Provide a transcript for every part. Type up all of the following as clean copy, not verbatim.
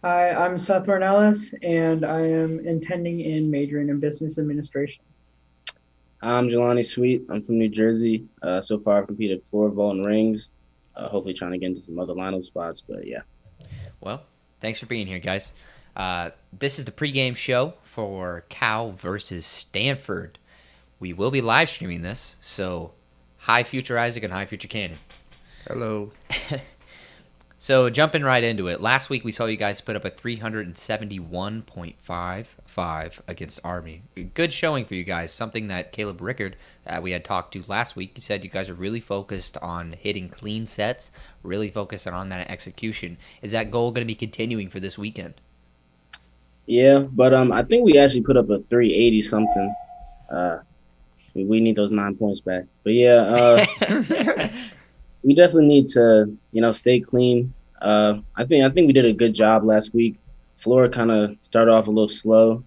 Hi, I'm Seth Ornelas, and I am intending in majoring in business administration. I'm Jelani Sweet. I'm from New Jersey. So far, I've competed four vault and rings. Hopefully, trying to get into some other lineup spots. But yeah, Well, thanks for being here, guys. This is the pregame show for Cal versus Stanford. We will be live streaming this, so hi, future Isaac and hi, future Cannon. Hello. So jumping right into it, last week we saw you guys put up a 371.55 against Army. Good showing for you guys. Something that Caleb Rickard, we had talked to last week, he said you guys are really focused on hitting clean sets, really focused on that execution. Is that goal going to be continuing for this weekend? yeah. But I think we actually put up a 380 something. Uh, we need those 9 points back. But yeah, we definitely need to stay clean. I think we did a good job last week. Floor kind of started off a little slow,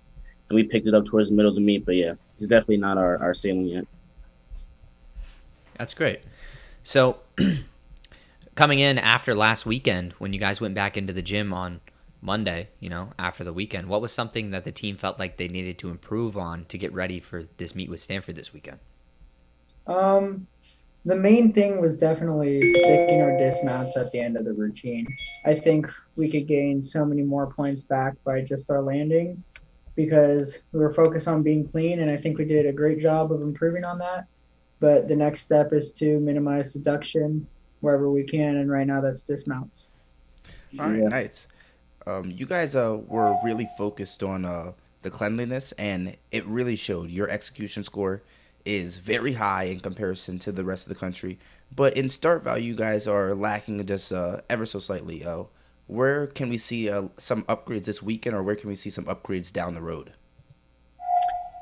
and we picked it up towards the middle of the meet. But yeah, it's definitely not our ceiling yet. That's great. So coming in after last weekend, when you guys went back into the gym on Monday, after the weekend, what was something that the team felt like they needed to improve on to get ready for this meet with Stanford this weekend? Um, the main thing was definitely sticking our dismounts at the end of the routine. I think we could gain so many more points back by just our landings because we were focused on being clean, and I think we did a great job of improving on that. But the next step is to minimize deduction wherever we can, and right now that's dismounts. All right, Yeah. nice. You guys were really focused on the cleanliness, and it really showed. Your execution score is very high in comparison to the rest of the country, but in start value, you guys are lacking just ever so slightly. Where can we see some upgrades this weekend, or where can we see some upgrades down the road?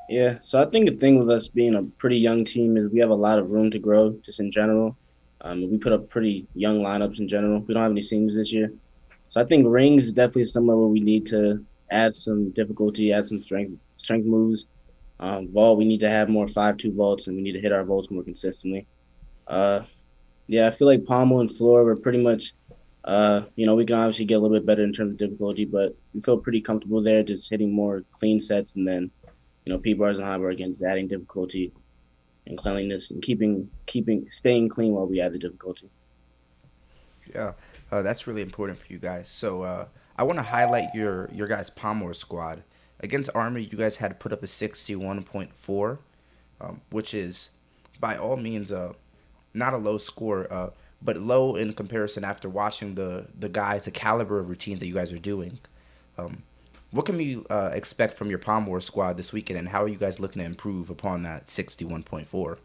Yeah, so I think the thing with us being a pretty young team is we have a lot of room to grow just in general. We put up pretty young lineups in general. We don't have any seniors this year. So I think rings is definitely somewhere where we need to add some difficulty, add some strength moves. Vault, we need to have more 5-2 vaults, and we need to hit our vaults more consistently. Uh, yeah, I feel like pommel and floor were pretty much, we can obviously get a little bit better in terms of difficulty, but we feel pretty comfortable there, just hitting more clean sets, and then P bars and high bar again, just adding difficulty and cleanliness and staying clean while we add the difficulty. Yeah, that's really important for you guys. So I want to highlight your guys' Pommel squad. Against Army, you guys had to put up a 61.4, which is by all means not a low score, but low in comparison after watching the guys, the caliber of routines that you guys are doing. Um, what can we expect from your Pommel squad this weekend, and how are you guys looking to improve upon that 61.4?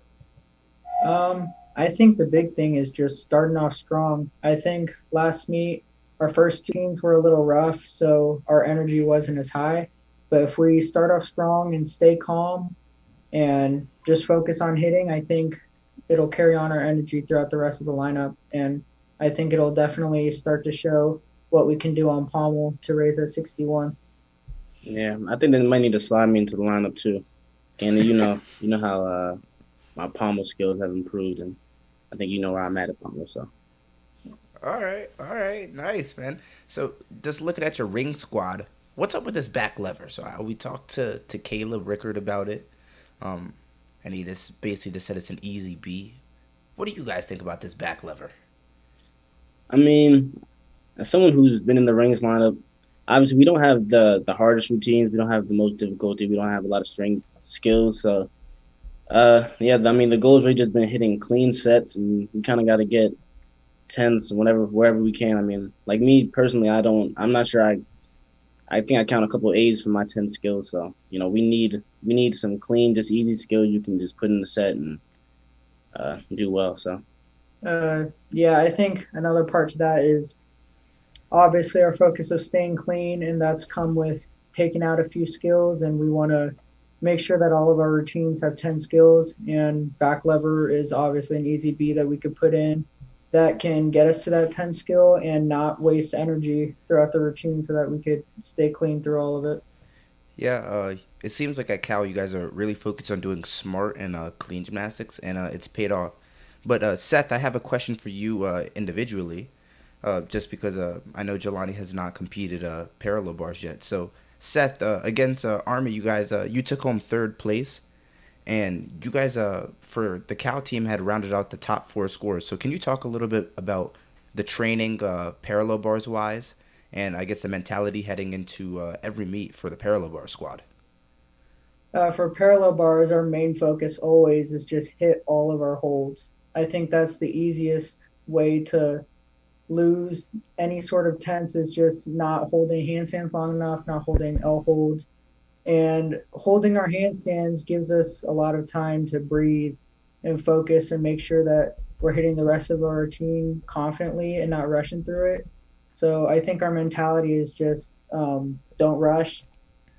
I think the big thing is just starting off strong. I think last meet, our first two teams were a little rough, so our energy wasn't as high. But if we start off strong and stay calm and just focus on hitting, I think it'll carry on our energy throughout the rest of the lineup. And I think it'll definitely start to show what we can do on Pommel to raise that 61. Yeah, I think they might need to slide me into the lineup too. And you know how my pommel skills have improved, and I think you know where I'm at pommel. So All right, nice man. So just looking at your ring squad, what's up with this back lever? So we talked to Caleb Rickard about it, um, and he just basically just said it's an easy B. What do you guys think about this back lever? I mean, as someone who's been in the rings lineup, obviously we don't have the hardest routines. We don't have the most difficulty. We don't have a lot of strength skills. So yeah, I mean the goal's really just been hitting clean sets, and we kind of got to get tens wherever we can. I mean, like me personally, I'm not sure I think I count a couple of A's for my 10 skills. So we need some clean, just easy skills you can just put in the set and do well. So Yeah, I think another part to that is obviously our focus of staying clean, and that's come with taking out a few skills. And we want to make sure that all of our routines have 10 skills. And back lever is obviously an easy B that we could put in that can get us to that 10 skill and not waste energy throughout the routine so that we could stay clean through all of it. Yeah, it seems like at Cal you guys are really focused on doing smart and clean gymnastics, and it's paid off. But Seth, I have a question for you individually. just because I know Jelani has not competed parallel bars yet. So Seth, against Army, you guys you took home third place, and you guys for the Cal team had rounded out the top four scores. So can you talk a little bit about the training parallel bars wise, and I guess the mentality heading into every meet for the parallel bar squad? For parallel bars, our main focus always is just hit all of our holds. I think that's the easiest way to lose any sort of tense is just not holding handstands long enough, not holding L holds. And holding our handstands gives us a lot of time to breathe and focus and make sure that we're hitting the rest of our routine confidently and not rushing through it. So I think our mentality is just don't rush,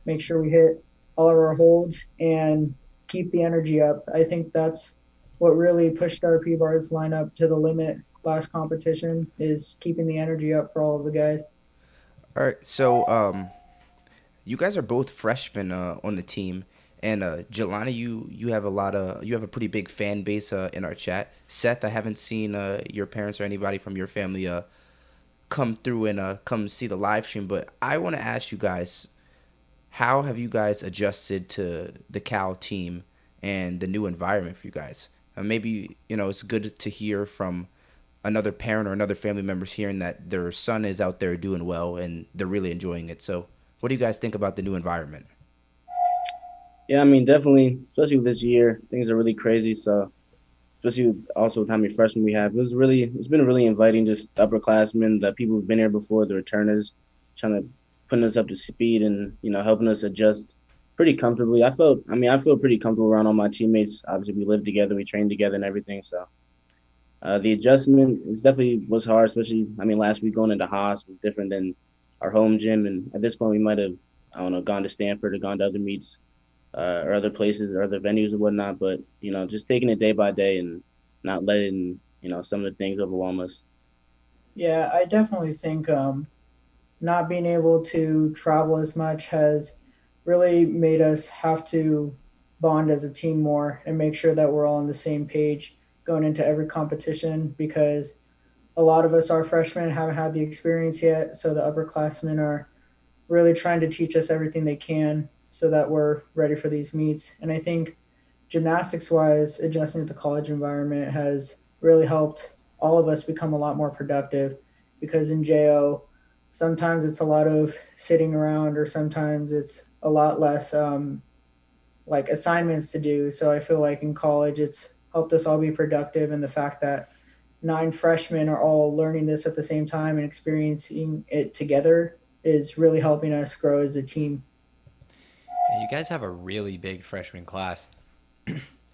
make sure we hit all of our holds and keep the energy up. I think that's what really pushed our P bars lineup to the limit last competition is keeping the energy up for all of the guys. All right, so you guys are both freshmen on the team, and Jelani, you have you have a pretty big fan base in our chat. Seth, I haven't seen your parents or anybody from your family come through and come see the live stream, but I want to ask you guys, how have you guys adjusted to the Cal team and the new environment for you guys? Maybe it's good to hear from another parent or another family members hearing that their son is out there doing well and they're really enjoying it. So what do you guys think about the new environment? Yeah, I mean, definitely, especially this year, things are really crazy. So, especially also with how many freshmen we have, it's been really inviting, just upperclassmen, the people who've been here before, the returners, trying to putting us up to speed and helping us adjust pretty comfortably. I feel pretty comfortable around all my teammates. Obviously, we live together, we train together, and everything. So, the adjustment is definitely was hard, especially last week going into Haas was different than our home gym, and at this point we might have gone to Stanford or gone to other meets or other places or other venues or whatnot. But just taking it day by day and not letting some of the things overwhelm us. Yeah, I definitely think not being able to travel as much has really made us have to bond as a team more and make sure that we're all on the same page going into every competition because a lot of us are freshmen and haven't had the experience yet. So the upperclassmen are really trying to teach us everything they can so that we're ready for these meets. And I think gymnastics wise, adjusting to the college environment has really helped all of us become a lot more productive because in JO, sometimes it's a lot of sitting around or sometimes it's a lot less like assignments to do. So I feel like in college, it's helped us all be productive. And the fact that 9 freshmen are all learning this at the same time and experiencing it together is really helping us grow as a team. Yeah, you guys have a really big freshman class.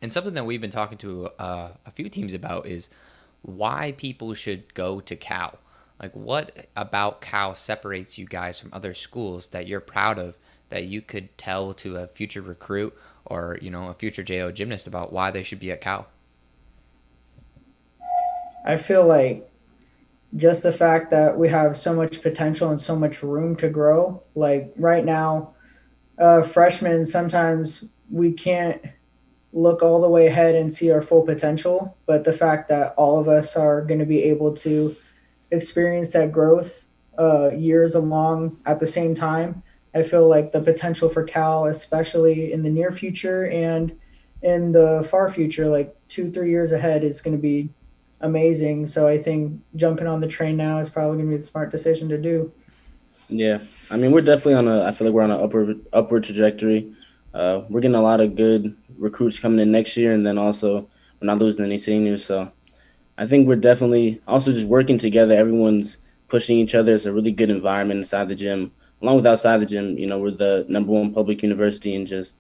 And something that we've been talking to a few teams about is why people should go to Cal. Like, what about Cal separates you guys from other schools that you're proud of that you could tell to a future recruit or, a future JO gymnast about why they should be at Cal? I feel like just the fact that we have so much potential and so much room to grow. Like right now, freshmen, sometimes we can't look all the way ahead and see our full potential. But the fact that all of us are going to be able to experience that growth years along at the same time, I feel like the potential for Cal, especially in the near future and in the far future, like 2, 3 years ahead, is going to be amazing. So I think jumping on the train now is probably going to be the smart decision to do. Yeah, we're definitely I feel like we're on an upward trajectory. We're getting a lot of good recruits coming in next year, and then also we're not losing any seniors. So I think we're definitely also just working together. Everyone's pushing each other. It's a really good environment inside the gym. Along with outside the gym, we're the #1 public university, and just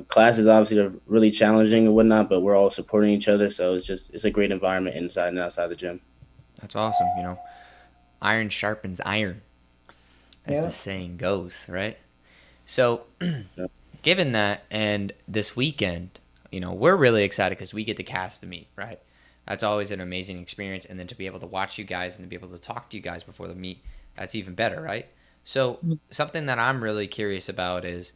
classes obviously are really challenging and whatnot, but we're all supporting each other. So it's a great environment inside and outside the gym. That's awesome. Iron sharpens iron, as Yeah. the saying goes, right? So, given that, and this weekend, we're really excited because we get to cast the meet, right? That's always an amazing experience. And then to be able to watch you guys and to be able to talk to you guys before the meet, that's even better, right? So, something that I'm really curious about is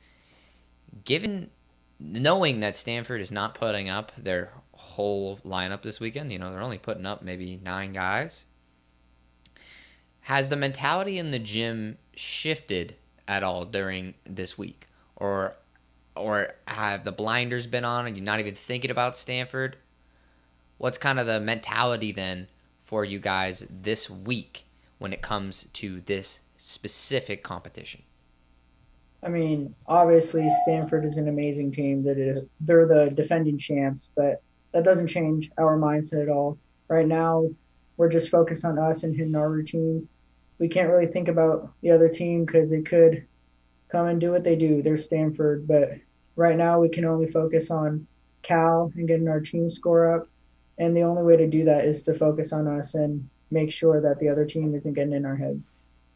given knowing that Stanford is not putting up their whole lineup this weekend, they're only putting up maybe 9 guys. Has the mentality in the gym shifted at all during this week, or have the blinders been on and you're not even thinking about Stanford? What's kind of the mentality then for you guys this week when it comes to this specific competition? I mean, obviously Stanford is an amazing team. They're the defending champs, but that doesn't change our mindset at all. Right now, we're just focused on us and hitting our routines. We can't really think about the other team because they could come and do what they do. They're Stanford, but right now we can only focus on Cal and getting our team score up. And the only way to do that is to focus on us and make sure that the other team isn't getting in our head.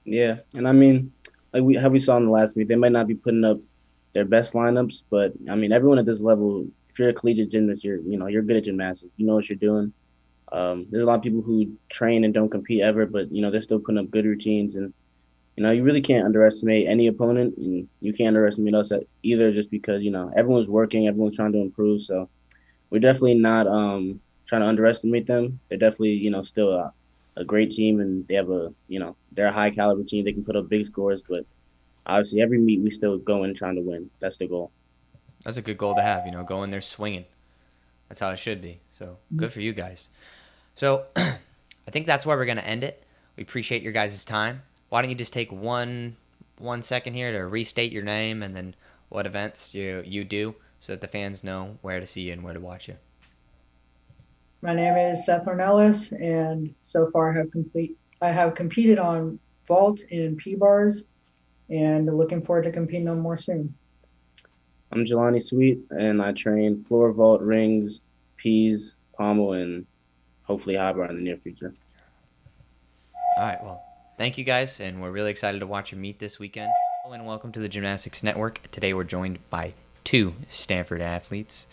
Yeah, and I mean, like we saw in the last week, they might not be putting up their best lineups, but I mean, everyone at this level, if you're a collegiate gymnast, you're good at gymnastics. You know what you're doing. There's a lot of people who train and don't compete ever, but they're still putting up good routines, and you really can't underestimate any opponent, and you can't underestimate us either, just because everyone's working, everyone's trying to improve. So we're definitely not trying to underestimate them. They're definitely still a great team, and they have they're a high caliber team. They can put up big scores, but obviously every meet we still go in trying to win. That's the goal. That's a good goal to have, go in there swinging. That's how it should be. So good for you guys. So I think that's where we're going to end it. We appreciate your guys' time. Why don't you just take one second here to restate your name and then what events you do so that the fans know where to see you and where to watch you. My name is Seth Ornelas, and so far I have competed on vault and P-bars, and looking forward to competing on more soon. I'm Jelani Sweet, and I train floor vault, rings, P's, Pommel, and hopefully high bar in the near future. All right, well, thank you guys, and we're really excited to watch you meet this weekend. Hello and welcome to the Gymnastics Network. Today we're joined by two Stanford athletes.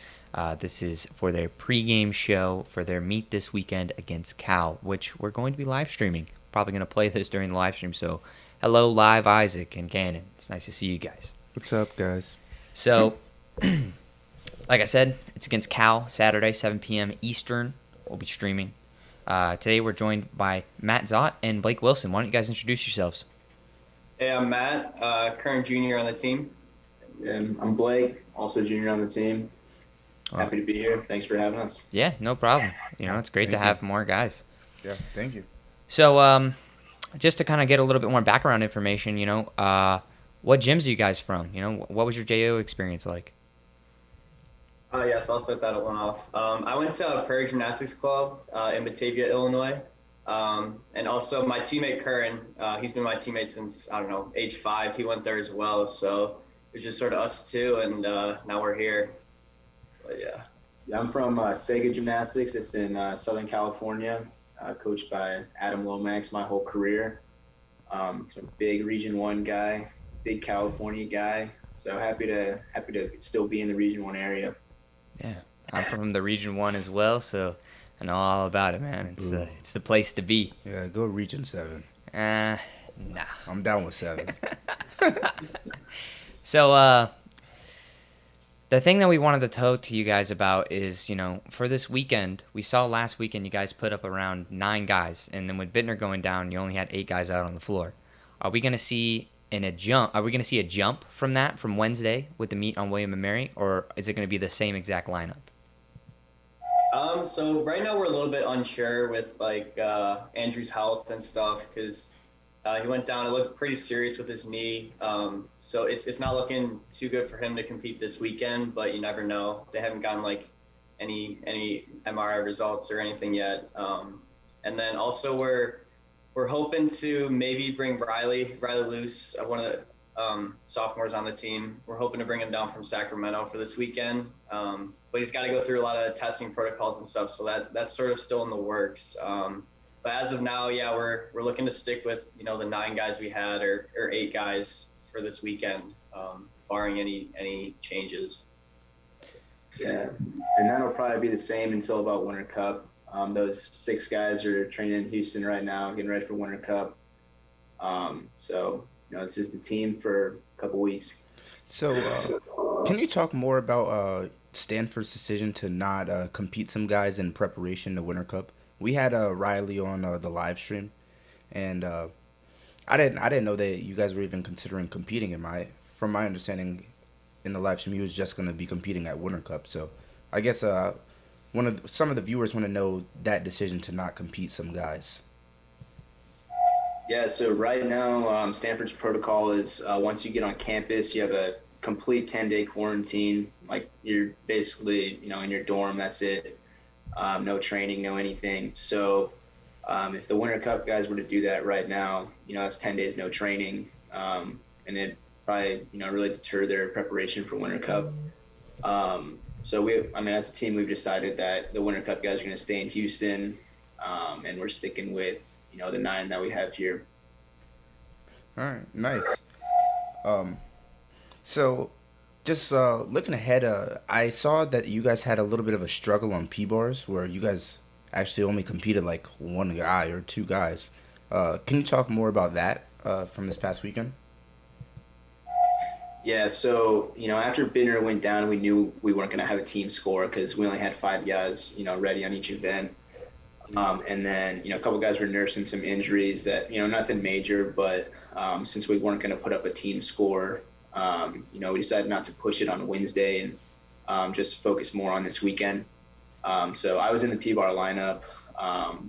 This is for their pregame show for their meet this weekend against Cal, which we're going to be live streaming. Probably going to play this during the live stream. So, hello, live Isaac and Gannon. It's nice to see you guys. What's up, guys? So, like I said, it's against Cal Saturday, 7 p.m. Eastern. We'll be streaming. Today we're joined by Matt Zott and Blake Wilson. Why don't you guys introduce yourselves? Hey, I'm Matt, current junior on the team. And I'm Blake, also junior on the team. Happy to be here. Thanks for having us. Yeah, no problem. It's great to have more guys. Yeah, thank you. So, just to kind of get a little bit more background information, what gyms are you guys from? What was your JO experience like? Yes, I'll start that one off. I went to Prairie Gymnastics Club in Batavia, Illinois. And also my teammate, Curran, he's been my teammate since, age 5. He went there as well. So it was just sort of us two, and now we're here. But yeah, I'm from Sega Gymnastics. It's in Southern California, coached by Adam Lomax my whole career. So a big Region 1 guy, big California guy. So happy to still be in the Region 1 area. Yeah, I'm from the Region 1 as well, so I know all about it, man. It's the place to be. Yeah, go Region 7. Nah. I'm down with 7. So, the thing that we wanted to talk to you guys about is, for this weekend, we saw last weekend you guys put up around 9 guys, and then with Bittner going down, you only had 8 guys out on the floor. Are we going to see a jump from that from Wednesday with the meet on William and Mary, or is it going to be the same exact lineup? So right now we're a little bit unsure with Andrew's health and stuff, because he went down. It looked pretty serious with his knee. So it's not looking too good for him to compete this weekend, but you never know. They haven't gotten any MRI results or anything yet. And then also we're hoping to maybe bring Riley Luce, one of the sophomores on the team. We're hoping to bring him down from Sacramento for this weekend. But he's got to go through a lot of testing protocols and stuff, so that's sort of still in the works. But as of now, yeah, we're looking to stick with the 9 guys we had or 8 guys for this weekend, barring any changes. Yeah, and that'll probably be the same until about Winter Cup. Those 6 guys are training in Houston right now, getting ready for Winter Cup. So this is the team for a couple weeks. So, can you talk more about Stanford's decision to not compete some guys in preparation to Winter Cup? We had Riley on the live stream, and I didn't know that you guys were even considering competing. From my understanding, in the live stream, he was just gonna be competing at Winter Cup. So, I guess some of the viewers want to know that decision to not compete. Some guys. Yeah, so right now, Stanford's protocol is once you get on campus, you have a complete 10-day quarantine. Like you're basically, in your dorm. That's it. No training, no anything. So if the Winter Cup guys were to do that right now, that's 10 days no training, and it probably, really deter their preparation for Winter Cup. So as a team, we've decided that the Winter Cup guys are going to stay in Houston, and we're sticking with, the 9 that we have here. All right, nice. Um, so just looking ahead, I saw that you guys had a little bit of a struggle on P bars, where you guys actually only competed like one guy or two guys. Can you talk more about that from this past weekend? Yeah, so, after Bitter went down, we knew we weren't going to have a team score because we only had 5 guys, ready on each event. And then, a couple guys were nursing some injuries that, nothing major, but since we weren't going to put up a team score, we decided not to push it on Wednesday and just focus more on this weekend. So I was in the P-bar lineup,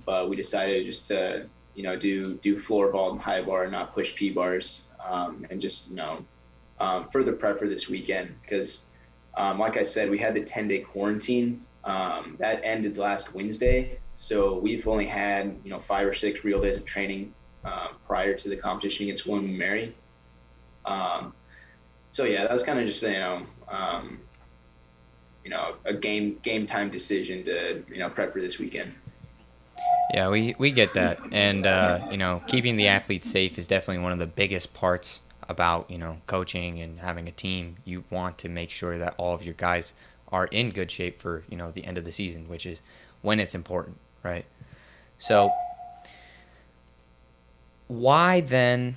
but we decided just to, do floor ball and high bar and not push P-bars, and just, further prep for this weekend because, like I said, we had the 10-day quarantine that ended last Wednesday. So we've only had 5 or 6 real days of training prior to the competition against William and Mary. So yeah, that was kind of just a game time decision to prep for this weekend. Yeah, we get that, and keeping the athletes safe is definitely one of the biggest parts about coaching and having a team. You want to make sure that all of your guys are in good shape for the end of the season, which is when it's important, right? So why then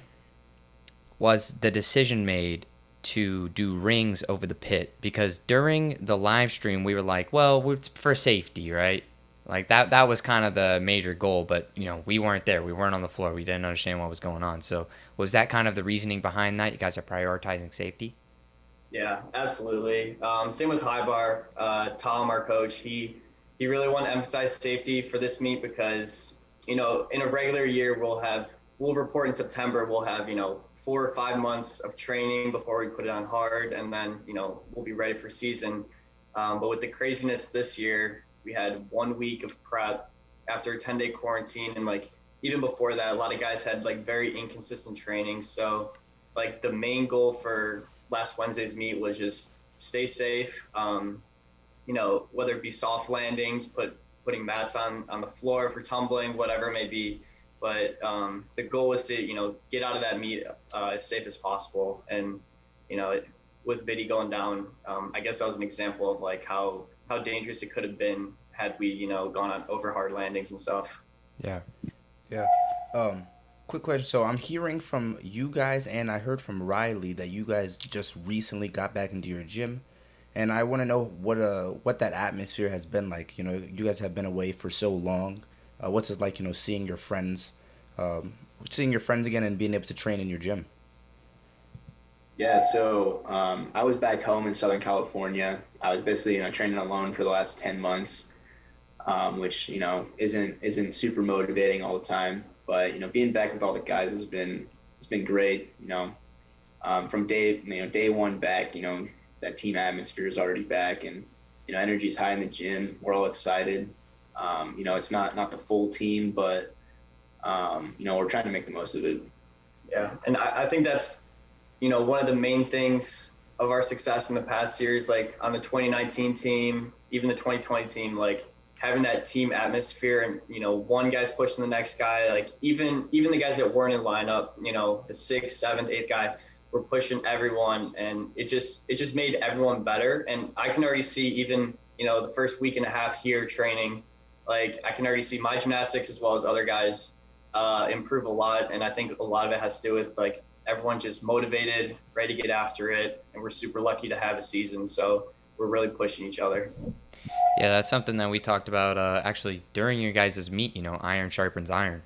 was the decision made to do rings over the pit? Because during the live stream we were like, well, it's for safety, right? Like that was kind of the major goal, but we weren't there. We weren't on the floor. We didn't understand what was going on. So was that kind of the reasoning behind that? You guys are prioritizing safety? Yeah, absolutely. Same with high bar. Tom, our coach, he really wanted to emphasize safety for this meet because in a regular year we'll report in September. We'll have 4 or 5 months of training before we put it on hard, and then we'll be ready for season. But with the craziness this year, we had 1 week of prep after a 10-day quarantine, and even before that, a lot of guys had very inconsistent training. So the main goal for last Wednesday's meet was just stay safe. Whether it be soft landings, putting mats on the floor for tumbling, whatever it may be. But the goal was to get out of that meet as safe as possible. And with Biddy going down, I guess that was an example of how dangerous it could have been had we gone on over hard landings and stuff. Yeah. Yeah. Quick question. So I'm hearing from you guys, and I heard from Riley that you guys just recently got back into your gym, and I want to know what that atmosphere has been like. You guys have been away for so long. What's it like? Seeing your friends again and being able to train in your gym. Yeah, so I was back home in Southern California. I was basically training alone for the last 10 months, which isn't super motivating all the time. But being back with all the guys has been great. From day one back, that team atmosphere is already back, and energy's high in the gym. We're all excited. It's not the full team, but we're trying to make the most of it. Yeah, and I think that's one of the main things of our success in the past years, on the 2019 team, even the 2020 team, having that team atmosphere and, one guy's pushing the next guy, even the guys that weren't in lineup, the 6th, 7th, 8th guy, were pushing everyone, and it just made everyone better. And I can already see even, the first week and a half here training, I can already see my gymnastics as well as other guys improve a lot. And I think a lot of it has to do with everyone just motivated, ready to get after it. And we're super lucky to have a season. So we're really pushing each other. Yeah, that's something that we talked about actually during your guys' meet. Iron sharpens iron.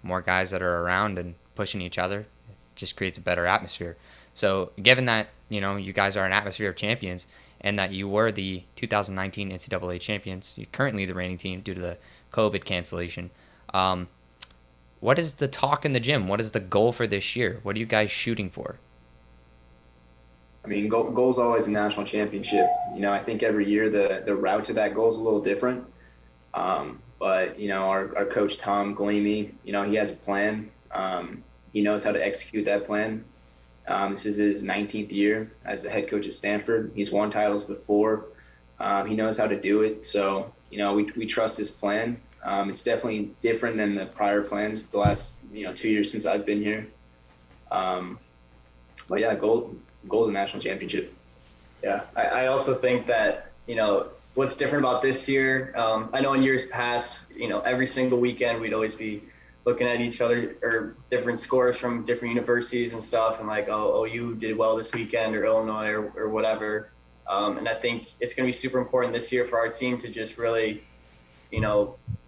More guys that are around and pushing each other, it just creates a better atmosphere. So given that, you guys are an atmosphere of champions and that you were the 2019 NCAA champions, you're currently the reigning team due to the COVID cancellation. What is the talk in the gym? What is the goal for this year? What are you guys shooting for? I mean, goal's always a national championship. I think every year the route to that goal is a little different. But our coach Tom Gleamy, he has a plan. He knows how to execute that plan. This is his 19th year as the head coach at Stanford. He's won titles before. He knows how to do it. So we trust his plan. It's definitely different than the prior plans the last 2 years since I've been here. But yeah, goal's a national championship. Yeah, I also think that, what's different about this year, I know in years past, every single weekend we'd always be looking at each other or different scores from different universities and stuff and like, oh, you did well this weekend or Illinois or whatever. And I think it's going to be super important this year for our team to just really,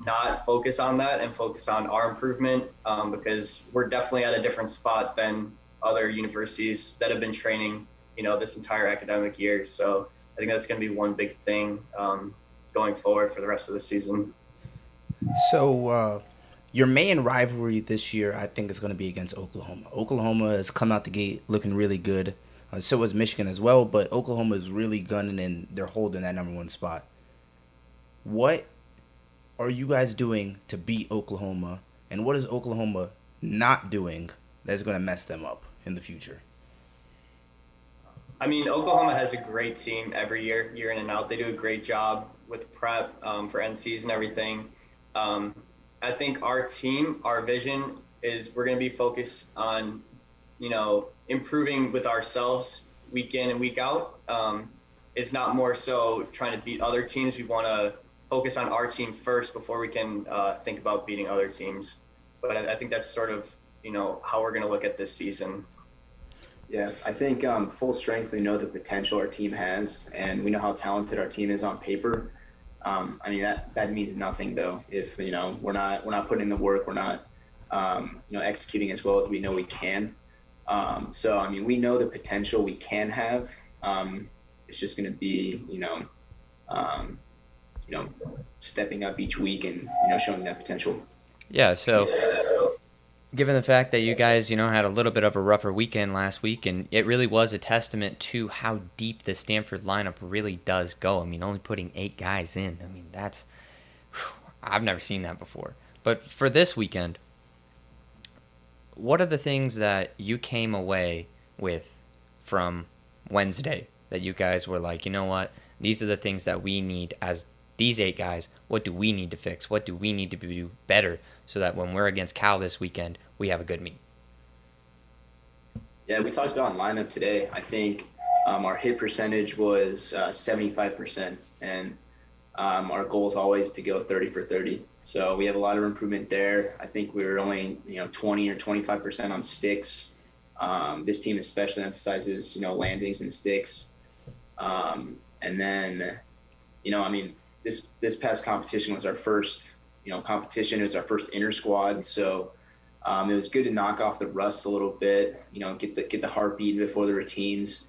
not focus on that and focus on our improvement because we're definitely at a different spot than other universities that have been training, this entire academic year. So I think that's going to be one big thing going forward for the rest of the season. So your main rivalry this year, I think, is going to be against Oklahoma. Oklahoma has come out the gate looking really good. So is Michigan as well, but Oklahoma is really gunning and they're holding that number one spot. What are you guys doing to beat Oklahoma, and what is Oklahoma not doing that's going to mess them up in the future? I mean, Oklahoma has a great team every year, year in and out. They do a great job with prep for NCs and everything. I think our team, our vision is we're going to be focused on, improving with ourselves week in and week out. It's not more so trying to beat other teams. We want to focus on our team first before we can think about beating other teams. But I think that's sort of, how we're going to look at this season. Yeah, I think full strength, we know the potential our team has, and we know how talented our team is on paper. I mean, that means nothing though if we're not putting in the work, we're not executing as well as we know we can. So I mean, we know the potential we can have. It's just going to be stepping up each week and showing that potential. Yeah. So given the fact that you guys had a little bit of a rougher weekend last week, and it really was a testament to how deep the Stanford lineup really does go. I mean, only putting 8 guys in. I mean, that's I've never seen that before. But for this weekend, what are the things that you came away with from Wednesday that you guys were like, you know what, these are the things that we need as these 8 guys? What do we need to fix? What do we need to do better so that when we're against Cal this weekend, we have a good meet? Yeah, we talked about lineup today. I think our hit percentage was 75%, and our goal is always to go 30 for 30. So we have a lot of improvement there. I think we were only 20 or 25% on sticks. This team especially emphasizes landings and sticks. And then I mean, this past competition was our first competition. It was our first inter squad, so it was good to knock off the rust a little bit. Get the heart beating before the routines.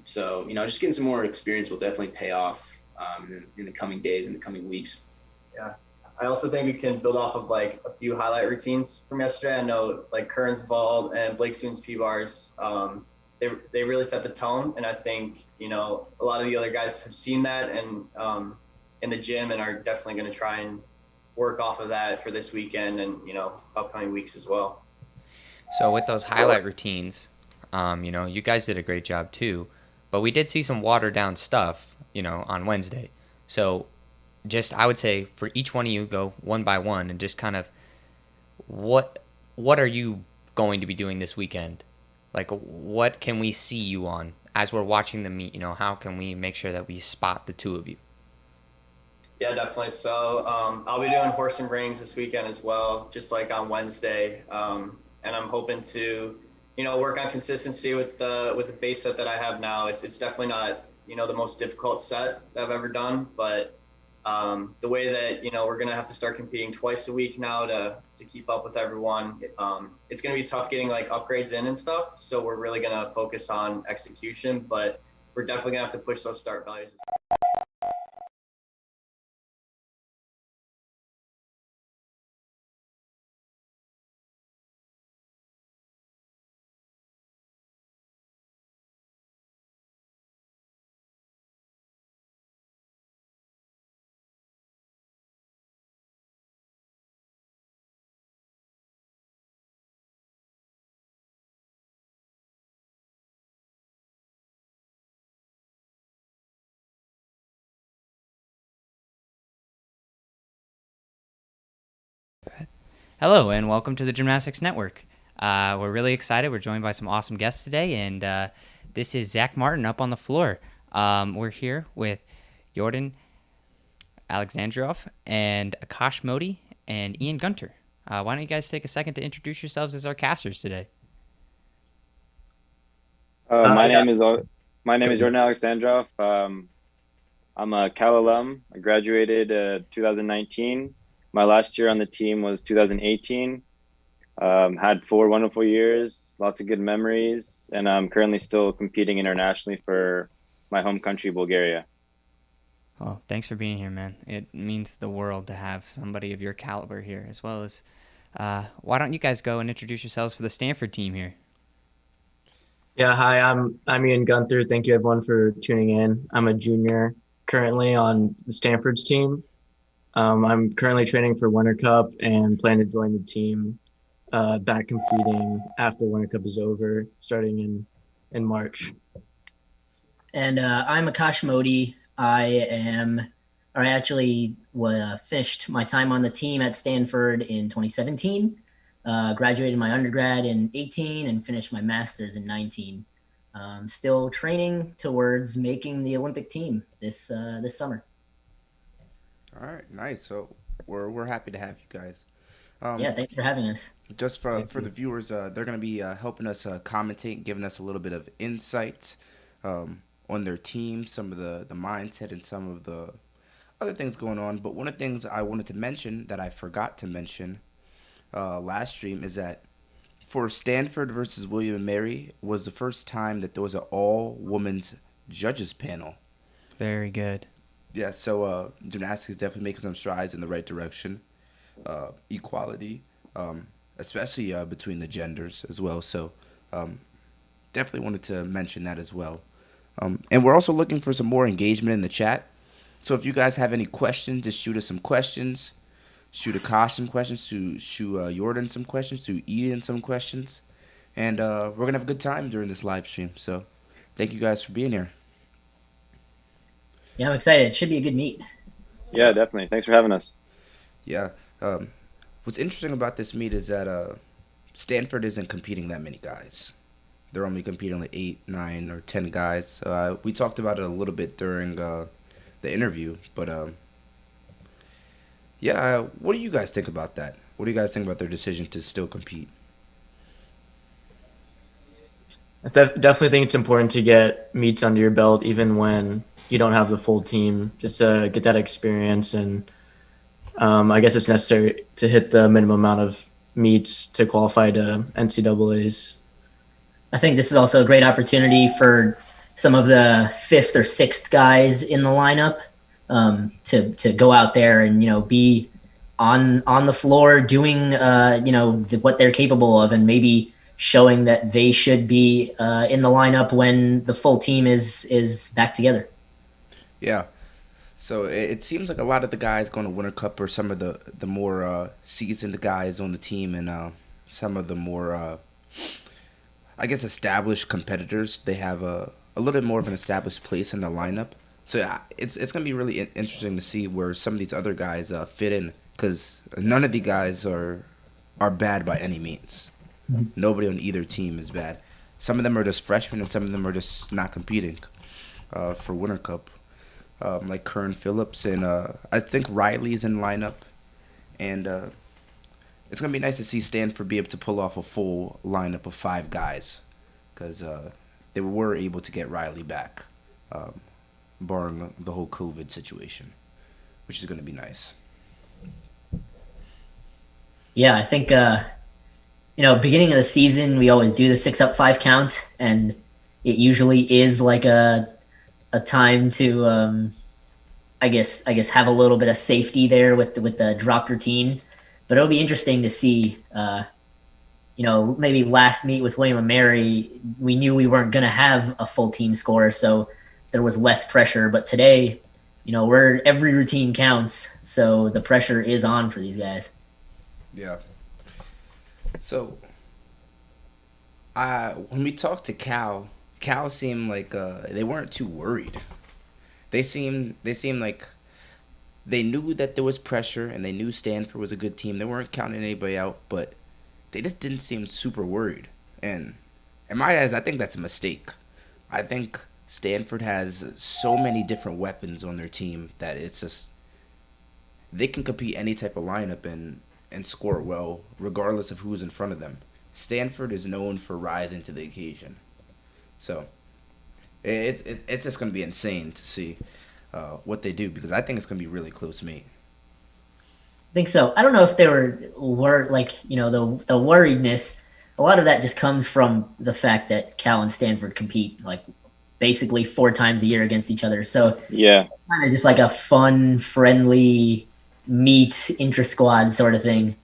So just getting some more experience will definitely pay off in the coming days and the coming weeks. Yeah, I also think we can build off of like a few highlight routines from yesterday. I know like Curran's vault and Blake Soon's P-bars. They really set the tone, and I think a lot of the other guys have seen that and in the gym and are definitely going to try and work off of that for this weekend and upcoming weeks as well. So with those highlight routines, you guys did a great job too, but we did see some watered down stuff on Wednesday. So just I would say for each one of you, go one by one and just kind of what are you going to be doing this weekend? Like, what can we see you on as we're watching the meet? How can we make sure that we spot the two of you? Yeah, definitely. So I'll be doing horse and rings this weekend as well, just like on Wednesday. And I'm hoping to, work on consistency with the base set that I have now. It's definitely not, the most difficult set that I've ever done, but The way that we're gonna have to start competing twice a week now to keep up with everyone. It's gonna be tough getting like upgrades in and stuff. So we're really gonna focus on execution, but we're definitely gonna have to push those start values. Hello, and welcome to the Gymnastics Network. We're really excited. We're joined by some awesome guests today, and this is Zach Martin up on the floor. We're here with Jordan Alexandrov and Akash Modi and Ian Gunter. Why don't you guys take a second to introduce yourselves as our casters today? My name is Jordan Alexandrov. I'm a Cal alum. I graduated 2019. My last year on the team was 2018. Had 4 wonderful years, lots of good memories, and I'm currently still competing internationally for my home country, Bulgaria. Oh, thanks for being here, man. It means the world to have somebody of your caliber here, as well as why don't you guys go and introduce yourselves for the Stanford team here? Yeah, hi, I'm Ian Gunther. Thank you everyone for tuning in. I'm a junior currently on the Stanford's team. I'm currently training for Winter Cup and plan to join the team back competing after Winter Cup is over, starting in March. And I'm Akash Modi. I actually finished my time on the team at Stanford in 2017. Graduated my undergrad in 18 and finished my master's in 19. Still training towards making the Olympic team this summer. All right, nice. So we're happy to have you guys. Yeah, thanks for having us. Just for the viewers, they're going to be helping us commentate, giving us a little bit of insights on their team, some of the mindset, and some of the other things going on. But one of the things I wanted to mention that I forgot to mention last stream is that for Stanford versus William and Mary was the first time that there was an all-women's judges panel. Very good. Yeah, so gymnastics is definitely making some strides in the right direction. Equality, especially between the genders as well. So definitely wanted to mention that as well. And we're also looking for some more engagement in the chat. So if you guys have any questions, just shoot us some questions. Shoot Akash some questions. Shoot Jordan some questions. Shoot Ian some questions. And we're going to have a good time during this live stream. So thank you guys for being here. Yeah, I'm excited. It should be a good meet. Yeah, definitely. Thanks for having us. Yeah. What's interesting about this meet is that Stanford isn't competing that many guys. They're only competing like 8, 9, or 10 guys. We talked about it a little bit during the interview, but yeah. What do you guys think about that? What do you guys think about their decision to still compete? I definitely think it's important to get meets under your belt, even when you don't have the full team, just to get that experience. And I guess it's necessary to hit the minimum amount of meets to qualify to NCAAs. I think this is also a great opportunity for some of the 5th or 6th guys in the lineup to go out there and be on the floor doing what they're capable of, and maybe showing that they should be in the lineup when the full team is back together. Yeah. So it seems like a lot of the guys going to Winter Cup are some of the more seasoned guys on the team, and some of the more I guess established competitors. They have a little bit more of an established place in the lineup. So yeah, it's going to be really interesting to see where some of these other guys fit in, because none of the guys are bad by any means. Mm-hmm. Nobody on either team is bad. Some of them are just freshmen, and some of them are just not competing for Winter Cup. Like Kern Phillips, and I think Riley's in lineup. And it's going to be nice to see Stanford be able to pull off a full lineup of 5 guys, because they were able to get Riley back, barring the whole COVID situation. which is going to be nice. Yeah, I think beginning of the season we always do the 6-up 5 count, and it usually is like a time to I guess have a little bit of safety there with the drop routine. But it'll be interesting to see. Maybe last meet with William and Mary, we knew we weren't going to have a full team score, so there was less pressure. But today, every routine counts, so the pressure is on for these guys. Yeah. So, when we talked to Cal seemed like they weren't too worried. They seemed like they knew that there was pressure and they knew Stanford was a good team. They weren't counting anybody out, but they just didn't seem super worried. And in my eyes, I think that's a mistake. I think Stanford has so many different weapons on their team that it's just they can compete any type of lineup and score well, regardless of who's in front of them. Stanford is known for rising to the occasion. So it's just going to be insane to see what they do, because I think it's going to be really close meet. I think so. I don't know if they were like, the worriedness. A lot of that just comes from the fact that Cal and Stanford compete like basically 4 times a year against each other. So yeah, kind of just like a fun, friendly meet intra-squad sort of thing.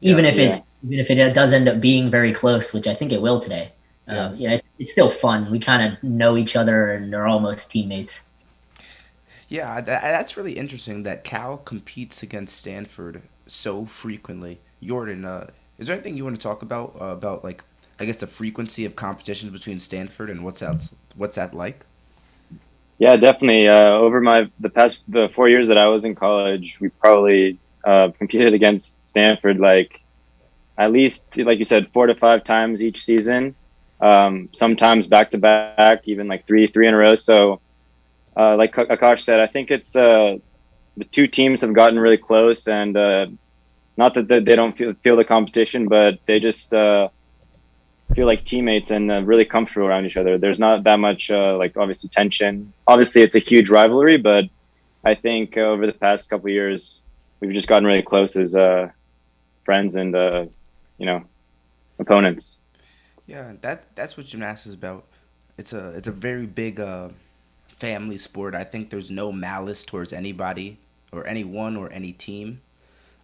Even if it does end up being very close, which I think it will today. It's still fun. We kind of know each other and are almost teammates. Yeah, that's really interesting that Cal competes against Stanford so frequently. Jordan, is there anything you want to talk about like, I guess, the frequency of competitions between Stanford and what's that like? Yeah, definitely. Over the 4 years that I was in college, we probably competed against Stanford like at least, like you said, 4 to 5 times each season. Sometimes back to back, even like three in a row. So, like Akash said, I think it's the 2 teams have gotten really close, and not that they don't feel the competition, but they just feel like teammates and really comfortable around each other. There's not that much like obviously tension. Obviously, it's a huge rivalry, but I think over the past couple of years, we've just gotten really close as friends and opponents. Yeah, that's what gymnastics is about. It's a very big family sport. I think there's no malice towards anybody or anyone or any team.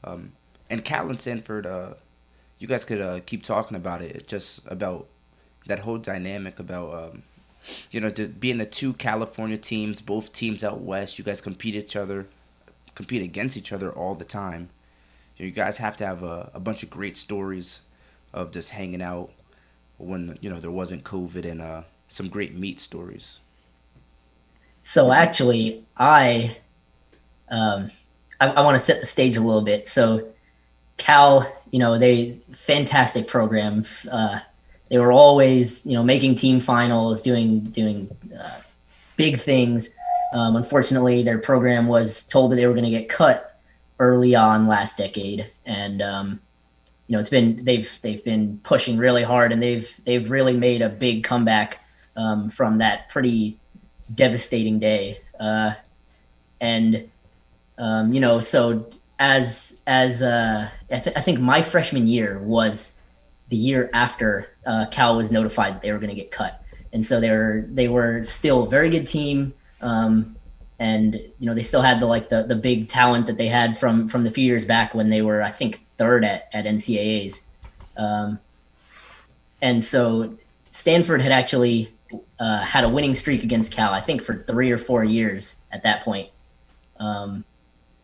And Cal and Stanford, you guys could keep talking about it. Just about that whole dynamic about being the 2 California teams, both teams out west. You guys compete against each other all the time. You guys have to have a bunch of great stories of just hanging out when there wasn't COVID, and some great meet stories. So actually, I want to set the stage a little bit. So Cal, they fantastic program. They were always making team finals, doing big things. Unfortunately, their program was told that they were going to get cut early on last decade, and they've been pushing really hard, and they've really made a big comeback from that pretty devastating day. So I think my freshman year was the year after Cal was notified that they were going to get cut, and so they were still a very good team. And they still had the big talent that they had from the few years back when they were, I think, 3rd at NCAAs. And so Stanford had actually had a winning streak against Cal, I think, for 3 or 4 years at that point.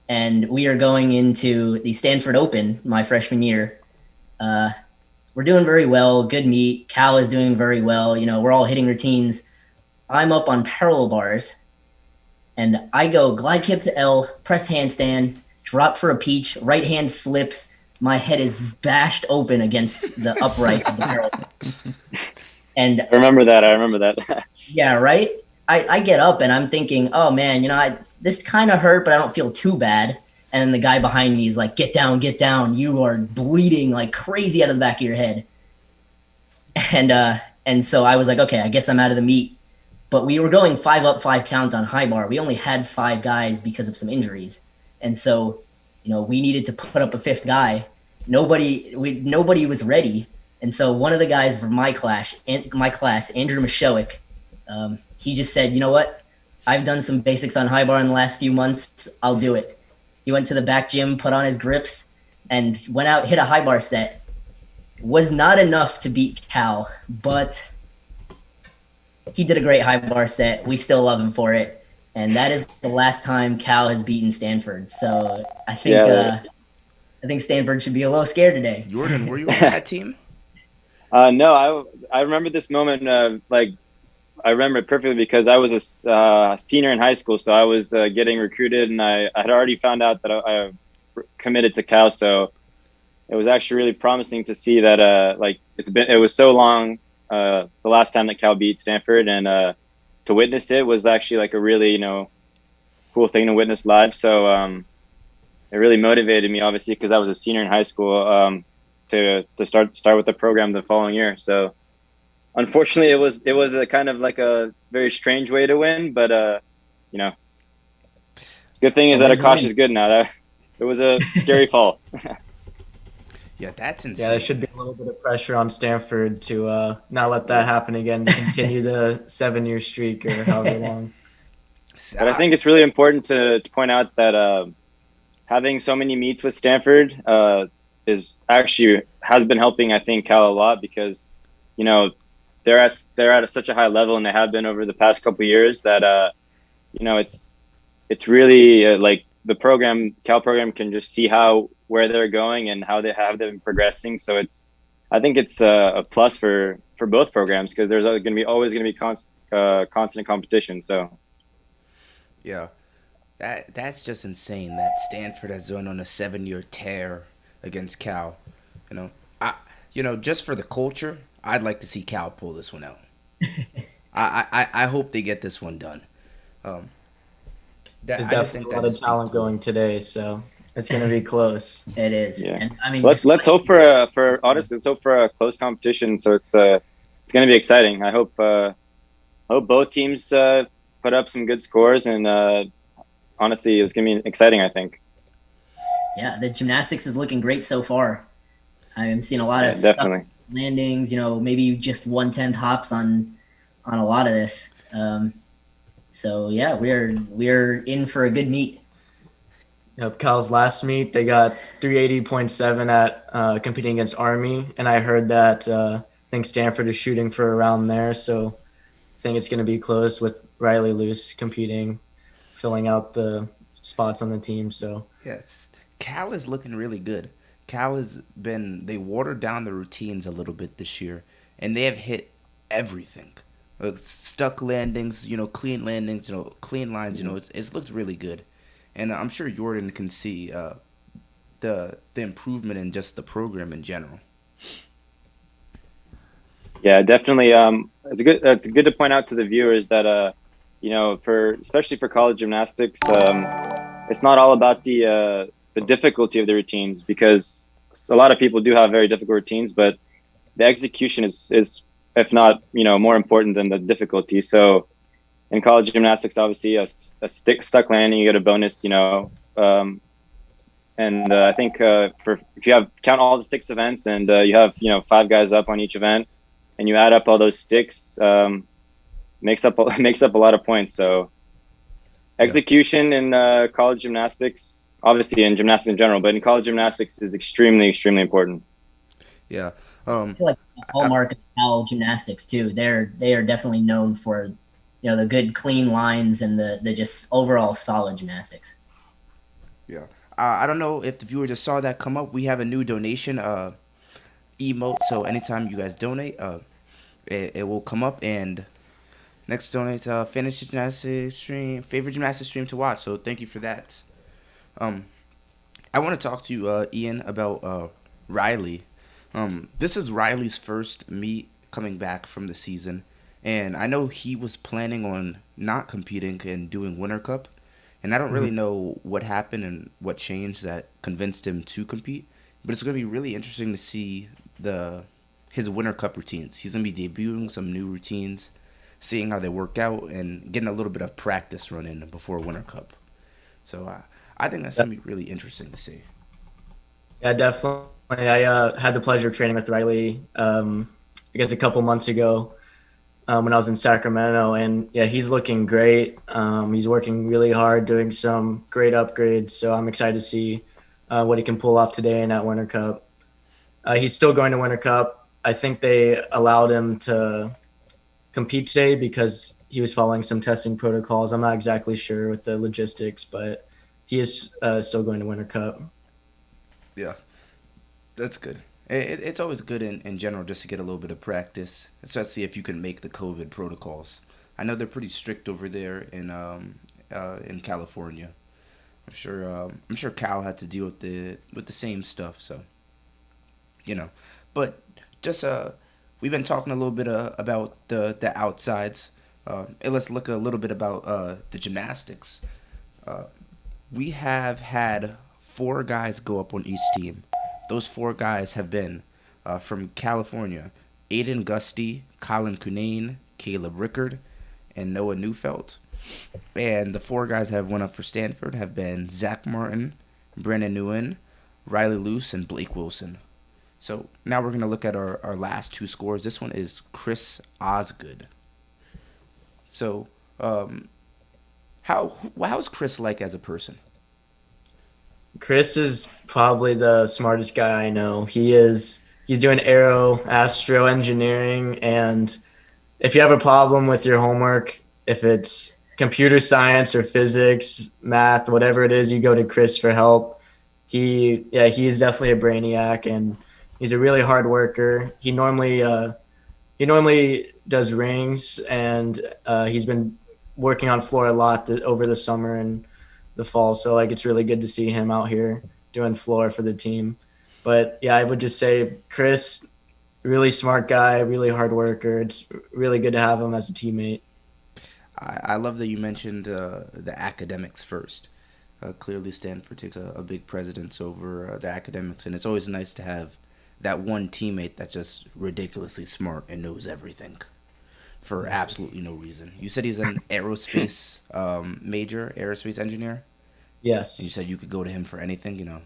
And we are going into the Stanford Open my freshman year. We're doing very well, good meet. Cal is doing very well. We're all hitting routines. I'm up on parallel bars, and I go glide kip to L, press handstand, drop for a peach, right hand slips. My head is bashed open against the upright of the parallel. And I remember that. Yeah, right? I get up and I'm thinking, oh man, this kind of hurt, but I don't feel too bad. And then the guy behind me is like, get down. You are bleeding like crazy out of the back of your head. And so I was like, okay, I guess I'm out of the meet. But we were going 5-up 5 count on high bar. We only had 5 guys because of some injuries. And so, we needed to put up a fifth guy. Nobody was ready. And so one of the guys from my class, Andrew Mashowick, he just said, you know what? I've done some basics on high bar in the last few months. I'll do it. He went to the back gym, put on his grips, and went out, hit a high bar set. Was not enough to beat Cal, but he did a great high bar set. We still love him for it. And that is the last time Cal has beaten Stanford. So I think Stanford should be a little scared today. Jordan, were you on that team? No, I remember this moment. I remember it perfectly because I was a senior in high school, so I was getting recruited, and I had already found out that I committed to Cal. So it was actually really promising to see that it was so long the last time that Cal beat Stanford, and to witness it was actually like a really cool thing to witness live. So it really motivated me, obviously, because I was a senior in high school, to start with the program the following year. So unfortunately, it was a kind of like a very strange way to win, but good thing is that Akash is good now. It was a scary fall. Yeah, that's insane. Yeah, there should be a little bit of pressure on Stanford to not let that happen again, to continue the 7-year streak or however long. But I think it's really important to point out that having so many meets with Stanford has been helping, I think, Cal a lot, because they're at such a high level, and they have been over the past couple of years, that it's really like the Cal program can just see where they're going and how they have been progressing. So I think it's a plus for both programs, because there's always going to be constant competition. So yeah, that's just insane that Stanford has gone on a 7-year tear against Cal. Just for the culture, I'd like to see Cal pull this one out. I hope they get this one done. There's definitely a lot of talent going today, so it's going to be close. It is. Yeah. And, I mean, let's hope for a close competition. So it's going to be exciting. I hope both teams put up some good scores, and honestly, it's going to be exciting, I think. Yeah, the gymnastics is looking great so far. I'm seeing a lot of definitely landings, maybe just 1/10 hops on a lot of this. So yeah, we're in for a good meet. Yep, Cal's last meet, they got 380.7 at competing against Army, and I heard that I think Stanford is shooting for around there, so I think it's going to be close with Riley Luce competing, filling out the spots on the team. So yes, Cal is looking really good. They watered down the routines a little bit this year, and they have hit everything. Stuck landings, clean landings, clean lines, it's looked really good. And I'm sure Jordan can see the improvement in just the program in general. Yeah, definitely. It's good to point out to the viewers that especially for college gymnastics, it's not all about the difficulty of the routines, because a lot of people do have very difficult routines, but the execution is if not more important than the difficulty. So in college gymnastics, obviously a stuck landing, you get a bonus, and I think if you count all the 6 events, and you have 5 guys up on each event, and you add up all those sticks, makes up a lot of points. So execution in college gymnastics, obviously in gymnastics in general, but in college gymnastics, is extremely, extremely important. Yeah. I feel like the hallmark of Cal gymnastics too. They are definitely known for the good clean lines and the just overall solid gymnastics. Yeah. I don't know if the viewer just saw that come up. We have a new donation emote, so anytime you guys donate, it will come up. And next donate finish gymnastics stream, favorite gymnastics stream to watch. So thank you for that. I want to talk to Ian about Riley. This is Riley's first meet coming back from the season, and I know he was planning on not competing and doing Winter Cup, and I don't really know what happened and what changed that convinced him to compete, but it's going to be really interesting to see his Winter Cup routines. He's going to be debuting some new routines, seeing how they work out, and getting a little bit of practice run in before Winter Cup. So I think that's gonna be really interesting to see. Yeah, definitely. I had the pleasure of training with Riley, I guess a couple months ago when I was in Sacramento, and yeah, he's looking great. He's working really hard, doing some great upgrades. So I'm excited to see what he can pull off today in that Winter Cup. He's still going to Winter Cup. I think they allowed him to compete today because he was following some testing protocols. I'm not exactly sure with the logistics, but he is still going to Winter Cup. Yeah, that's good. It's always good in general just to get a little bit of practice, especially if you can make the COVID protocols. I know they're pretty strict over there in California. I'm sure Cal had to deal with the same stuff. So you know, but just we've been talking a little bit about the outsides. And let's look a little bit about the gymnastics. Uh, we have had 4 guys go up on each team. Those 4 guys have been from California: Aiden Gusty, Colin Cunane, Caleb Rickard, and Noah Neufeld. And the 4 guys that have went up for Stanford have been Zach Martin, Brandon Nguyen, Riley Luce, and Blake Wilson. So now we're going to look at our last 2 scores. This one is Chris Osgood. So how's Chris like as a person? Chris is probably the smartest guy I know. He's doing astro engineering, and if you have a problem with your homework, if it's computer science or physics, math, whatever it is, you go to Chris for help. He's definitely a brainiac, and he's a really hard worker. He normally does rings, and he's been working on floor a lot over the summer and the fall. So like it's really good to see him out here doing floor for the team. But yeah, I would just say Chris, really smart guy, really hard worker. It's really good to have him as a teammate. I love that you mentioned the academics first. Clearly, Stanford takes a big precedence over the academics, and it's always nice to have that one teammate that's just ridiculously smart and knows everything for absolutely no reason. You said he's an aerospace aerospace engineer? Yes. And you said you could go to him for anything,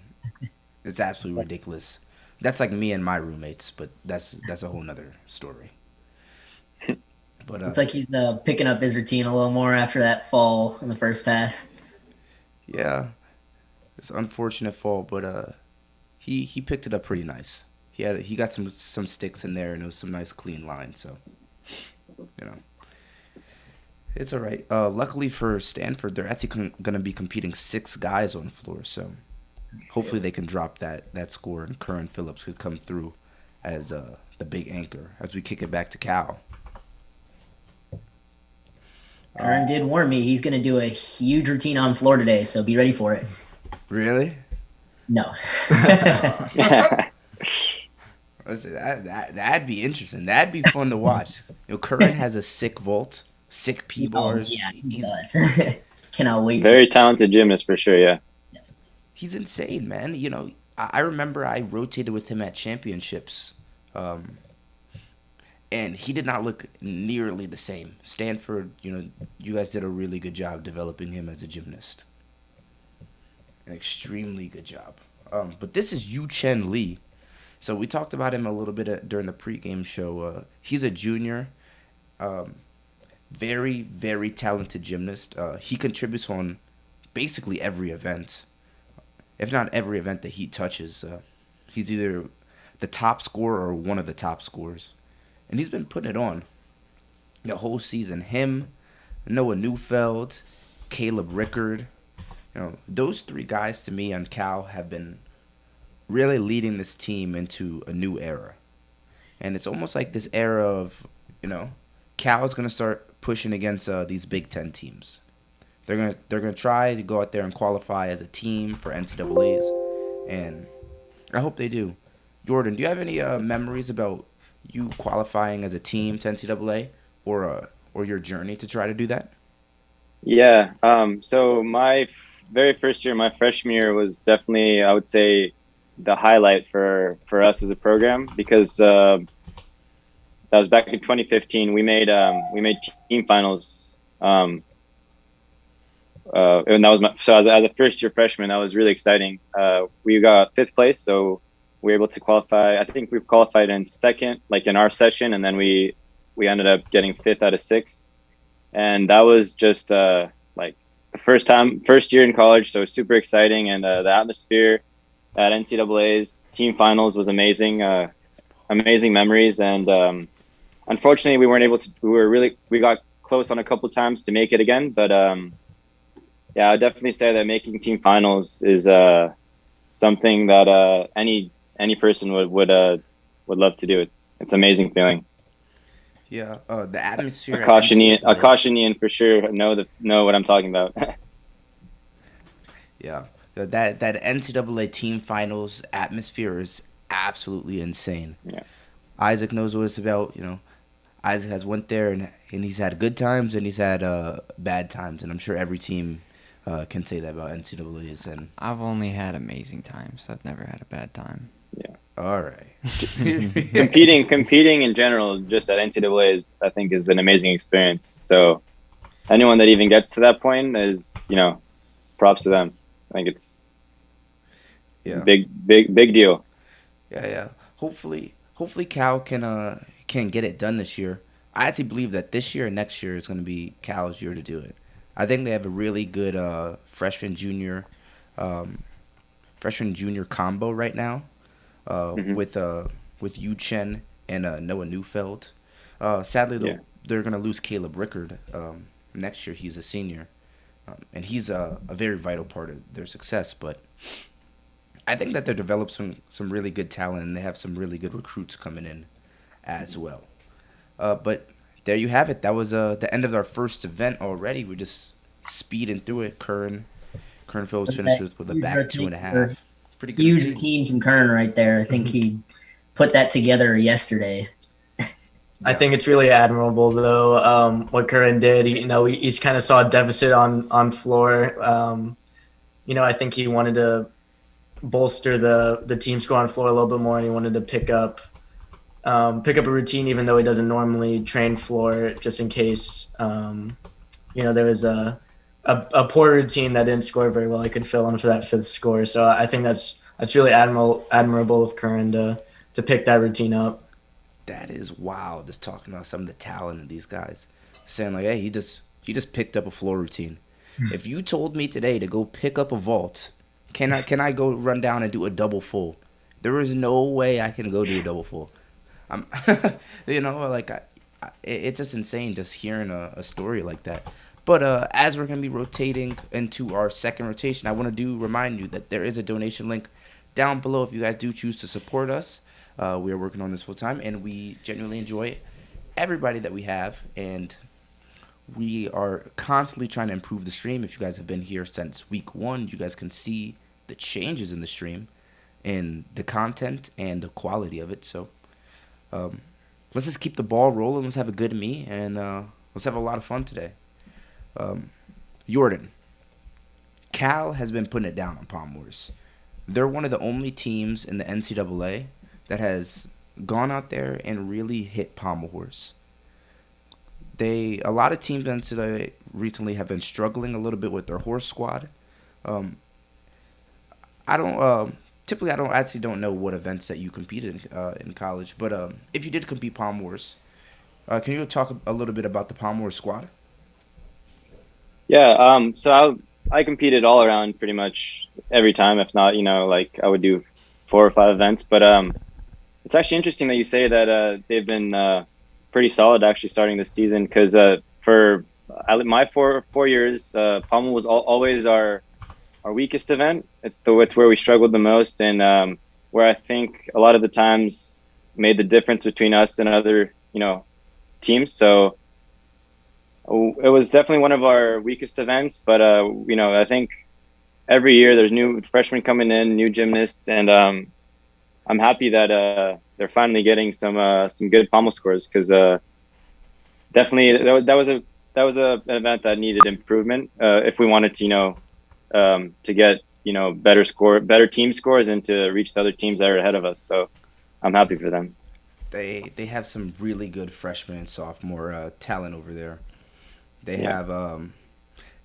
It's absolutely ridiculous. That's like me and my roommates, but that's a whole nother story. But it's like he's picking up his routine a little more after that fall in the first pass. Yeah, it's an unfortunate fall, but he picked it up pretty nice. He got some sticks in there, and it was some nice clean lines. So, it's all right. Luckily for Stanford, they're actually going to be competing 6 guys on floor. So, hopefully they can drop that score, and Curran Phillips could come through as the big anchor as we kick it back to Cal. Curran did warn me he's going to do a huge routine on floor today, so be ready for it. Really? No. Listen, that'd be interesting. That'd be fun to watch. Curran has a sick vault, sick P bars. Oh, yeah, he does. Cannot wait. Very talented gymnast for sure, yeah. He's insane, man. I remember I rotated with him at championships, and he did not look nearly the same. Stanford, you guys did a really good job developing him as a gymnast. An extremely good job. But this is Yu Chen Lee. So we talked about him a little bit during the pregame show. He's a junior, very, very talented gymnast. He contributes on basically every event, if not every event that he touches. He's either the top scorer or one of the top scorers. And he's been putting it on the whole season. Him, Noah Neufeld, Caleb Rickard. Those 3 guys to me on Cal have been really leading this team into a new era. And it's almost like this era of, Cal's going to start pushing against these Big Ten teams. They're gonna try to go out there and qualify as a team for NCAAs, and I hope they do. Jordan, do you have any memories about you qualifying as a team to NCAA, or your journey to try to do that? Yeah. So my very first year, my freshman year, was definitely, I would say, the highlight for us as a program, because that was back in 2015. We made team finals and that was so as a first year freshman, that was really exciting. We got 5th place, so we were able to qualify. I think we qualified in second, like in our session, and then we ended up getting 5th out of 6, and that was just like the first year in college, so super exciting, and the atmosphere at NCAA's team finals was amazing. Amazing memories, and unfortunately, we weren't able to. We got close on a couple times to make it again, but yeah, I'd definitely say that making team finals is something that any person would love to do. It's an amazing feeling. Yeah, the atmosphere A at NCAA. cautionian for sure know what I'm talking about. Yeah, that NCAA team finals atmosphere is absolutely insane. Yeah. Isaac knows what it's about. You know, Isaac has went there and he's had good times and he's had bad times, and I'm sure every team can say that about NCAA's. And I've only had amazing times. I've never had a bad time. Yeah. all right, competing in general, just at NCAA I think is an amazing experience. So anyone that even gets to that point is, props to them. I think it's big deal. Yeah. Hopefully Cal can get it done this year. I actually believe that this year and next year is going to be Cal's year to do it. I think they have a really good freshman junior combo right now with Yu Chen and Noah Neufeld. Sadly, they're going to lose Caleb Rickard next year. He's a senior, and he's a very vital part of their success. But I think that they've developed some really good talent, and they have some really good recruits coming in as well. But there you have it. That was the end of our first event already. We're just speeding through it. Kern Phillips finishes with a back 2.5. Pretty good. Huge routine from Kern right there. I think he put that together yesterday. I think it's really admirable, though, what Curran did. He's kind of saw a deficit on floor. I think he wanted to bolster the team score on floor a little bit more, and he wanted to pick up a routine, even though he doesn't normally train floor, just in case there was a poor routine that didn't score very well. He could fill in for that 5th score. So I think that's really admirable of Curran to pick that routine up. That is wild. Just talking about some of the talent of these guys, saying like, hey, he just picked up a floor routine. If you told me today to go pick up a vault, can I go run down and do a double full? There is no way I can go do a double full. It's just insane just hearing a story like that. But as we're going to be rotating into our second rotation, I want to remind you that there is a donation link down below if you guys do choose to support us. We are working on this full time, and we genuinely enjoy everybody that we have, and we are constantly trying to improve the stream. If you guys have been here since week 1, you guys can see the changes in the stream and the content and the quality of it. So let's just keep the ball rolling. Let's have a good me, and let's have a lot of fun today. Jordan, Cal has been putting it down on Palm Wars. They're one of the only teams in the NCAA that has gone out there and really hit Pommel horse. A lot of teams in NCAA recently have been struggling a little bit with their horse squad. I actually don't know what events that you competed in college, but if you did compete Pommel horse, can you talk a little bit about the Pommel horse squad? Yeah. So I competed all around pretty much every time. If not, I would do 4 or 5 events, but it's actually interesting that you say that they've been pretty solid actually starting this season, because for my 4 years, Pommel was always our weakest event. It's where we struggled the most, and where I think a lot of the times made the difference between us and other teams. So it was definitely one of our weakest events, but I think every year there's new freshmen coming in, new gymnasts, and I'm happy that they're finally getting some good pommel scores, because definitely that was an event that needed improvement if we wanted to to get better team scores and to reach the other teams that are ahead of us. So I'm happy for them. They have some really good freshman and sophomore talent over there. They have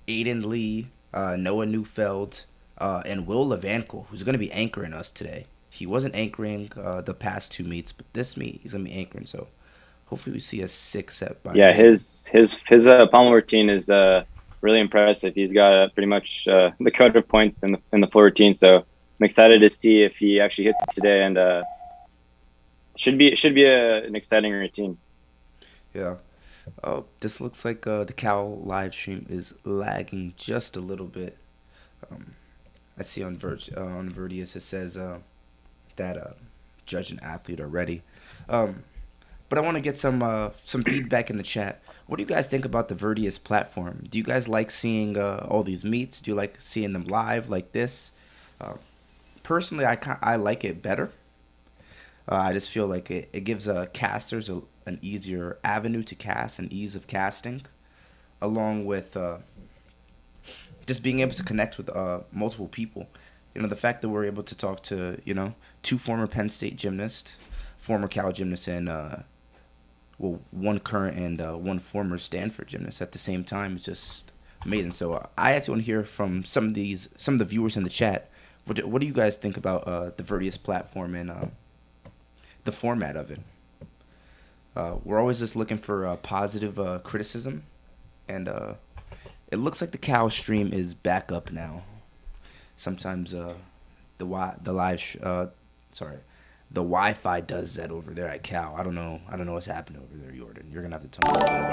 Aiden Lee, Noah Neufeld, and Will Levankel, who's going to be anchoring us today. He wasn't anchoring the past 2 meets, but this meet he's going to be anchoring. So hopefully we see a 6-set by Yeah, him. his Pommel routine is really impressive. He's got pretty much the cut of points in the full routine. So I'm excited to see if he actually hits it today, and should be an exciting routine. Yeah. Oh, this looks like the Cal live stream is lagging just a little bit. I see on Verdius it says that judge and athlete are ready. But I want to get some feedback in the chat. What do you guys think about the Verdius platform? Do you guys like seeing all these meets? Do you like seeing them live like this? Personally, I like it better. I just feel like it gives casters an easier avenue to cast, an ease of casting, along with just being able to connect with multiple people. You know, the fact that we're able to talk to, 2 former Penn State gymnasts, former Cal gymnasts, and one current and one former Stanford gymnast at the same time is just amazing. So I actually want to hear from some of the viewers in the chat. What do you guys think about the Verdius platform and the format of it? We're always just looking for positive criticism, and it looks like the Cal stream is back up now. Sometimes the Wi-Fi does that over there at Cal. I don't know what's happening over there, Jordan. You're gonna have to tell me a little about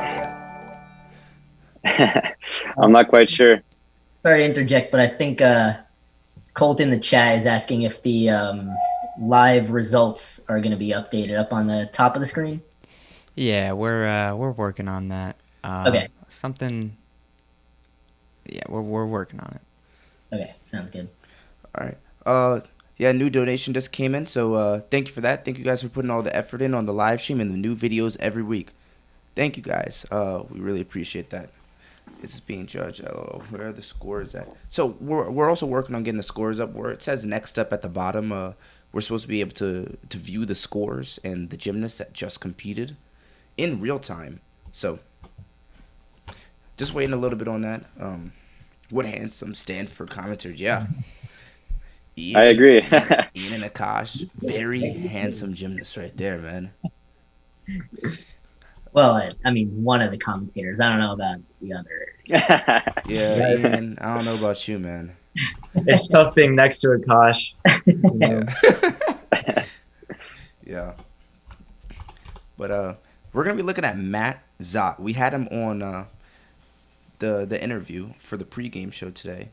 that. I'm not quite sure. Sorry to interject, but I think Colt in the chat is asking if the live results are going to be updated up on the top of the screen. Yeah, we're working on that. Okay. Yeah, we're working on it. Okay, sounds good. All right. Yeah, new donation just came in, so thank you for that. Thank you guys for putting all the effort in on the live stream and the new videos every week. Thank you guys. We really appreciate that. It's being judged. Where are the scores at? So we're also working on getting the scores up. Where it says next up at the bottom, we're supposed to be able to view the scores and the gymnasts that just competed in real time. So just waiting a little bit on that. What handsome Stanford commenters. Yeah. Ian, I agree. Ian and Akash, very handsome gymnasts right there, man. Well, I mean, one of the commentators. I don't know about the other. Yeah, Ian, I don't know about you, man. It's tough being next to Akash. Yeah. But we're gonna be looking at Matt Zott. We had him on the interview for the pregame show today,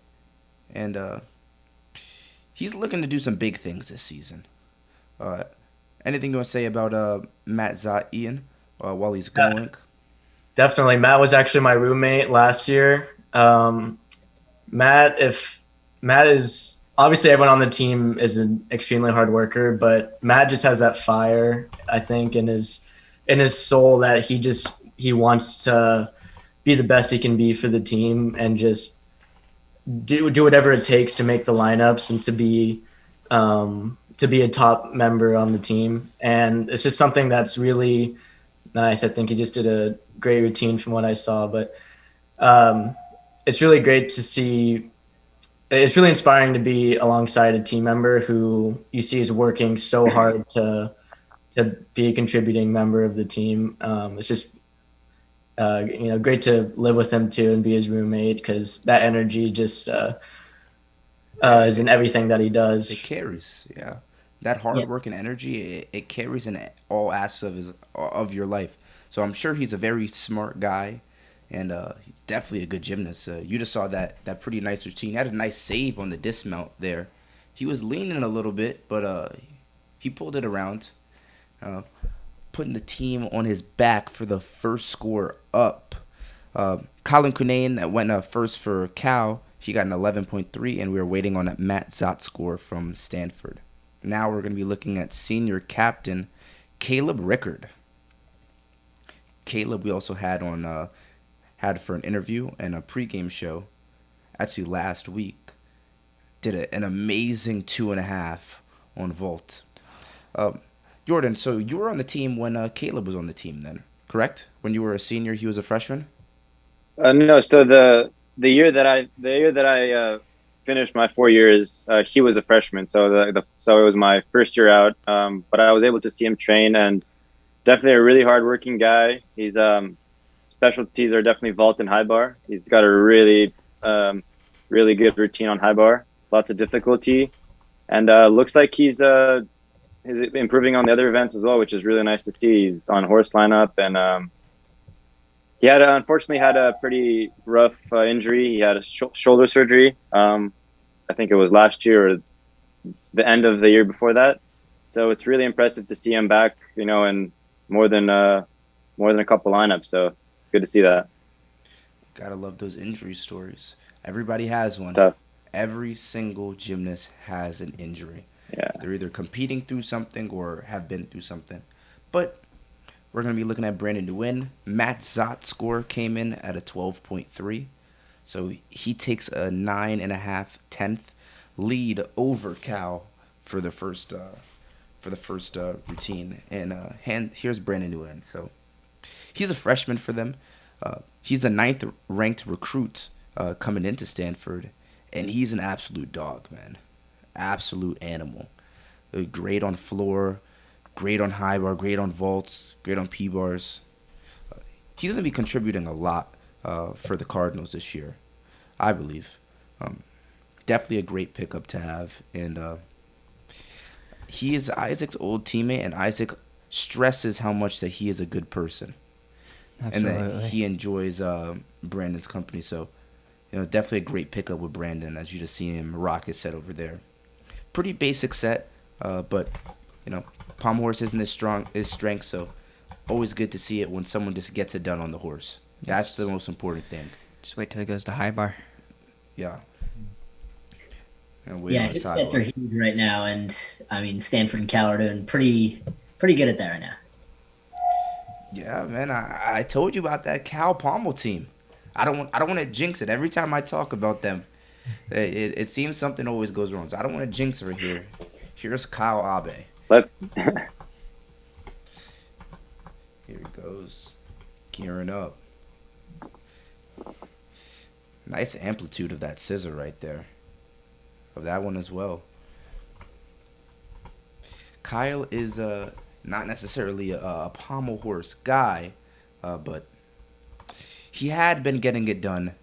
and he's looking to do some big things this season. Anything you want to say about Matt Zott, Ian, while he's going? Definitely. Matt was actually my roommate last year. Matt is obviously everyone on the team is an extremely hard worker, but Matt just has that fire, I think, in his soul that he wants to be the best he can be for the team and just do whatever it takes to make the lineups and to be a top member on the team. And it's just something that's really nice. I think he just did a great routine from what I saw, but it's really great to see. It's really inspiring to be alongside a team member who you see is working so hard to be a contributing member of the team. It's just great to live with him too and be his roommate, because that energy just is in everything that he does. It carries, yeah. That hard work and energy, it carries in all aspects of your life. So I'm sure he's a very smart guy, and he's definitely a good gymnast. You just saw that pretty nice routine. He had a nice save on the dismount there. He was leaning a little bit, but he pulled it around, putting the team on his back for the first score up. Colin Cunnane that went first for Cal, he got an 11.3, and we were waiting on that Matt Zott score from Stanford. Now we're going to be looking at senior captain Caleb Rickard. Caleb we also had for an interview and a pregame show actually last week. Did an amazing 2.5 on vault. Jordan, so you were on the team when Caleb was on the team then, correct? When you were a senior, he was a freshman? No, so the the year that I finished my 4 years, he was a freshman, so so it was my first year out. But I was able to see him train, and definitely a really hardworking guy. He's specialties are definitely vault and high bar. He's got a really good routine on high bar, lots of difficulty, and looks like he's improving on the other events as well, which is really nice to see. He's on horse lineup, and he had unfortunately had a pretty rough injury. He had a shoulder surgery. I think it was last year or the end of the year before that. So it's really impressive to see him back, in more than a couple lineups. So it's good to see that. Gotta love those injury stories. Everybody has It's one. tough. Every single gymnast has an injury. Yeah. They're either competing through something or have been through something. But we're going to be looking at Brandon Nguyen. Matt Zott's score came in at a 12.3. So he takes a 9.5 lead over Cal for the first routine. And here's Brandon Nguyen. So he's a freshman for them. He's a ninth ranked recruit coming into Stanford, and he's an absolute dog, man. Absolute animal. Great on floor, great on high bar, great on vaults, great on P bars. He's going to be contributing a lot for the Cardinals this year, I believe. Definitely a great pickup to have. And he is Isaac's old teammate, and Isaac stresses how much that he is a good person. Absolutely. And that he enjoys Brandon's company. So, definitely a great pickup with Brandon, as you just seen him rock his set over there. Pretty basic set, but, Pommel horse isn't his strength, so always good to see it when someone just gets it done on the horse. That's the most important thing. Just wait till he goes to high bar. Yeah. Yeah, his sets are huge right now, and I mean Stanford and Cal are doing pretty good at that right now. Yeah, man, I told you about that Cal Pommel team. I don't want to jinx it. Every time I talk about them, it seems something always goes wrong. So I don't want to jinx it here. Here's Kyle Abe. Here he goes, gearing up. Nice amplitude of that scissor right there. Of that one as well. Kyle is not necessarily a pommel horse guy, but he had been getting it done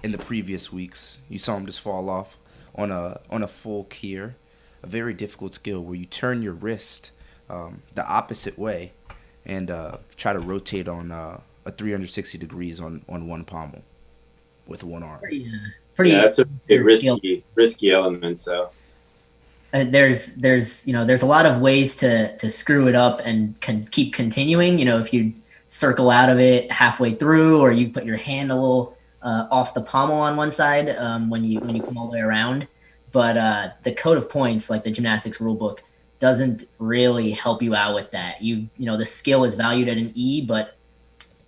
in the previous weeks. You saw him just fall off on a full keer, a very difficult skill where you turn your wrist the opposite way and try to rotate on a 360 degrees on one pommel with one arm. Pretty that's a risky element. So there's a lot of ways to screw it up and can keep continuing. If you circle out of it halfway through, or you put your hand a little off the pommel on one side when you come all the way around. But the code of points, like the gymnastics rule book, doesn't really help you out with that. The skill is valued at an E, but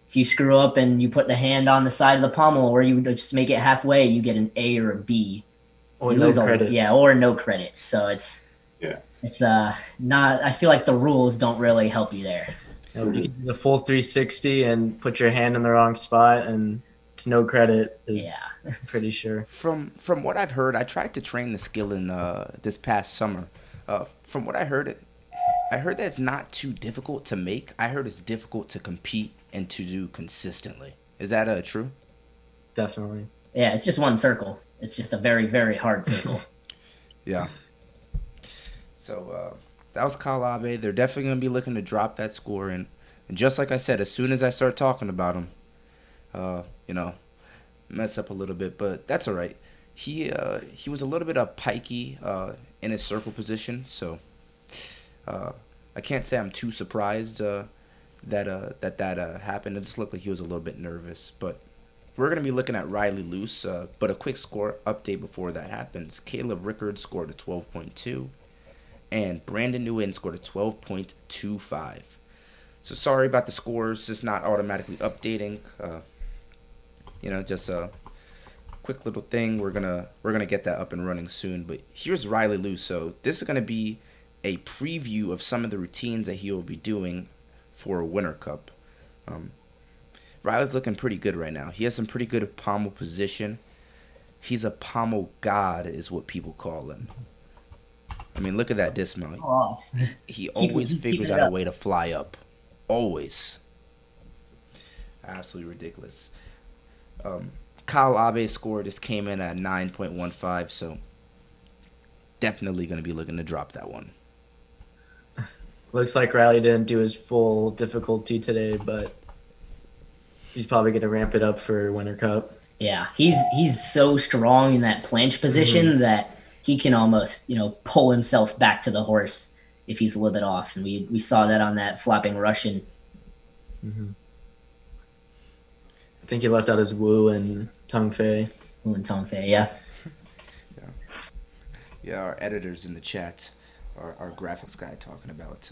if you screw up and you put the hand on the side of the pommel, or you just make it halfway, you get an A or a B. Or no credit. Or no credit. So it's not. I feel like the rules don't really help you there. You can do the full 360 and put your hand in the wrong spot, and it's no credit. Pretty sure. From what I've heard, I tried to train the skill in this past summer. From what I heard that it's not too difficult to make. I heard it's difficult to compete and to do consistently. Is that true? Definitely. Yeah, it's just one circle. It's just a very, very hard circle. Yeah. So that was Kyle Abe. They're definitely going to be looking to drop that score. And just like I said, as soon as I start talking about him, mess up a little bit. But that's all right. He was a little bit pikey in his circle position. So I can't say I'm too surprised that happened. It just looked like he was a little bit nervous. But we're going to be looking at Riley Luce, but a quick score update before that happens. Caleb Rickard scored a 12.2, and Brandon Nguyen scored a 12.25. So sorry about the scores, just not automatically updating. Just a quick little thing. We're gonna get that up and running soon. But here's Riley Luce. So this is gonna be a preview of some of the routines that he will be doing for a Winter Cup. Riley's looking pretty good right now. He has some pretty good pommel position. He's a pommel god, is what people call him. I mean, look at that dismount. Oh, He always figures out a way to fly up. Always. Absolutely ridiculous. Kyle Abe's score just came in at 9.15, so definitely going to be looking to drop that one. Looks like Riley didn't do his full difficulty today, but he's probably going to ramp it up for Winter Cup. Yeah, he's so strong in that planche position that he can almost, pull himself back to the horse if he's a little bit off. And we saw that on that flopping Russian. Mm-hmm. I think he left out his Wu and Tong Fei. Wu and Tong Fei, yeah. Yeah, our editors in the chat, our graphics guy talking about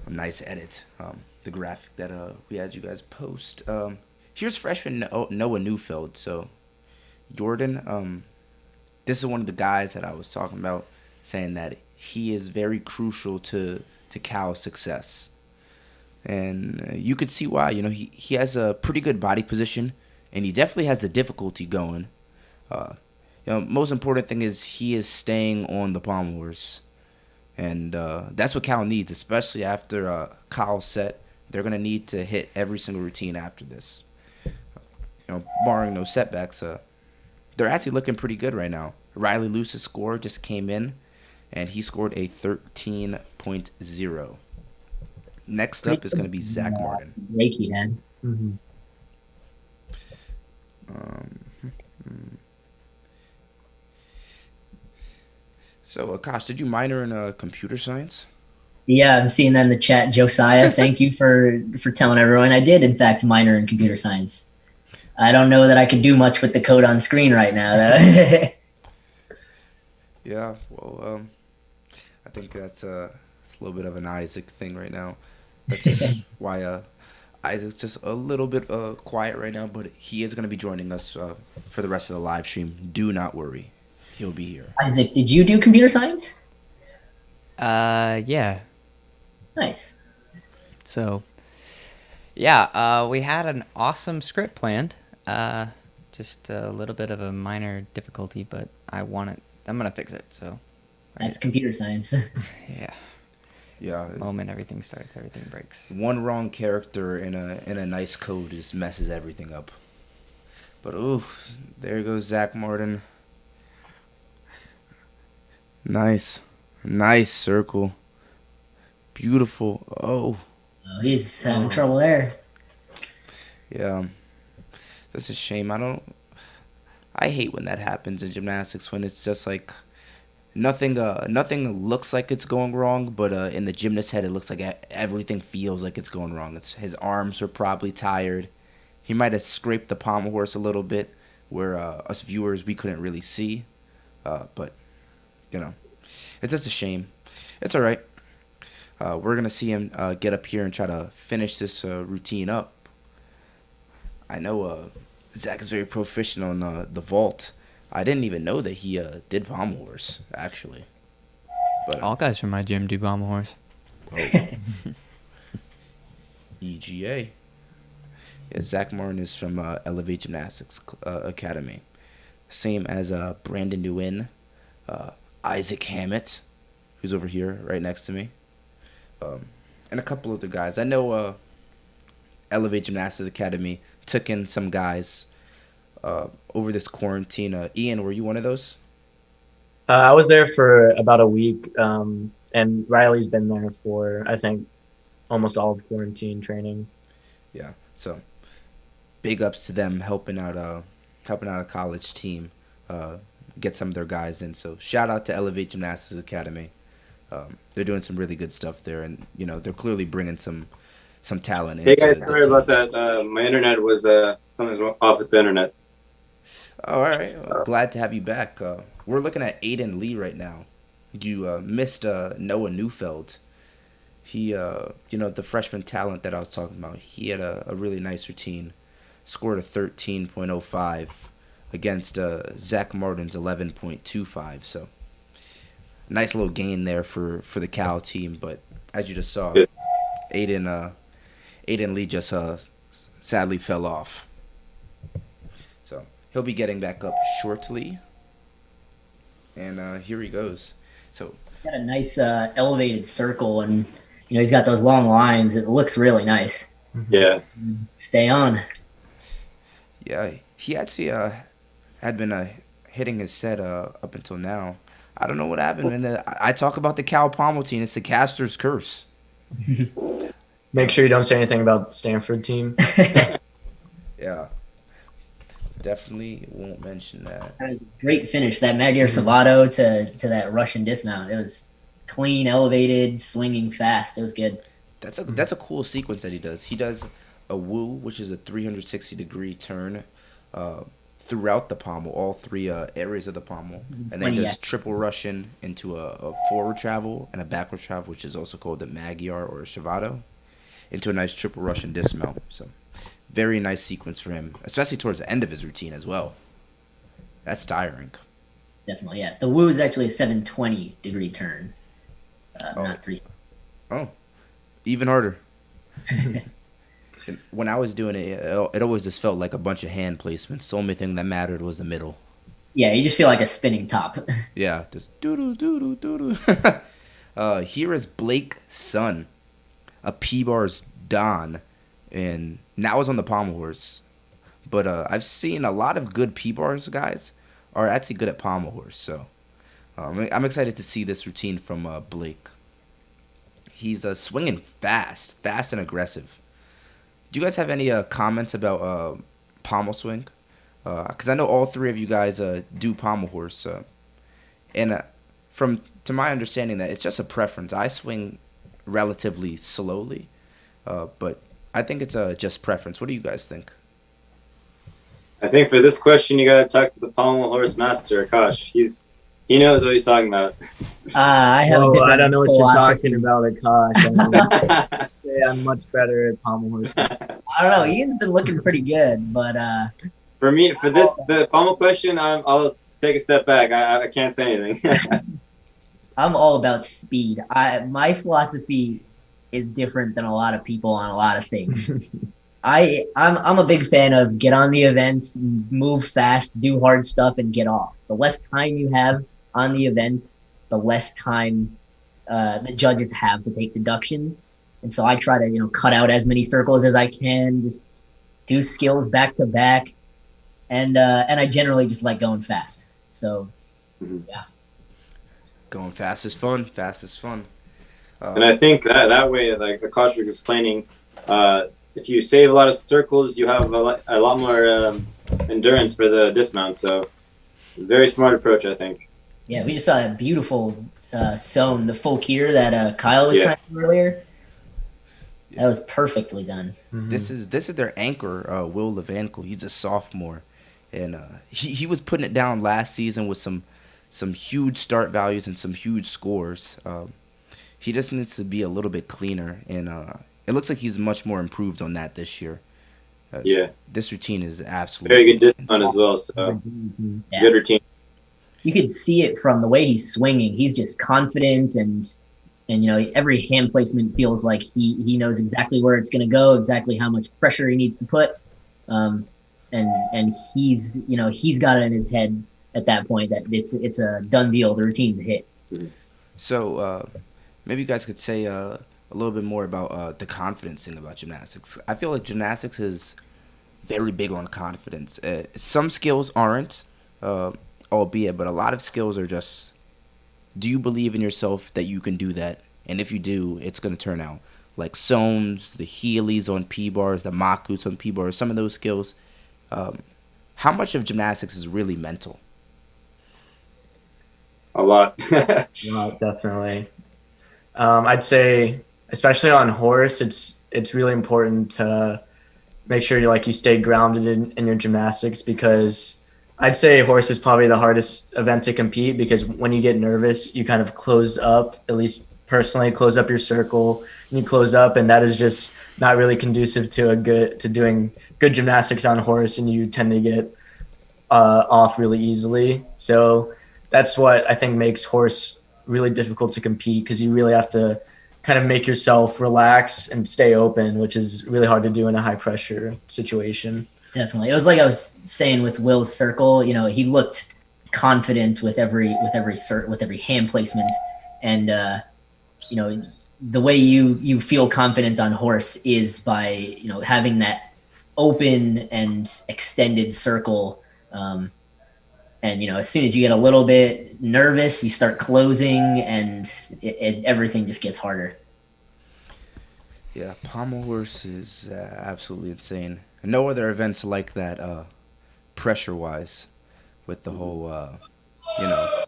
a nice edit. The graphic that we had you guys post. Here's freshman Noah Neufeld. So, Jordan, this is one of the guys that I was talking about, saying that he is very crucial to Cal's success. And you could see why. He has a pretty good body position, and he definitely has the difficulty going. Most important thing is he is staying on the pommel horse. And that's what Cal needs, especially after Kyle's set. They're going to need to hit every single routine after this. Barring no setbacks, they're actually looking pretty good right now. Riley Luce's score just came in, and he scored a 13.0. Next up is going to be Zach Martin. Reiki, man. Mm-hmm. So, Akash, did you minor in computer science? Yeah, I'm seeing that in the chat. Josiah, thank you for telling everyone. I did, in fact, minor in computer science. I don't know that I could do much with the code on screen right now, though. Yeah, well, I think that's a little bit of an Isaac thing right now. That's just why Isaac's just a little bit quiet right now, but he is going to be joining us for the rest of the live stream. Do not worry. He'll be here. Isaac, did you do computer science? Yeah. Nice. So, yeah, we had an awesome script planned. Just a little bit of a minor difficulty, but I'm gonna fix it. So that's computer science. Yeah. Yeah. The moment everything starts, everything breaks. One wrong character in a nice code just messes everything up. But there goes Zach Martin. Nice circle. Beautiful. Oh, he's having trouble there. Yeah. That's a shame. I hate when that happens in gymnastics, when it's just like nothing looks like it's going wrong, but in the gymnast's head it looks like everything feels like it's going wrong. His arms are probably tired. He might have scraped the pommel horse a little bit, where us viewers, we couldn't really see. But it's just a shame. It's all right. We're gonna see him get up here and try to finish this routine up. I know Zach is very proficient on the vault. I didn't even know that he did pommel horse, actually. But all guys from my gym do pommel horse. Oh. EGA. Yeah, Zach Martin is from Elevate Gymnastics Academy. Same as Brandon Nguyen, Isaac Hammett, who's over here right next to me, and a couple other guys. I know Elevate Gymnastics Academy took in some guys over this quarantine. Ian, were you one of those? I was there for about a week, and Riley's been there for, I think, almost all of quarantine training. Yeah, so big ups to them helping out a college team, get some of their guys in. So shout out to Elevate Gymnastics Academy. They're doing some really good stuff there, and they're clearly bringing some talent in. Hey guys, sorry about that. My internet was something's off with the internet. All right, well, glad to have you back. We're looking at Aiden Lee right now. You missed Noah Neufeld. He, the freshman talent that I was talking about. He had a really nice routine. Scored a 13.05 against Zach Martin's 11.25. So nice little gain there for the Cal team. But as you just saw, Aiden Lee just sadly fell off. So he'll be getting back up shortly. And here he goes. So Got a nice elevated circle, and he's got those long lines. It looks really nice. Yeah. Stay on. yeah, he actually had been hitting his set up until now. I don't know what happened. And I talk about the Cal Pommel team. It's the caster's curse. Make sure you don't say anything about the Stanford team. Yeah. Definitely won't mention that. That was a great finish. That Magyar Savato to that Russian dismount. It was clean, elevated, swinging fast. It was good. That's a cool sequence that he does. He does a woo, which is a 360-degree turn throughout the pommel, all three areas of the pommel. And then he does triple Russian into a forward travel and a backward travel, which is also called the Magyar or a Savato, into a nice triple Russian dismount. So very nice sequence for him, especially towards the end of his routine as well. That's tiring. Definitely, yeah. The woo is actually a 720-degree turn, not 3. Oh, even harder. When I was doing it, it always just felt like a bunch of hand placements. The only thing that mattered was the middle. Yeah, you just feel like a spinning top. Yeah, just doo-doo, doo-doo, doo-doo. Here is Blake's son, a P-Bars Don, and now is on the pommel horse. But I've seen a lot of good P-Bars guys are actually good at pommel horse. So I'm excited to see this routine from Blake. He's swinging fast and aggressive. Do you guys have any comments about pommel swing? Because I know all three of you guys do pommel horse. And to my understanding, that it's just a preference. I swing relatively slowly, but I think it's just preference. What do you guys think? I think for this question, you gotta talk to the pommel horse master, Akash. He knows what he's talking about. I have. I don't know what philosophy. you're talking about, Akash. I'm much better at pommel horse. I don't know. Ian's been looking pretty good, but For me, the pommel question, I'll take a step back. I can't say anything. I'm all about speed. My philosophy is different than a lot of people on a lot of things. I'm a big fan of get on the events, move fast, do hard stuff, and get off. The less time you have on the event, the less time the judges have to take deductions. And so I try to cut out as many circles as I can, just do skills back to back, and I generally just like going fast. So yeah, Going fast is fun. Fast is fun. And I think that way, like Akash was explaining, if you save a lot of circles, you have a lot more endurance for the dismount. So, very smart approach, I think. Yeah, we just saw a beautiful sewn, the full keter that Kyle was trying to do earlier. That was perfectly done. Mm-hmm. This is their anchor, Will Levanco. He's a sophomore, and he was putting it down last season with some huge start values and some huge scores. He just needs to be a little bit cleaner, and it looks like he's much more improved on that this year. This routine is absolutely very good dismount as well. So good routine. You could see it from the way he's swinging. He's just confident, and every hand placement feels like he knows exactly where it's going to go, exactly how much pressure he needs to put, and he's got it in his head at that point that it's a done deal. The routine's a hit. So maybe you guys could say a little bit more about the confidence thing about gymnastics. I feel like gymnastics is very big on confidence. Some skills aren't, albeit, but a lot of skills are just, do you believe in yourself that you can do that? And if you do, it's going to turn out. Like Soames, the Heelys on P-bars, the Makus on P-bars, some of those skills. How much of gymnastics is really mental? A lot. Definitely. I'd say, especially on horse, it's really important to make sure you stay grounded in your gymnastics, because I'd say horse is probably the hardest event to compete, because when you get nervous, you kind of close up, at least personally, close up your circle, and you close up, and that is just not really conducive to doing good gymnastics on horse, and you tend to get off really easily. So that's what I think makes horse really difficult to compete, because you really have to kind of make yourself relax and stay open, which is really hard to do in a high pressure situation. Definitely. It was like I was saying with Will's circle, you know, he looked confident with every hand placement, and you know, the way you feel confident on horse is by, you know, having that open and extended circle. And, you know, as soon as you get a little bit nervous, you start closing, and everything just gets harder. Yeah, Pommel horse is absolutely insane. And no other events like that, pressure-wise, with the whole, you know,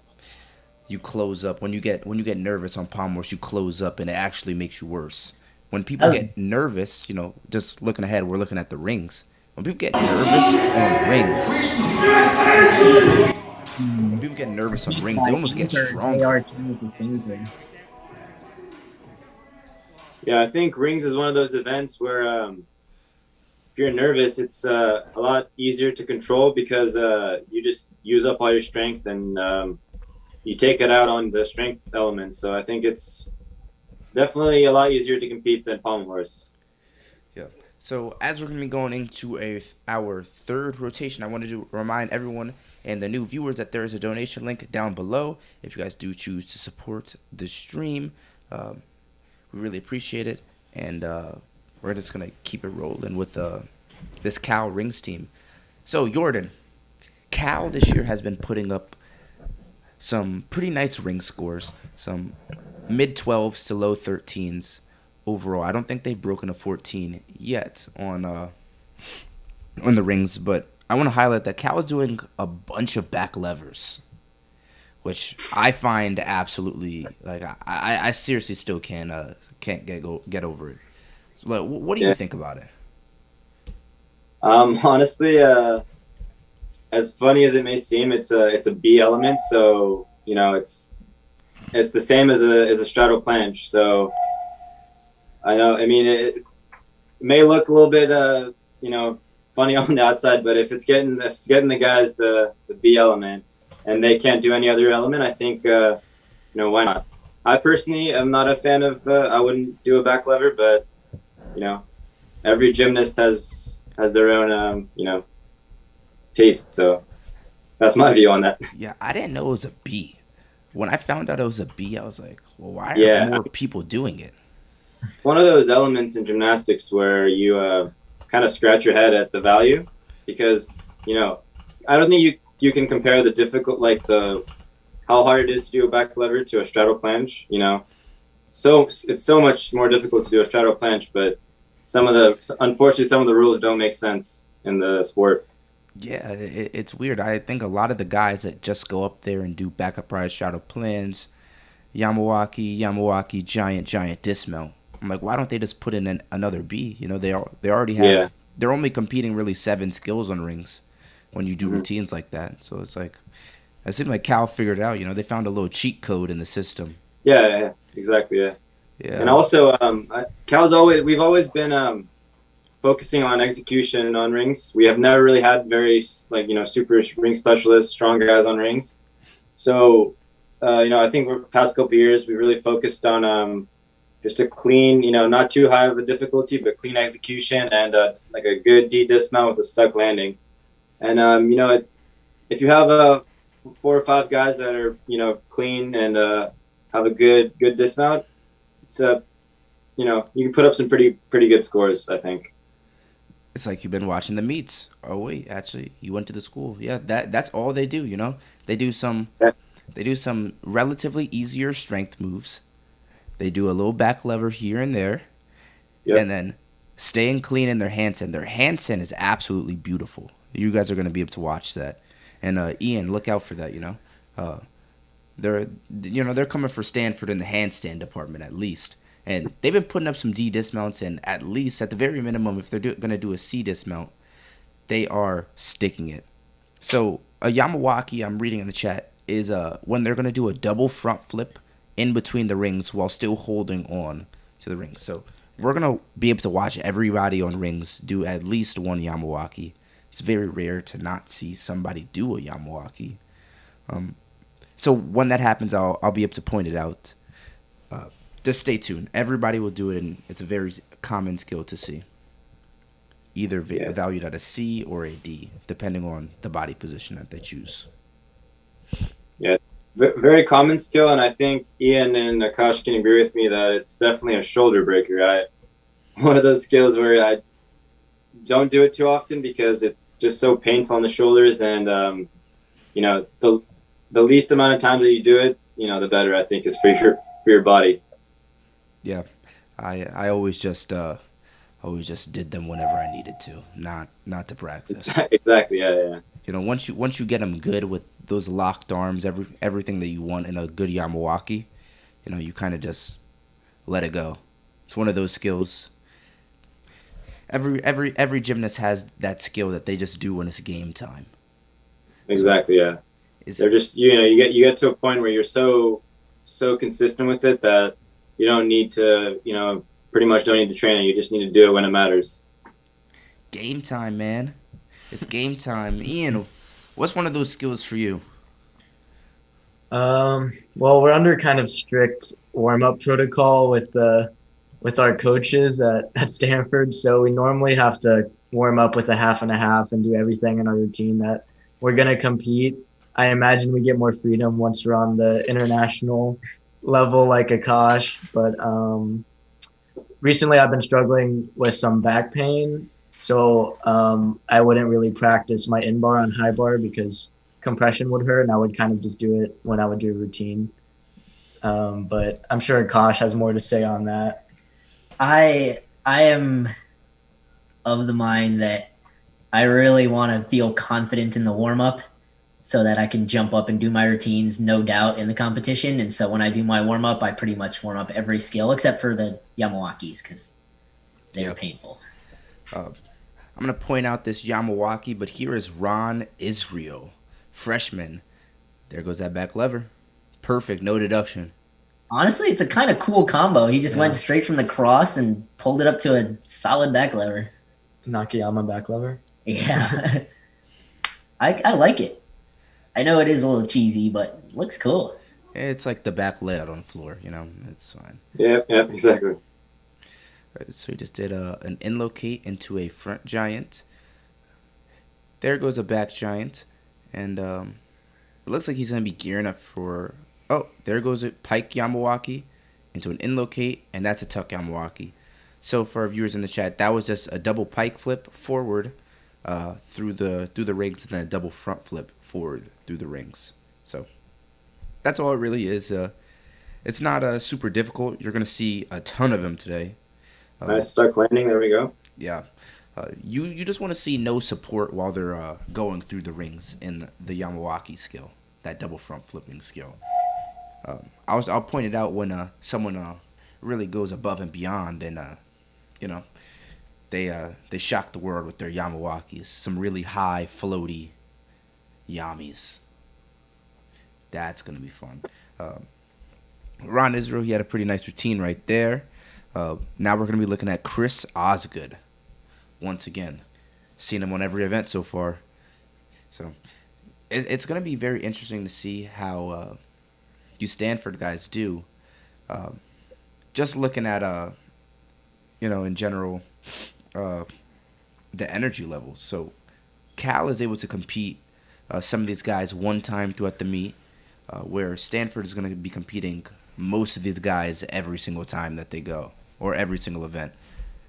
you close up when you get nervous on Pommel horse, you close up, and it actually makes you worse. When people get nervous, you know, just looking ahead, we're looking at the rings. When people get nervous on rings, they almost get stronger. Yeah, I think rings is one of those events where if you're nervous, it's a lot easier to control because you just use up all your strength and you take it out on the strength elements. So I think it's definitely a lot easier to compete than pommel horse. Yeah. So as we're going to be going into our third rotation, I wanted to remind everyone and the new viewers that there is a donation link down below if you guys do choose to support the stream. We really appreciate it, and we're just going to keep it rolling with this Cal Rings team. So, Jordan, Cal this year has been putting up some pretty nice ring scores, some mid-12s to low 13s overall. I don't think they've broken a 14 yet on the rings, but I want to highlight that Cal is doing a bunch of back levers, which I find absolutely, like, I seriously still can't get over it. So, what do you think about it? Honestly, as funny as it may seem, it's a B element, so you know it's the same as a straddle planche. So I know, I mean, it may look a little bit funny on the outside, but if it's getting the guys the B element and they can't do any other element, I think why not? I personally am not a fan of I wouldn't do a back lever, but every gymnast has their own taste, so that's my view on that. Yeah, I didn't know it was a B. When I found out it was a B, I was like, well, why are more people doing it? One of those elements in gymnastics where you kind of scratch your head at the value, because I don't think you can compare the difficult, like how hard it is to do a back lever to a straddle planche. So it's so much more difficult to do a straddle planche, but unfortunately some of the rules don't make sense in the sport. Yeah, it's weird. I think a lot of the guys that just go up there and do back upright straddle plans, Yamawaki, giant dismount. I'm like, why don't they just put in another B? They already have. Yeah. They're only competing really 7 skills on rings when you do routines like that. So it's like, it seems like Cal figured it out. They found a little cheat code in the system. Yeah, exactly. Yeah. And also, we've always been focusing on execution on rings. We have never really had very super ring specialists, strong guys on rings. So I think the past couple of years we really focused on just a clean, not too high of a difficulty, but clean execution and like a good D dismount with a stuck landing. And if you have 4 or 5 guys that are clean and have a good dismount, it's you can put up some pretty good scores, I think. It's like you've been watching the meets. Oh wait, actually, you went to the school. Yeah, that's all they do. They do some relatively easier strength moves. They do a little back lever here and there, and then staying clean in their handstand. Their handstand is absolutely beautiful. You guys are going to be able to watch that, and Ian, look out for that. They're coming for Stanford in the handstand department at least. And they've been putting up some D dismounts, and at the very minimum, if they're going to do a C dismount, they are sticking it. So a Yamawaki, I'm reading in the chat, is when they're going to do a double front flip in between the rings while still holding on to the rings. So we're going to be able to watch everybody on rings do at least one Yamawaki. It's very rare to not see somebody do a Yamawaki. So when that happens, I'll be able to point it out. just stay tuned. Everybody will do it, and it's a very common skill to see. Either valued at a C or a D, depending on the body position that they choose. Yeah, very common skill, and I think Ian and Akash can agree with me that it's definitely a shoulder breaker. One of those skills where I don't do it too often because it's just so painful on the shoulders, and the least amount of times that you do it, the better I think is for your body. Yeah, I always just did them whenever I needed to, not to practice. Exactly. Yeah. Once you get them good with those locked arms, everything that you want in a good Yamawaki, you kind of just let it go. It's one of those skills. Every gymnast has that skill that they just do when it's game time. Exactly. Yeah. They're just you get to a point where you're so consistent with it that you don't need to pretty much don't need to train it. You just need to do it when it matters. Game time, man. It's game time. Ian, what's one of those skills for you? Well, we're under kind of strict warm-up protocol with our coaches at Stanford, so we normally have to warm up with a half and a half and do everything in our routine that we're gonna compete. I imagine we get more freedom once we're on the international level, like Akash. But recently, I've been struggling with some back pain, so I wouldn't really practice my in bar on high bar because compression would hurt, and I would kind of just do it when I would do routine. But I'm sure Akash has more to say on that. I am of the mind that I really want to feel confident in the warm up so that I can jump up and do my routines, no doubt, in the competition. And so when I do my warm up, I pretty much warm up every skill except for the Yamawakis because they're painful. I'm going to point out this Yamawaki, but here is Ron Israel, freshman. There goes that back lever. Perfect, no deduction. Honestly, it's a kind of cool combo. He just went straight from the cross and pulled it up to a solid back lever. Nakayama back lever? Yeah. I like it. I know it is a little cheesy, but it looks cool. It's like the back layout on the floor, it's fine. Yeah, exactly. Right, so he just did an in locate into a front giant. There goes a back giant. And it looks like he's going to be gearing up for... Oh, there goes a pike Yamawaki into an in locate, and that's a tuck Yamawaki. So for our viewers in the chat, that was just a double pike flip forward through the rings, and then a double front flip forward through the rings. So that's all it really is. It's not super difficult. You're going to see a ton of them today. Nice stuck landing. There we go. Yeah. You just want to see no support while they're going through the rings in the Yamawaki skill, that double front flipping skill. I'll point it out when someone really goes above and beyond, and they shock the world with their Yamawakis, some really high floaty yamis. That's gonna be fun. Ron Israel, he had a pretty nice routine right there. Now we're gonna be looking at Chris Osgood. Once again, seen him on every event so far. So it's going to be very interesting to see how you Stanford guys do. Just looking at, in general, the energy levels. So Cal is able to compete some of these guys one time throughout the meet, where Stanford is going to be competing most of these guys every single time that they go, or every single event.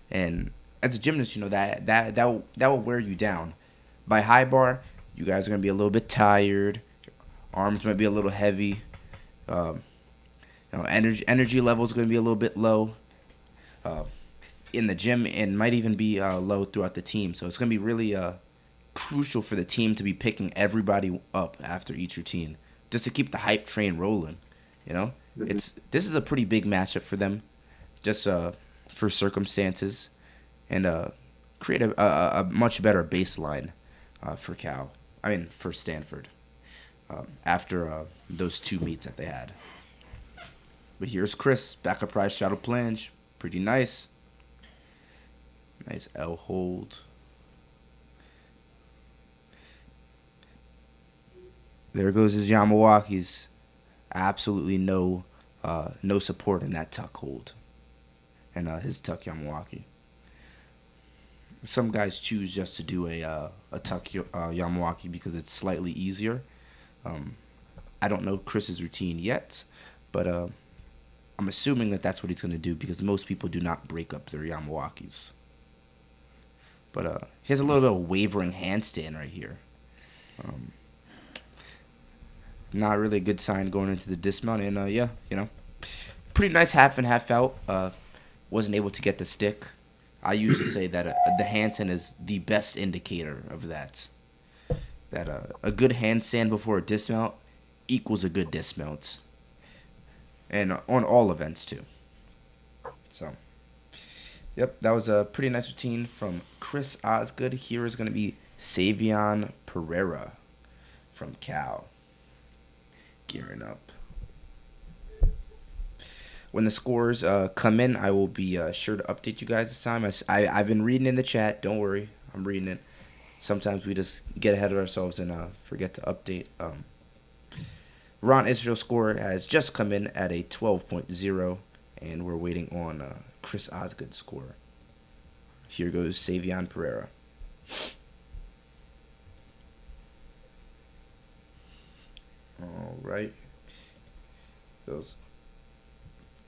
And as a gymnast, that will wear you down. By high bar, you guys are gonna be a little bit tired. Your arms might be a little heavy. Energy level is gonna be a little bit low in the gym, and might even be low throughout the team. So it's gonna be really crucial for the team to be picking everybody up after each routine, just to keep the hype train rolling. Mm-hmm. This is a pretty big matchup for them, just for circumstances. And create a much better baseline for Stanford after those two meets that they had. But here's Chris, backup rise shadow plunge, pretty nice. Nice L hold. There goes his Yamawakis. Absolutely no no support in that tuck hold and his tuck Yamawaki. Some guys choose just to do a tuck Yamawaki because it's slightly easier. I don't know Chris's routine yet, but I'm assuming that that's what he's going to do because most people do not break up their Yamawakis. But he has a little bit of wavering handstand right here. Not really a good sign going into the dismount. And yeah, pretty nice half and half out. Wasn't able to get the stick. I usually say that the handstand is the best indicator of that. That a good handstand before a dismount equals a good dismount. And on all events too. So, yep, that was a pretty nice routine from Chris Osgood. Here is going to be Savion Pereira from Cal. Gearing up. When the scores come in, I will be sure to update you guys this time. I've been reading in the chat. Don't worry. I'm reading it. Sometimes we just get ahead of ourselves and forget to update. Ron Israel's score has just come in at a 12.0, and we're waiting on Chris Osgood's score. Here goes Savion Pereira. All right. Those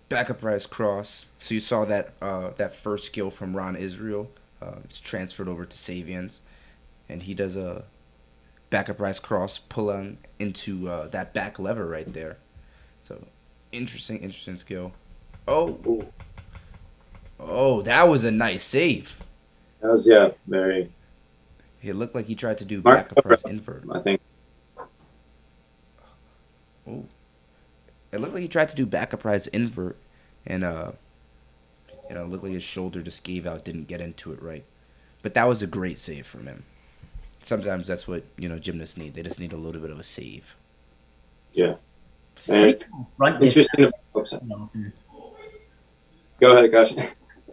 back uprise cross. So you saw that that first skill from Ron Israel. It's transferred over to Savion's, and he does a back uprise cross pulling into that back lever right there. So interesting skill. Oh, that was a nice save. That was very. It looked like he tried to do back uprise invert. I think. Oh, it looked like he tried to do back uprise invert, and it looked like his shoulder just gave out, didn't get into it right. But that was a great save from him. Sometimes that's what gymnasts need. They just need a little bit of a save. Yeah, and it's Front interesting. Go ahead, Gosh.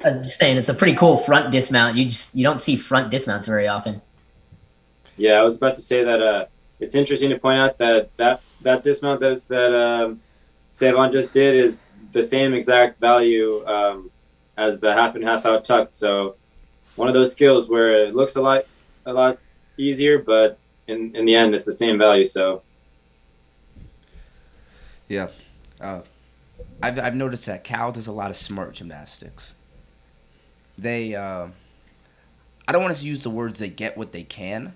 I was just saying, it's a pretty cool front dismount. You don't see front dismounts very often. Yeah, I was about to say that it's interesting to point out that dismount that Savon just did is the same exact value as the half and half out tuck. So one of those skills where it looks a lot easier, but in the end it's the same value. So yeah, I've noticed that Cal does a lot of smart gymnastics. They I don't want to use the words they get what they can,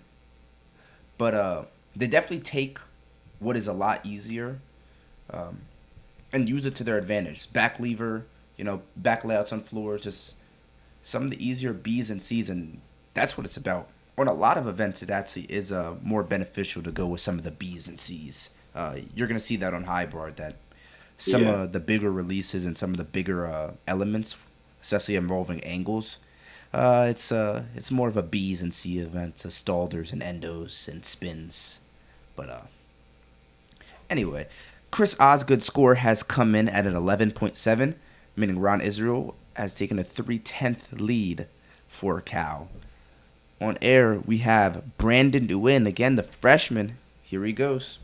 but they definitely take what is a lot easier and use it to their advantage. Back lever, back layouts on floors, just some of the easier B's and C's, and that's what it's about. On a lot of events, it actually is more beneficial to go with some of the B's and C's. You're going to see that on high bar, that some of the bigger releases and some of the bigger elements, especially involving angles, it's more of a B's and C event, stalders and endos and spins. But anyway, Chris Osgood's score has come in at an 11.7, meaning Ron Israel has taken a 3/10 lead for Cal. On air, we have Brandon Nguyen, again, the freshman. Here he goes.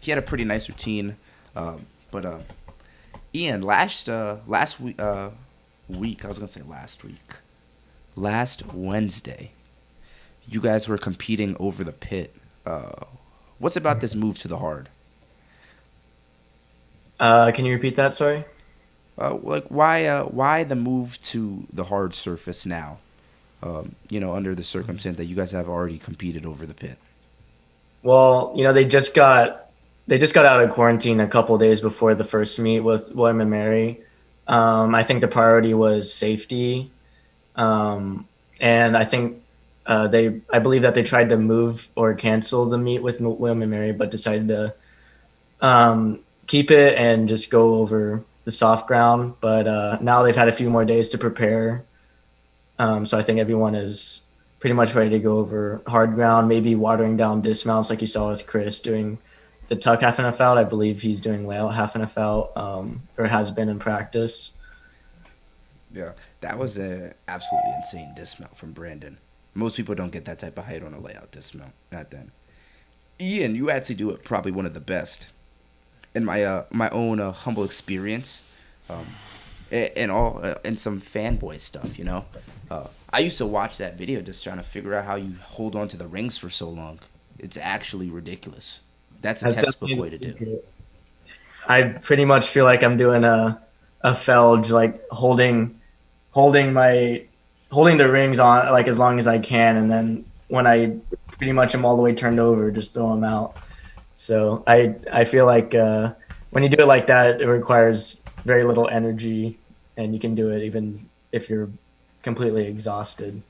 He had a pretty nice routine, but Ian, last week, last Wednesday, you guys were competing over the pit. What's about this move to the hard? Can you repeat that? Sorry. Why the move to the hard surface now? Under the circumstance that you guys have already competed over the pit. Well, they just got out of quarantine a couple of days before the first meet with William and Mary. I think the priority was safety, and I think I believe that they tried to move or cancel the meet with William and Mary, but decided to keep it and just go over the soft ground. But now they've had a few more days to prepare. So I think everyone is pretty much ready to go over hard ground, maybe watering down dismounts like you saw with Chris doing the tuck half and a out. I believe he's doing layout half and a out, or has been in practice. Yeah, that was an absolutely insane dismount from Brandon. Most people don't get that type of height on a layout dismount. Not then. Ian, you actually do it probably one of the best. in my own humble experience, um, and some fanboy stuff. I used to watch that video just trying to figure out how you hold on to the rings for so long. It's actually ridiculous. That's a That's textbook definitely way to the do. secret. I pretty much feel like I'm doing a felge, like holding my holding the rings on like as long as I can, and then when I pretty much am all the way turned over, just throw them out. So I feel like when you do it like that, it requires very little energy, and you can do it even if you're completely exhausted.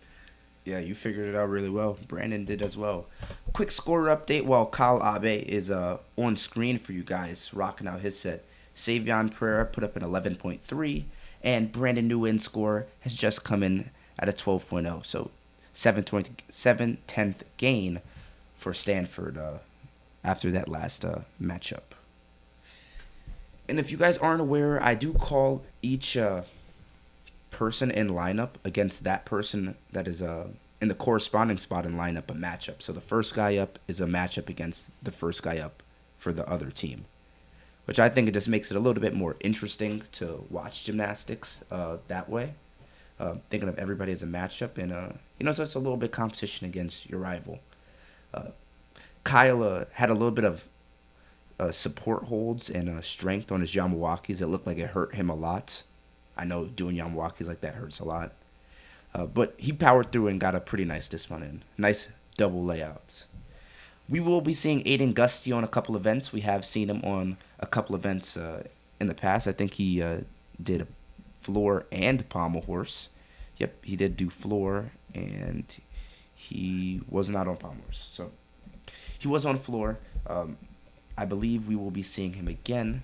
Yeah, you figured it out really well. Brandon did as well. Quick score update while Kyle Abe is on screen for you guys, rocking out his set. Savion Pereira put up an 11.3, and Brandon Nguyen's score has just come in at a 12.0. So 7/10 gain for Stanford after that last matchup. And if you guys aren't aware, I do call each person in lineup against that person that is in the corresponding spot in lineup a matchup. So the first guy up is a matchup against the first guy up for the other team, which I think it just makes it a little bit more interesting to watch gymnastics that way. Thinking of everybody as a matchup, and so it's a little bit competition against your rival. Kyle had a little bit of support holds and strength on his Yamawakis. It looked like it hurt him a lot. I know doing Yamawakis like that hurts a lot. But he powered through and got a pretty nice dismount in. Nice double layouts. We will be seeing Aiden Gusty on a couple events. We have seen him on a couple events in the past. I think he did a floor and pommel horse. Yep, he did do floor, and he was not on pommel horse. So he was on floor. I believe we will be seeing him again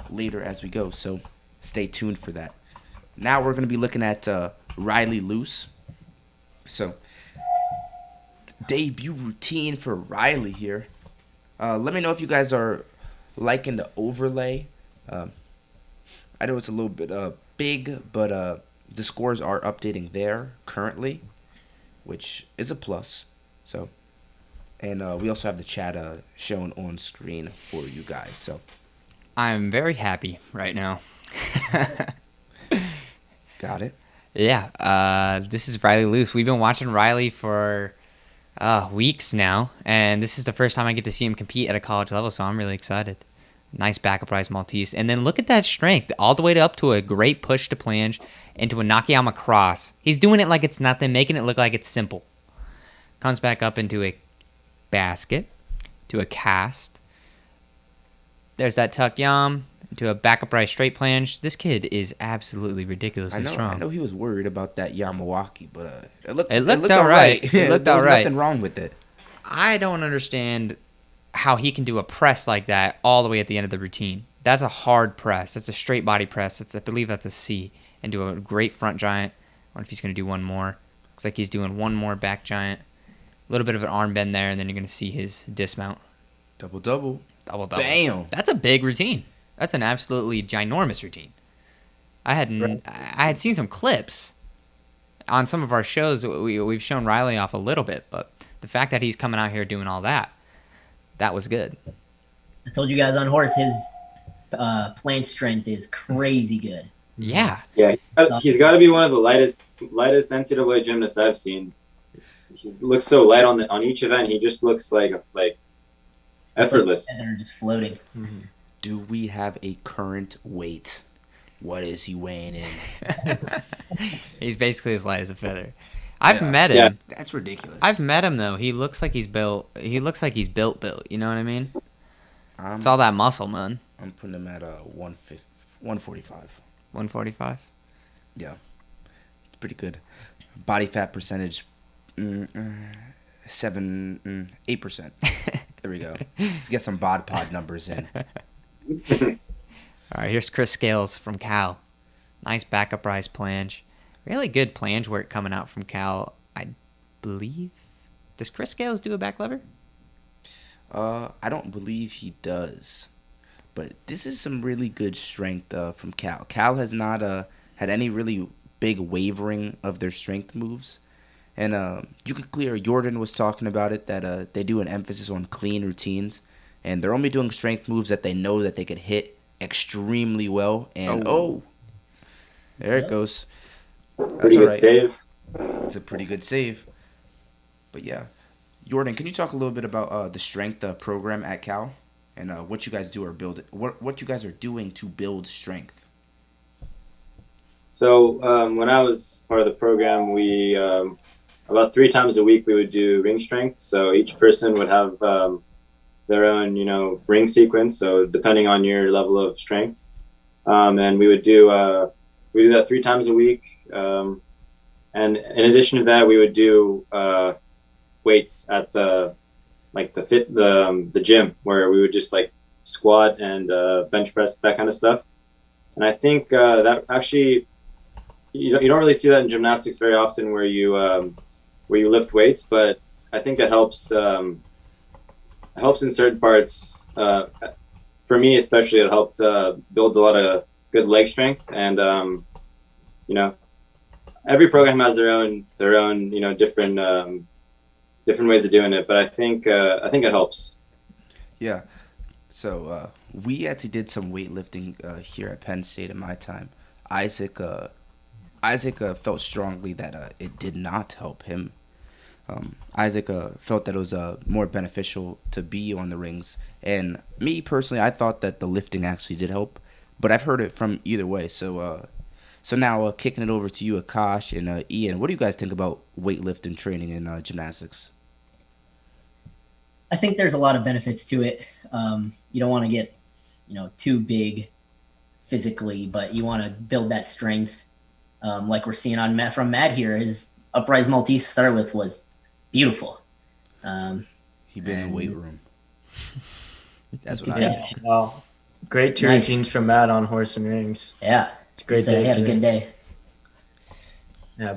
later as we go. So stay tuned for that. Now we're going to be looking at Riley Luce. So, debut routine for Riley here. Let me know if you guys are liking the overlay. I know it's a little bit big, but the scores are updating there currently, which is a plus. So, and we also have the chat shown on screen for you guys. So, I'm very happy right now. got it. Yeah, this is Riley Luce. We've been watching Riley for weeks now, and this is the first time I get to see him compete at a college level, so I'm really excited. Nice back upright Maltese. And then look at that strength, all the way up to a great push to planche into a Nakayama cross. He's doing it like it's nothing, making it look like it's simple. Comes back up into a basket, to a cast. There's that tuck yam, to a back upright straight planche. This kid is absolutely ridiculously strong. I know he was worried about that Yamawaki, but it looked all right. It looked all right. There was nothing wrong with it. I don't understand how he can do a press like that all the way at the end of the routine. That's a hard press. That's a straight body press. I believe that's a C. And do a great front giant. I wonder if he's going to do one more. Looks like he's doing one more back giant. A little bit of an arm bend there, and then you're going to see his dismount. Double. Bam. That's a big routine. That's an absolutely ginormous routine. I had seen some clips on some of our shows. We've shown Riley off a little bit, but the fact that he's coming out here doing all that was good. I told you guys on horse, his planche strength is crazy good. Yeah. Yeah, he's got to be one of the lightest NCAA gymnasts I've seen. He looks so light on each event. He just looks like effortless. They're just floating. Mm-hmm. Do we have a current weight? What is he weighing in? He's basically as light as a feather. I've met him. Yeah. That's ridiculous. I've met him though. He looks like he's built. He looks like he's built. You know what I mean? It's all that muscle, man. I'm putting him at 145. 145. Yeah, pretty good. Body fat percentage, 8%. There we go. Let's get some bod pod numbers in. All right, here's Chris Scales from Cal. Nice back upright planche. Really good planche work coming out from Cal, I believe. Does Chris Scales do a back lever? I don't believe he does. But this is some really good strength from Cal. Cal has not had any really big wavering of their strength moves. And you can clear, Jordan was talking about it, that they do an emphasis on clean routines. and they're only doing strength moves that they know that they could hit extremely well. And there it goes. That's Pretty all good right. save. It's a pretty good save. But yeah, Jordan, can you talk a little bit about the strength program at Cal and what you guys do or build? What you guys are doing to build strength? So when I was part of the program, we about 3 times a week we would do ring strength. So each person would have their own, ring sequence. So depending on your level of strength, and we do that 3 times a week. And in addition to that, we would do weights at the gym, where we would just like squat and bench press, that kind of stuff. And I think that actually you don't really see that in gymnastics very often, where you lift weights, but I think it helps in certain parts. For me especially, it helped build a lot of good leg strength, and every program has their own different ways of doing it, but I think it helps. Yeah. So we actually did some weightlifting here at Penn State in my time. Isaac felt strongly that it did not help him. Isaac felt that it was more beneficial to be on the rings. And me personally, I thought that the lifting actually did help. But I've heard it from either way. So now kicking it over to you, Akash and Ian, what do you guys think about weightlifting training in gymnastics? I think there's a lot of benefits to it. You don't want to get, too big physically, but you want to build that strength. Like we're seeing from Matt here, his uprise Maltese to start with was beautiful. He been in the weight room. That's what I think. Wow. Great two routines from Matt on horse and rings. Yeah. It's a great day. He had a good day. Yeah.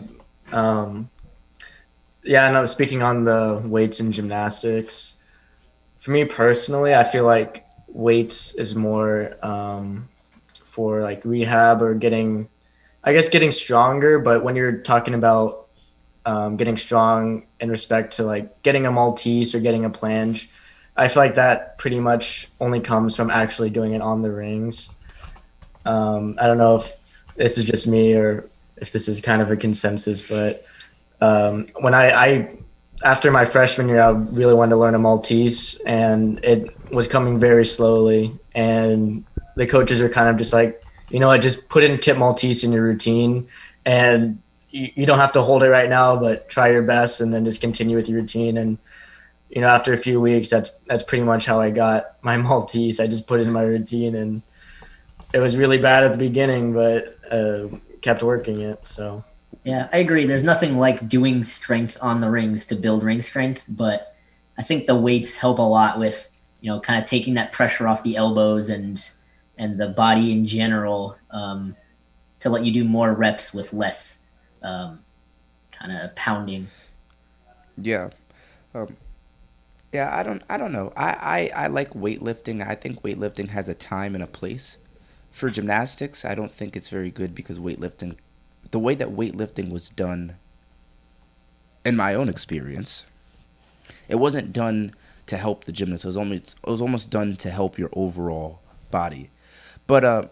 No, speaking on the weights in gymnastics, for me personally, I feel like weights is more for like rehab or getting stronger. But when you're talking about getting strong in respect to like getting a Maltese or getting a planche, I feel like that pretty much only comes from actually doing it on the rings. I don't know if this is just me or if this is kind of a consensus, but when I after my freshman year, I really wanted to learn a Maltese, and it was coming very slowly. And the coaches are kind of just like, just put in Kip Maltese in your routine, and you don't have to hold it right now, but try your best, and then just continue with your routine. And after a few weeks, that's pretty much how I got my Maltese. I just put it in my routine, and it was really bad at the beginning, but kept working it. So. Yeah, I agree. There's nothing like doing strength on the rings to build ring strength, but I think the weights help a lot with, kind of taking that pressure off the elbows and the body in general, to let you do more reps with less kind of pounding. Yeah. I don't know. I like weightlifting. I think weightlifting has a time and a place. For gymnastics, I don't think it's very good because the way that weightlifting was done, in my own experience, it wasn't done to help the gymnast. It was almost done to help your overall body. But I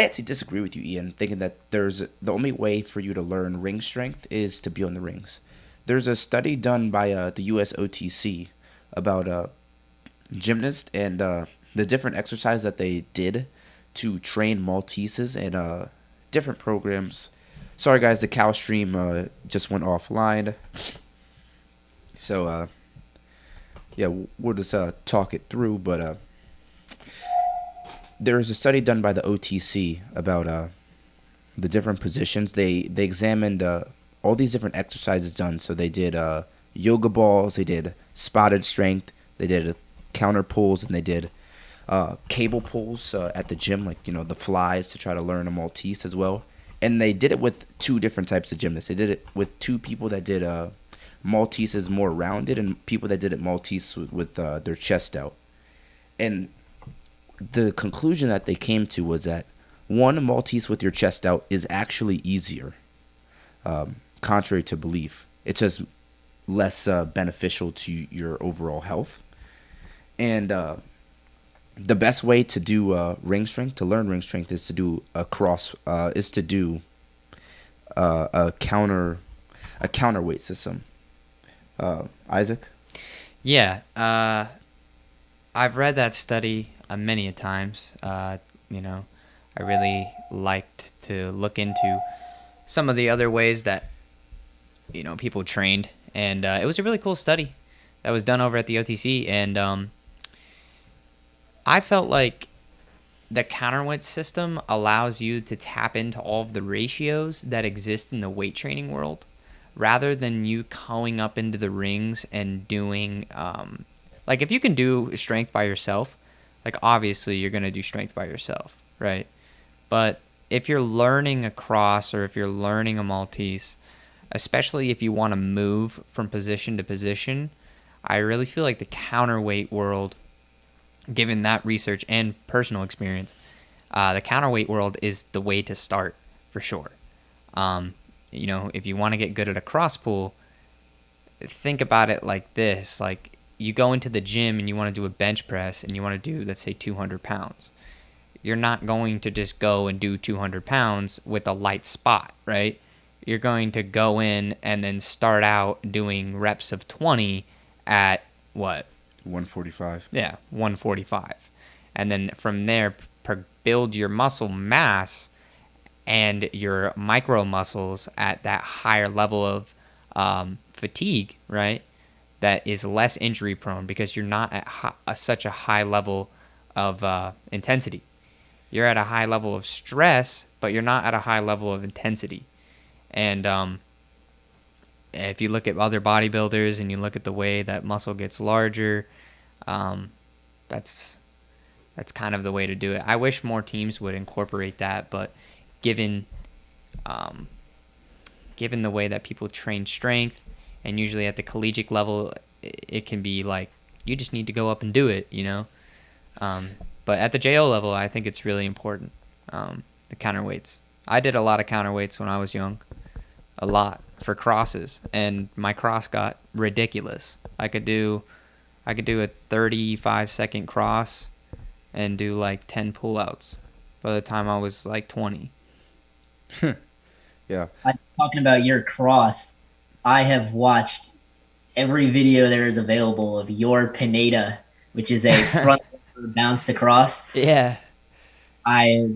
actually disagree with you, Ian, thinking that the only way for you to learn ring strength is to be on the rings. There's a study done by the US OTC about gymnasts and the different exercises that they did to train Malteses and different programs. Sorry, guys, the cow stream just went offline. So, we'll just talk it through. But there was a study done by the OTC about the different positions. They examined all these different exercises done. So they did yoga balls, they did spotted strength, they did counter pulls, and they did cable pulls at the gym, like, the flies to try to learn a Maltese as well. And they did it with two different types of gymnasts. They did it with two people that did Malteses more rounded and people that did it Maltese with their chest out. And the conclusion that they came to was that one Maltese with your chest out is actually easier, contrary to belief. It's just less beneficial to your overall health. And the best way to do ring strength, to learn ring strength, is to do a counterweight system. Isaac? Yeah, I've read that study many a times. I really liked to look into some of the other ways that people trained, and it was a really cool study that was done over at the OTC, and I felt like the counterweight system allows you to tap into all of the ratios that exist in the weight training world, rather than you going up into the rings and doing like, if you can do strength by yourself, like, obviously you're going to do strength by yourself, right? But if you're learning a cross, or if you're learning a Maltese, especially if you want to move from position to position, I really feel like the counterweight world, given that research and personal experience, the counterweight world is the way to start for sure. If you want to get good at a cross pull, think about it like this. Like, you go into the gym and you want to do a bench press and you want to do, let's say, 200 pounds. You're not going to just go and do 200 pounds with a light spot, right? You're going to go in and then start out doing reps of 20 at what? 145. Yeah, 145. And then from there, build your muscle mass and your micro muscles at that higher level of fatigue, right? That is less injury prone, because you're not at such a high level of intensity. You're at a high level of stress, but you're not at a high level of intensity. And if you look at other bodybuilders and you look at the way that muscle gets larger, that's kind of the way to do it. I wish more teams would incorporate that, but given the way that people train strength, and usually at the collegiate level, it can be like, you just need to go up and do it, But at the JO level, I think it's really important, the counterweights. I did a lot of counterweights when I was young, a lot, for crosses, and my cross got ridiculous. I could do a 35-second cross and do like 10 pull-outs by the time I was like 20. Yeah. Talking about your cross, I have watched every video there is available of your Pineda, which is a front bounce to cross. Yeah. I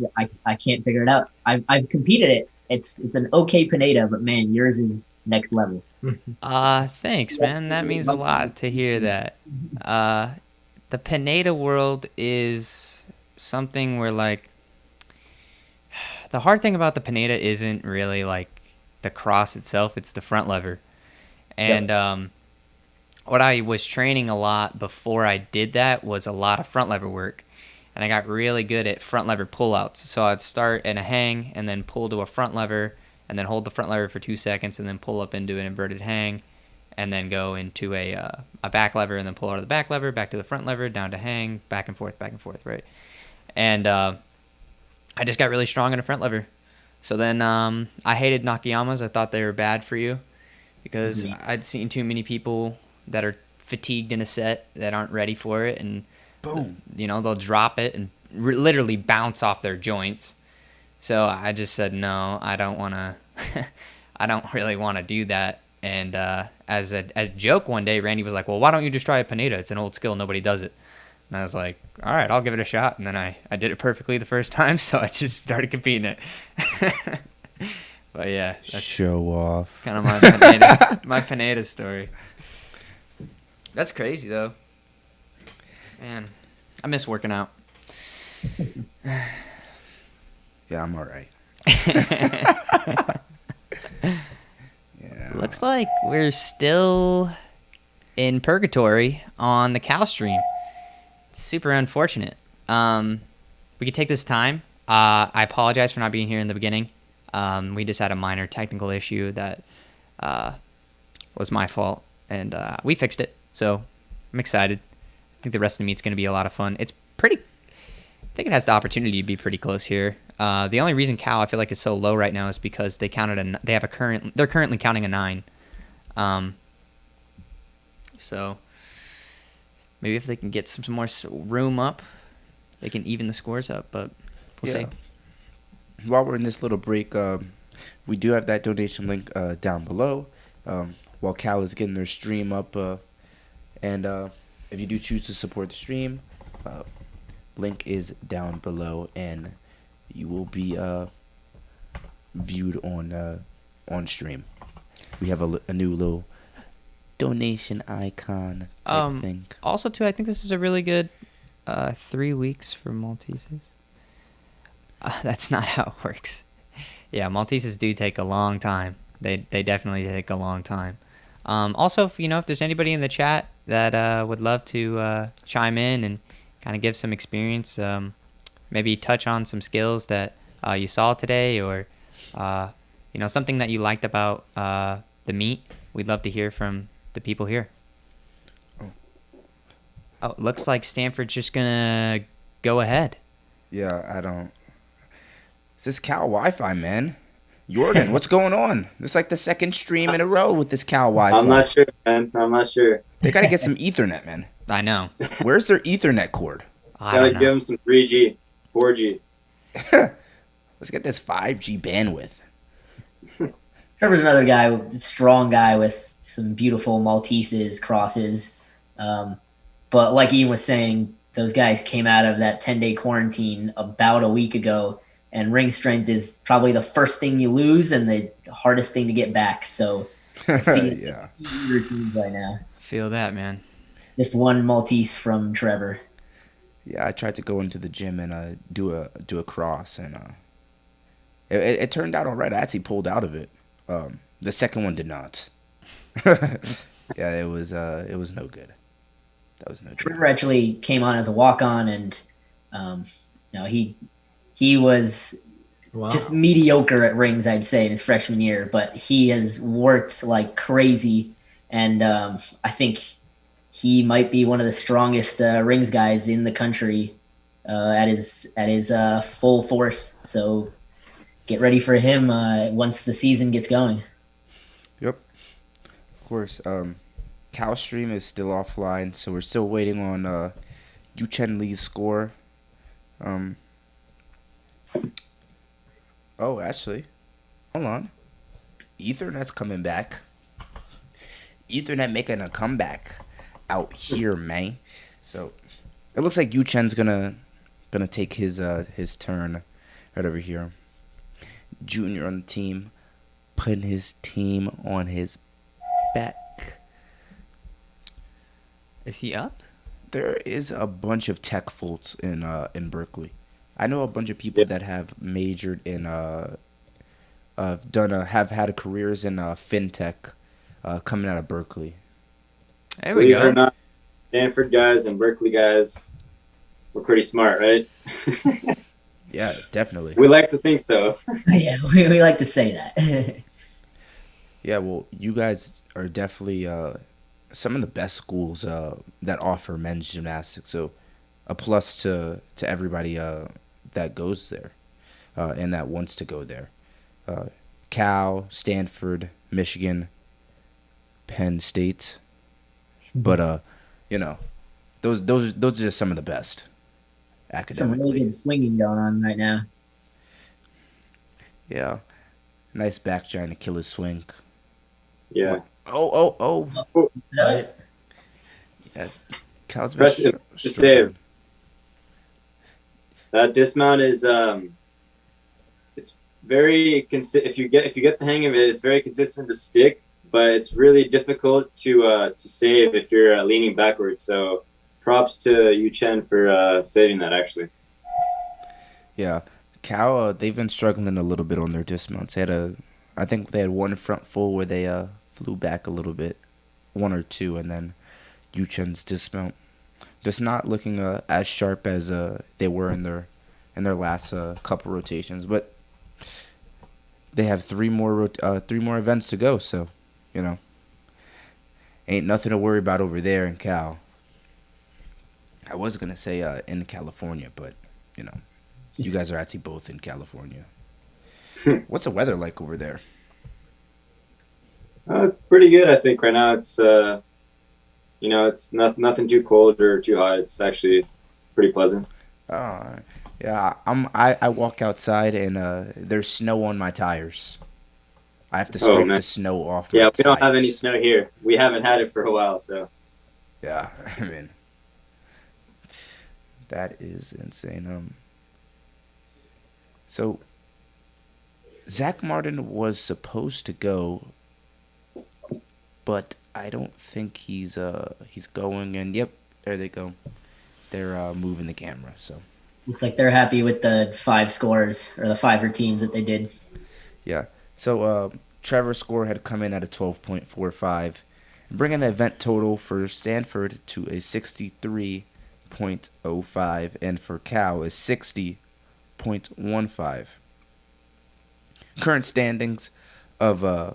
can't figure it out. I've competed it. It's an okay Pineda, but man, yours is next level. Thanks, man. That means a lot to hear that. The Pineda world is something where, like, the hard thing about the Pineda isn't really like the cross itself, it's the front lever. And what I was training a lot before I did that was a lot of front lever work. And I got really good at front lever pullouts. So I'd start in a hang and then pull to a front lever and then hold the front lever for 2 seconds and then pull up into an inverted hang and then go into a back lever and then pull out of the back lever, back to the front lever, down to hang, back and forth, right? And I just got really strong in a front lever. So then I hated Nakayamas. I thought they were bad for you because I'd seen too many people that are fatigued in a set that aren't ready for it, and boom, they'll drop it and literally bounce off their joints. So I just said, no, I don't want to. I don't really want to do that. And as a joke one day, Randy was like, well, why don't you just try a Pineda? It's an old skill. Nobody does it. And I was like, all right, I'll give it a shot. And then I did it perfectly the first time, so I just started competing it. But yeah, that's show off. kind of my Pineda story. That's crazy though. Man, I miss working out. Yeah, I'm all right. Yeah. Looks like we're still in purgatory on the Cal stream. It's super unfortunate. We could take this time. I apologize for not being here in the beginning. We just had a minor technical issue that was my fault, and we fixed it. So I'm excited. I think the rest of the meet's going to be a lot of fun. It's pretty. I think it has the opportunity to be pretty close here. The only reason Cal I feel like is so low right now is because they're currently counting a 9. So maybe if they can get some more room up, they can even the scores up. But we'll see. While we're in this little break, we do have that donation link down below. While Cal is getting their stream up, and if you do choose to support the stream, link is down below, and you will be viewed on stream. We have a new little donation icon type thing. Also, too, I think this is a really good 3 weeks for Malteses. That's not how it works. Yeah, Malteses do take a long time. They definitely take a long time. Also, if there's anybody in the chat that would love to chime in and kind of give some experience, maybe touch on some skills that you saw today, or something that you liked about the meet, we'd love to hear from the people here. Oh, looks like Stanford's just gonna go ahead. Yeah, I don't. Is this Cal Wi-Fi, man? Jordan, what's going on? This is like the second stream in a row with this Cal Wi-Fi. I'm not sure, man. I'm not sure. They gotta get some Ethernet, man. I know. Where's their Ethernet cord? Gotta give them some 3G, 4G. Let's get this 5G bandwidth. Trevor's another guy, strong guy with some beautiful Malteses, crosses. But like Ian was saying, those guys came out of that 10-day quarantine about a week ago, and ring strength is probably the first thing you lose and the hardest thing to get back. So see routines right now. Feel that, man. Just one Maltese from Trevor. Yeah, I tried to go into the gym and do a cross, and it turned out all right. I actually pulled out of it. The second one did not. Yeah, it was no good. That was no good. Trevor actually came on as a walk-on, and he was just mediocre at rings, I'd say, in his freshman year, but he has worked like crazy, and I think he might be one of the strongest rings guys in the country at his full force. So get ready for him once the season gets going. Yep. Of course. Cal stream is still offline, so we're still waiting on Yu Chen Lee's score. Oh, actually, hold on. Ethernet's coming back. Ethernet making a comeback out here, man. So it looks like Yu Chen's gonna take his turn right over here. Junior on the team, putting his team on his back. Is he up? There is a bunch of tech folks in Berkeley. I know a bunch of people that have majored in have had careers in fintech coming out of Berkeley. There we go. Believe it or not, Stanford guys and Berkeley guys were pretty smart, right? Yeah, definitely. We like to think so. Yeah, we like to say that. Yeah, well, you guys are definitely some of the best schools that offer men's gymnastics. So a plus to everybody that goes there and that wants to go there. Cal, Stanford, Michigan, Penn State. But those are just some of the best academically. Some really good swinging going on right now. Yeah. Nice back giant Achilles swing. Yeah. Oh. Yeah. Yeah. Cal's been Impressive to save. That dismount is it's very if you get the hang of it, it's very consistent to stick, but it's really difficult to save if you're leaning backwards. So props to Yu Chen for saving that actually. Yeah. Cal, they've been struggling a little bit on their dismounts. I think they had one front full where they flew back a little bit, one or two, and then Yu Chen's dismount just not looking as sharp as they were in their last couple rotations. But they have three more events to go, so ain't nothing to worry about over there in Cal. I was gonna say in California, but you guys are actually both in California. What's the weather like over there? It's pretty good, I think. Right now, it's It's nothing too cold or too hot. It's actually pretty pleasant. Yeah, I walk outside and there's snow on my tires. I have to Oh scrape man, the snow off my yeah, we don't have any tires. snow here. We haven't had it for a while, so Yeah, I mean that is insane. So Zach Martin was supposed to go, but I don't think he's going. And yep, there they go. They're moving the camera. So Looks like they're happy with the 5 scores or the 5 routines that they did. yeah. So Trevor's score had come in at a 12.45, bringing the event total for Stanford to a 63.05, and for Cal is 60.15. Current standings of the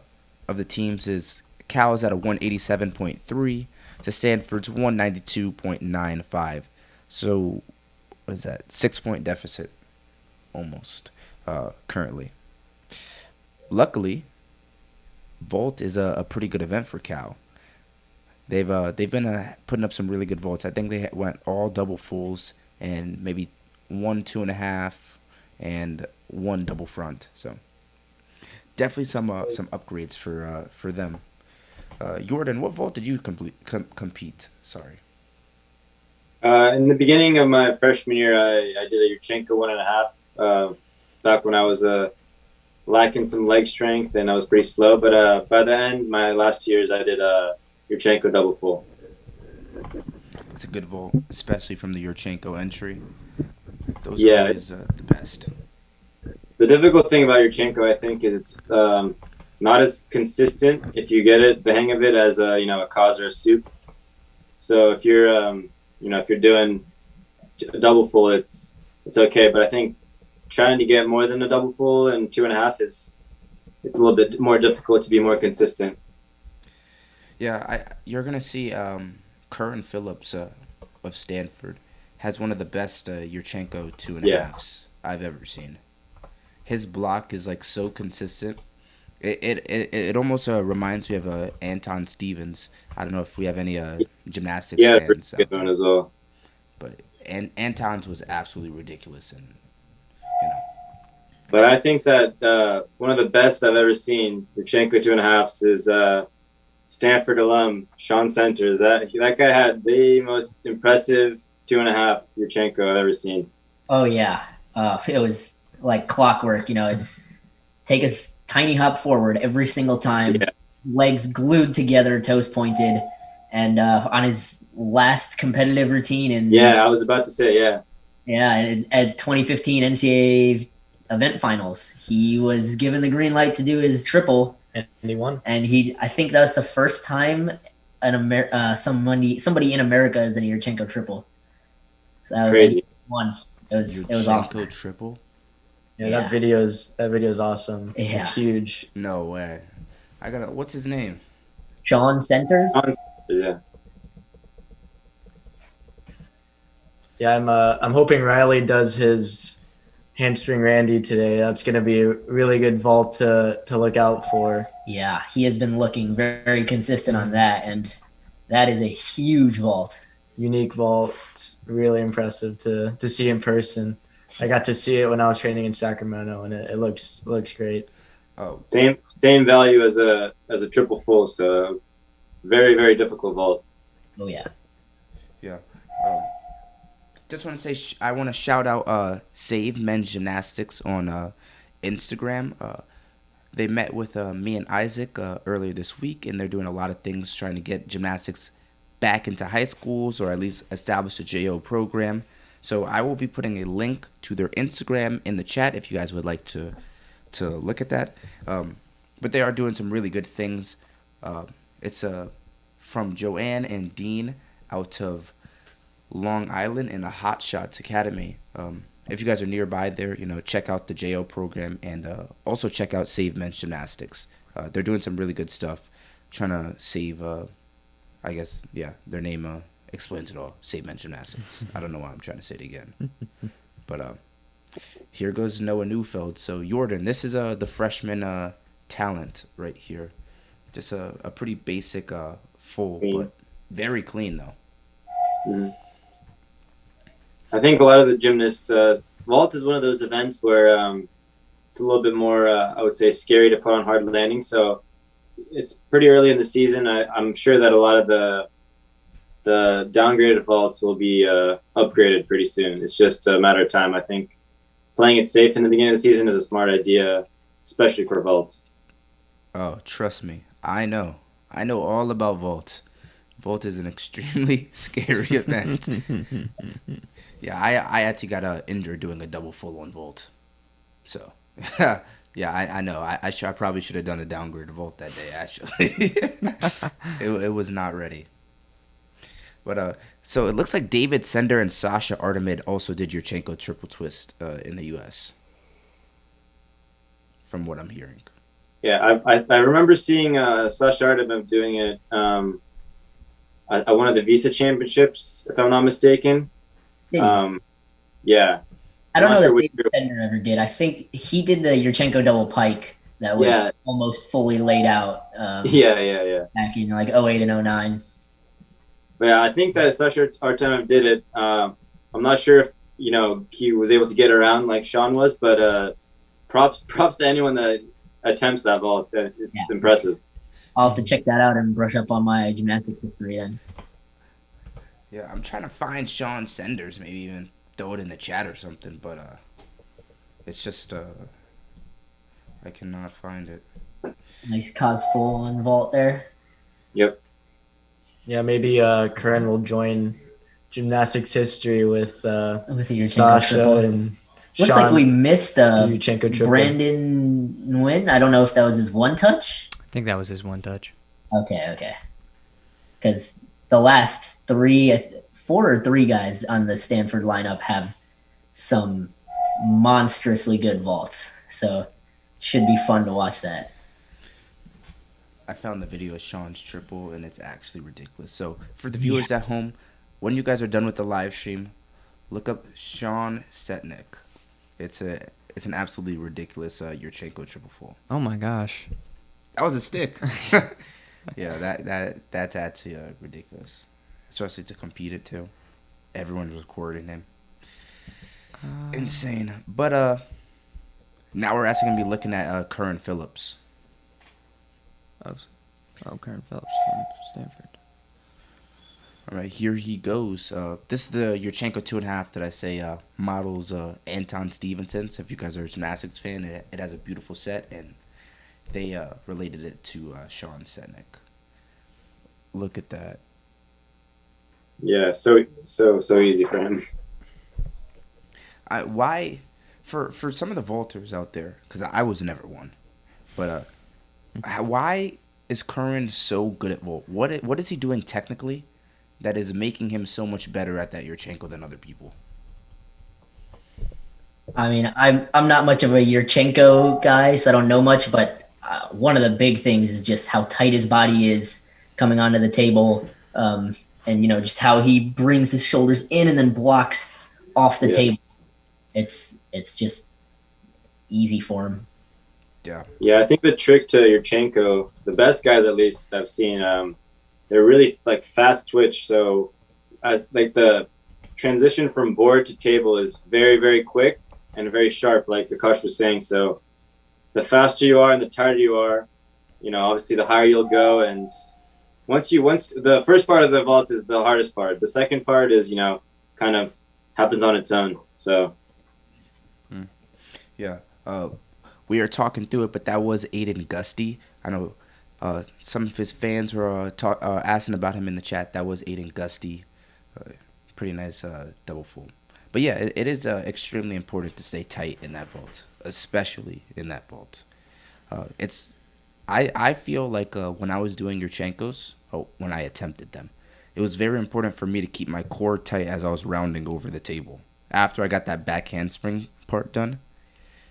teams is Cal is at a 187.3 to Stanford's 192.95. So what is that? 6 point deficit almost currently. Luckily, vault is a pretty good event for Cal. They've been putting up some really good vaults. I think they went all double fulls and maybe 1 2.5 and 1 double front. So definitely some upgrades for them. Jordan, what vault did you compete? Sorry. In the beginning of my freshman year, I did a Yurchenko 1.5. Back when I was lacking some leg strength and I was pretty slow. But by the end, my last 2 years, I did Yurchenko double full. It's a good vault, especially from the Yurchenko entry. Those Yeah, are always the best. The difficult thing about Yurchenko, I think, is it's not as consistent if you get the hang of it as a cause or a soup. So if you're if you're doing a double full, it's okay. But I think trying to get more than a double full and 2.5 it's a little bit more difficult to be more consistent. Yeah, you're gonna see Curran Phillips of Stanford has one of the best Yurchenko 2.5s I've ever seen. His block is like so consistent. It almost reminds me of Anton Stevens. I don't know if we have any gymnastics fans good one as well. but Anton's was absolutely ridiculous, and But I think that one of the best I've ever seen Yurchenko 2.5s is Stanford alum Sean Centers. That guy had the most impressive 2.5 Yurchenko I've ever seen. Oh yeah, it was like clockwork. It'd take a tiny hop forward every single time, legs glued together, toes pointed, and on his last competitive routine. And I was about to say at 2015 NCAA event finals, he was given the green light to do his triple, and he won. And I think that was the first time somebody in America is in a Yurchenko triple. So crazy. Won. It was awesome. Triple. Yeah, that video's awesome. Yeah. It's huge. No way. What's his name? Sean Centers. Yeah. Yeah, I'm hoping Riley does his hamstring Randy today. That's going to be a really good vault to look out for. Yeah, he has been looking very, very consistent on that, and that is a huge vault. Unique vault. It's really impressive to see in person. I got to see it when I was training in Sacramento, and it looks great. Oh, same value as a triple full, so very, very difficult vault. Oh yeah. Yeah. Just want to say I want to shout out Save Men's Gymnastics on Instagram. They met with me and Isaac earlier this week, and they're doing a lot of things trying to get gymnastics back into high schools or at least establish a JO program. So I will be putting a link to their Instagram in the chat if you guys would like to look at that. But they are doing some really good things. It's from Joanne and Dean out of Long Island in the Hot Shots Academy. If you guys are nearby there, check out the JO program and also check out Save Men's Gymnastics. They're doing some really good stuff, trying to save, their name explains it all. Save Men's Gymnastics. I don't know why I'm trying to say it again. But here goes Noah Neufeld. So Jordan, this is the freshman talent right here. Just a pretty basic full, but Very clean though. Mm-hmm. I think a lot of the gymnasts, vault is one of those events where it's a little bit more, I would say, scary to put on hard landing. So it's pretty early in the season. I'm sure that a lot of the downgraded vaults will be upgraded pretty soon. It's just a matter of time. I think playing it safe in the beginning of the season is a smart idea, especially for vaults. Oh, trust me. I know. I know all about vault. Vault is an extremely scary event. Yeah, I actually got injured doing a double full on vault. So, yeah, I know. I probably should have done a downgrade vault that day, actually. it was not ready. But so it looks like David Sender and Sasha Artemid also did Yurchenko triple twist in the U.S. From what I'm hearing. Yeah, I remember seeing Sasha Artemid doing it at one of the Visa Championships, if I'm not mistaken. Yeah. I don't know sure that David Sender ever did. I think he did the Yurchenko double pike that was almost fully laid out. Yeah. Back in like 08 and 09. But yeah, I think that Sasha Artemid did it. I'm not sure if he was able to get around like Sean was, but props to anyone that attempts that vault. It's impressive. I'll have to check that out and brush up on my gymnastics history then. Yeah, I'm trying to find Sean Senders, maybe even throw it in the chat or something, but it's just I cannot find it. Nice cos full on vault there. Yep. Yeah, maybe Karen will join gymnastics history with Sasha triple. And looks Sean like we missed triple. Brandon Nguyen. I don't know if that was his one touch. I think that was his one touch. Okay. Because the last 4 or 3 guys on the Stanford lineup have some monstrously good vaults. So it should be fun to watch that. I found the video of Sean's triple, and it's actually ridiculous. So for the viewers at home, when you guys are done with the live stream, look up Sean Setnick. It's an absolutely ridiculous Yurchenko triple full. Oh my gosh. That was a stick. Yeah, that's actually ridiculous, especially to compete it too. Everyone's recording him. Insane. But now we're actually gonna be looking at Curran Phillips. Curran Phillips from Stanford. All right, here he goes. This is the Yurchenko 2.5 that I say models Anton Stevenson. So if you guys are a gymnastics fan, it has a beautiful set, and they related it to Sean Setnick. Look at that. Yeah, so easy for him. Why, for some of the vaulters out there, because I was never one, but why is Curran so good at vault? What is he doing technically that is making him so much better at that Yurchenko than other people? I mean, I'm not much of a Yurchenko guy, so I don't know much, but one of the big things is just how tight his body is coming onto the table, and just how he brings his shoulders in and then blocks off the table. It's just easy for him. Yeah, I think the trick to Yurchenko, the best guys at least I've seen, they're really like fast twitch. So as like the transition from board to table is very, very quick and very sharp, like Akash was saying. So the faster you are and the tighter you are, obviously the higher you'll go. And once the first part of the vault is the hardest part. The second part is, kind of happens on its own. So. Yeah. We are talking through it, but that was Aiden Gusty. I know some of his fans were asking about him in the chat. That was Aiden Gusty. Pretty nice double full. But yeah, it is extremely important to stay tight in that vault, especially in that vault. I feel like when I was doing Yurchenkos, when I attempted them, it was very important for me to keep my core tight as I was rounding over the table. After I got that back handspring part done,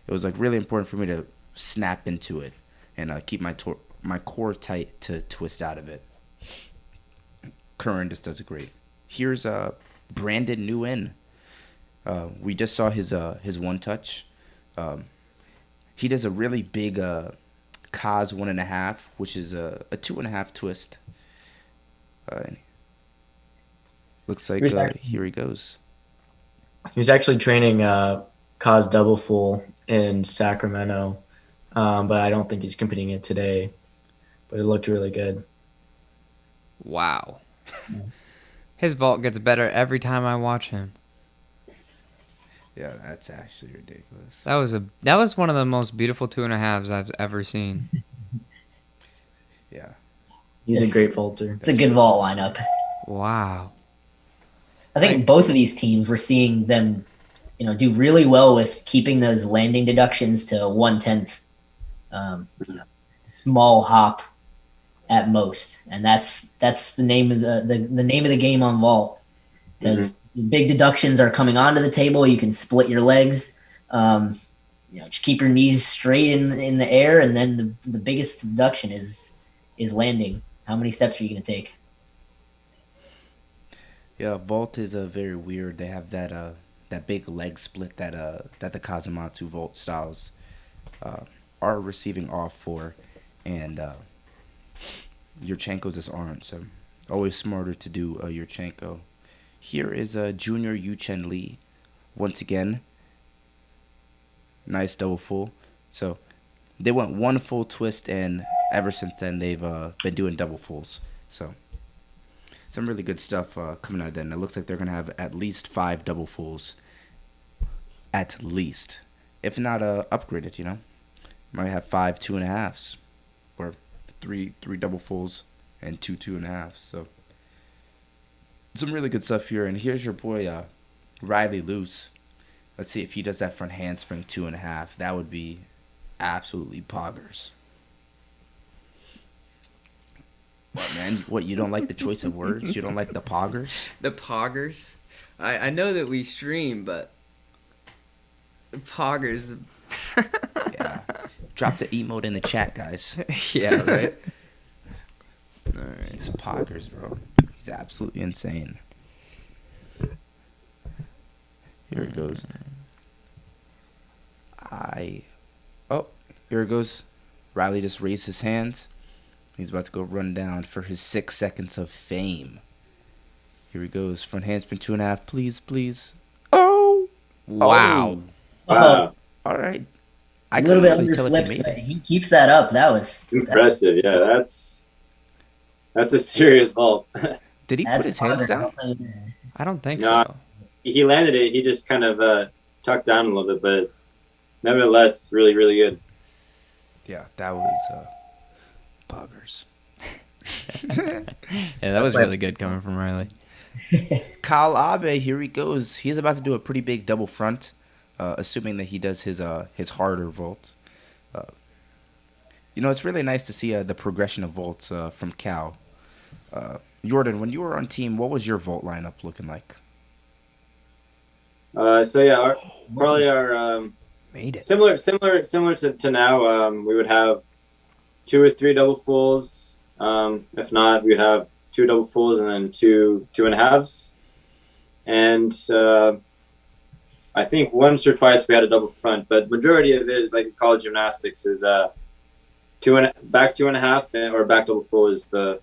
it was like really important for me to snap into it and keep my core tight to twist out of it. Curran just does it great. Here's Brandon Nguyen. We just saw his one touch. He does a really big COS 1.5, which is a 2.5 twist. Looks like here he goes. He was actually training cause double full in Sacramento, but I don't think he's competing it today. But it looked really good. Wow. His vault gets better every time I watch him. Yeah, that's actually ridiculous. That was one of the most beautiful 2.5s I've ever seen. Yeah. He's a great vaulter. It's a good vault lineup. Wow. I think both of these teams, we're seeing them, do really well with keeping those landing deductions to 1/10, small hop at most, and that's the name of the name of the game on vault, because big deductions are coming onto the table. You can split your legs, just keep your knees straight in the air, and then the biggest deduction is landing. How many steps are you going to take? Yeah, vault is very weird. They have that big leg split that the Kazamatsu vault styles are receiving off for, and Yurchenko's just aren't. So always smarter to do Yurchenko. Here is junior Yu Chen Lee. Once again, nice double full. So they went one full twist, and ever since then they've been doing double fulls. So some really good stuff coming out of that. And it looks like they're going to have at least 5 double fulls. At least. If not upgraded, Might have 5 2.5s. Or 3 double fulls and 2 2.5s. So some really good stuff here. And here's your boy Riley Luce. Let's see if he does that front handspring 2.5. That would be absolutely poggers. What, man? What, you don't like the choice of words? You don't like the poggers? The poggers? I know that we stream, but the poggers. Yeah. Drop the emote in the chat, guys. Yeah, right? All right. He's poggers, bro. He's absolutely insane. Here it goes. Here it goes. Riley just raised his hands. He's about to go run down for his 6 seconds of fame. Here he goes. Front handspring 2.5. Please, please. Oh! Wow. Wow. All right. A little bit underflipped, but he keeps that up. That was impressive. Yeah, that's a serious vault. Did he put his hands down? I don't think No, so. He landed it. He just kind of tucked down a little bit, but nevertheless, really, really good. Yeah, that was poggers. Yeah, that was really good coming from Riley. Kyle Abe, here he goes. He's about to do a pretty big double front, assuming that he does his harder vault. It's really nice to see the progression of vaults from Cal. Jordan, when you were on team, what was your vault lineup looking like? Probably our Made it. similar to now. We would have 2 or 3 double fulls. If not, we'd have 2 double fulls and then 2 2.5s. And I think once or twice we had a double front, but majority of it, like college gymnastics, is back 2.5 or back double full is the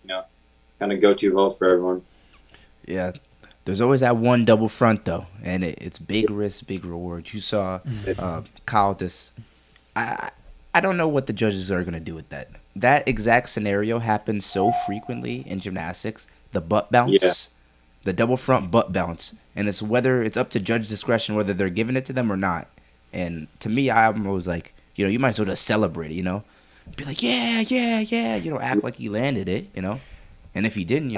kind of go-to vault for everyone. Yeah, there's always that one double front though, and it's big risk, big reward. You saw Kyle this. I don't know what the judges are gonna do with that. That exact scenario happens so frequently in gymnastics. The butt bounce, the double front butt bounce, and it's up to judge discretion whether they're giving it to them or not. And to me, I'm always like, you might as well just celebrate it, be like, yeah, act like he landed it, And if he didn't,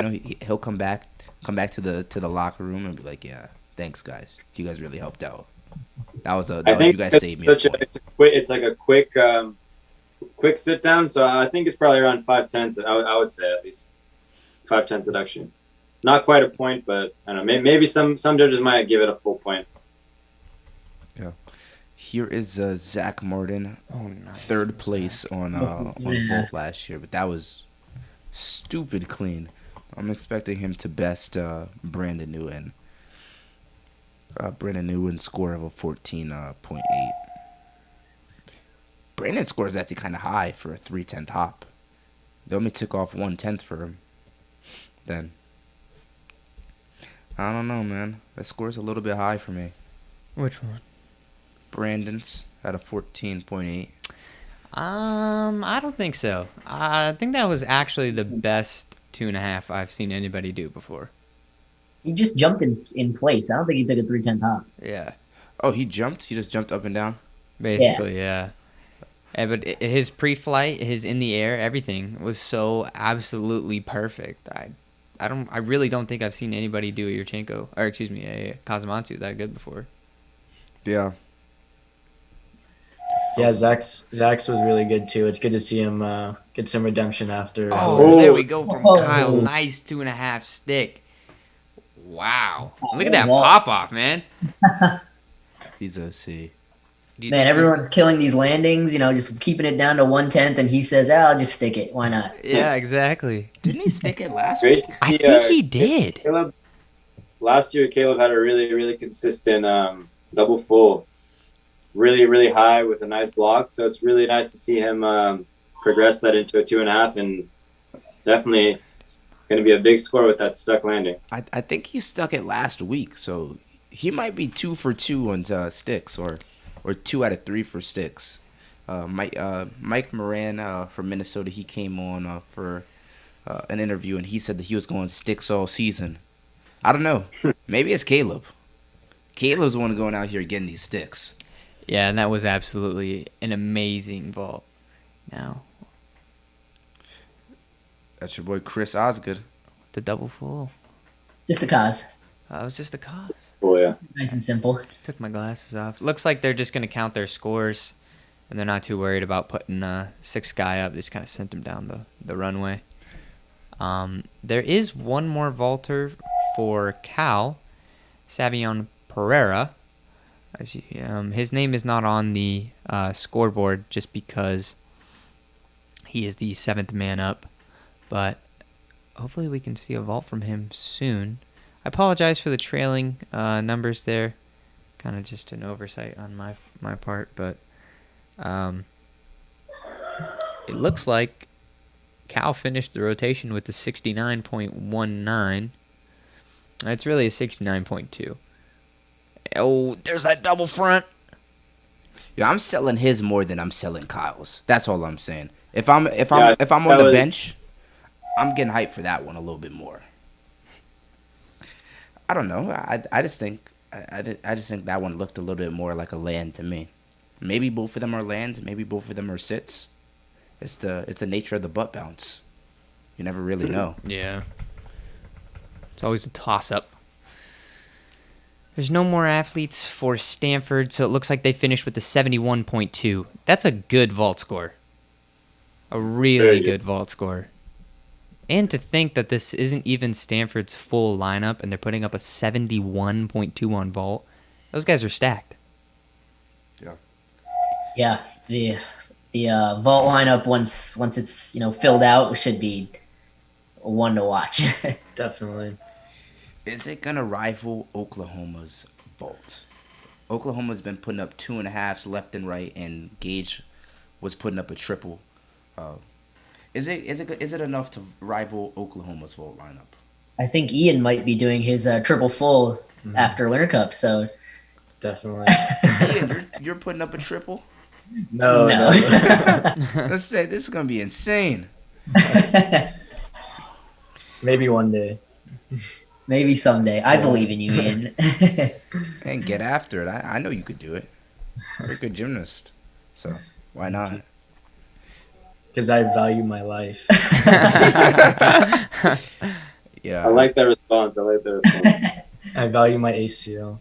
he'll come back to the locker room and be like, yeah, thanks guys, you guys really helped out. You guys saved me. It's like a quick sit down. So I think it's probably around 5/10. I would say at least 5/10 deduction. Not quite a point, but I don't know. Maybe some judges might give it a full point. Yeah. Here is Zach Martin, Nice. 3rd place on vault last year, but that was stupid clean. I'm expecting him to best Brandon Nguyen. Brandon Nguyen's score of a 14.8. Brandon's score is actually kind of high for a 3/10 hop. They only took off 1/10 for him. Then I don't know, man. That score's a little bit high for me. Which one? Brandon's at a 14.8. I don't think so. I think that was actually the best 2.5 I've seen anybody do before. He just jumped in place. I don't think he took a 310 top. Yeah, Oh, he jumped? He just jumped up and down? basically, yeah. But his pre-flight, his in the air, everything was so absolutely perfect. I really don't think I've seen anybody do a Yurchenko, or excuse me, a Kazumatsu that good before. Yeah. Yeah, Zach's was really good too. It's good to see him get some redemption after. Oh, there we go from Oh. Kyle. Nice 2.5 stick. Wow. Look at Yeah. that pop off, man. He's OC. Do you Man, think everyone's killing these landings, just keeping it down to 1/10, and he says, I'll just stick it. Why not? Yeah, exactly. Didn't he stick it last week? Great to I see, think he did. Caleb, last year, Caleb had a really, really consistent double full, really, really high with a nice block. So it's really nice to see him progress that into a 2.5, and definitely going to be a big score with that stuck landing. I think he stuck it last week, so he might be 2 for 2 on sticks, or 2 out of 3 for sticks. Mike Moran from Minnesota, he came on for an interview, and he said that he was going sticks all season. I don't know. Maybe it's Caleb. Caleb's the one going out here getting these sticks. Yeah, and that was absolutely an amazing vault. Now, That's your boy Chris Osgood. the double full. Just a cause. That was just a cause. Oh, yeah. Nice and simple. Took my glasses off. Looks like they're just going to count their scores, and they're not too worried about putting sixth guy up. They just kind of sent him down the runway. There is one more vaulter for Cal, Savion Pereira. His name is not on the scoreboard just because he is the 7th man up, but hopefully we can see a vault from him soon. I apologize for the trailing numbers there, kind of just an oversight on my part, but it looks like Cal finished the rotation with a 69.19. It's really a 69.2. Oh, there's that double front. Yeah, I'm selling his more than I'm selling Kyle's. That's all I'm saying. If I'm on that the was- bench, I'm getting hyped for that one a little bit more. I don't know. I just think that one looked a little bit more like a land to me. Maybe both of them are lands. Maybe both of them are sits. It's the nature of the butt bounce. You never really know. Yeah. It's always a toss-up. There's no more athletes for Stanford, so it looks like they finished with the 71.2. That's a good vault score. A really Very good vault score. And to think that this isn't even Stanford's full lineup, and they're putting up a 71.2 on vault. Those guys are stacked. Yeah, the vault lineup once it's filled out should be one to watch. Definitely. Is it gonna rival Oklahoma's vault? Oklahoma's been putting up 2.5s left and right, and Gage was putting up a triple. Is it enough to rival Oklahoma's vault lineup? I think Ian might be doing his triple full after Winter Cup, so Definitely. Ian, you're putting up a triple? No. Let's say this is gonna be insane. Maybe one day. maybe someday. I believe in you, Ian. And get after it. I know you could do it. You're a good gymnast, so why not? Because I value my life. Yeah. I like that response. I value my ACL.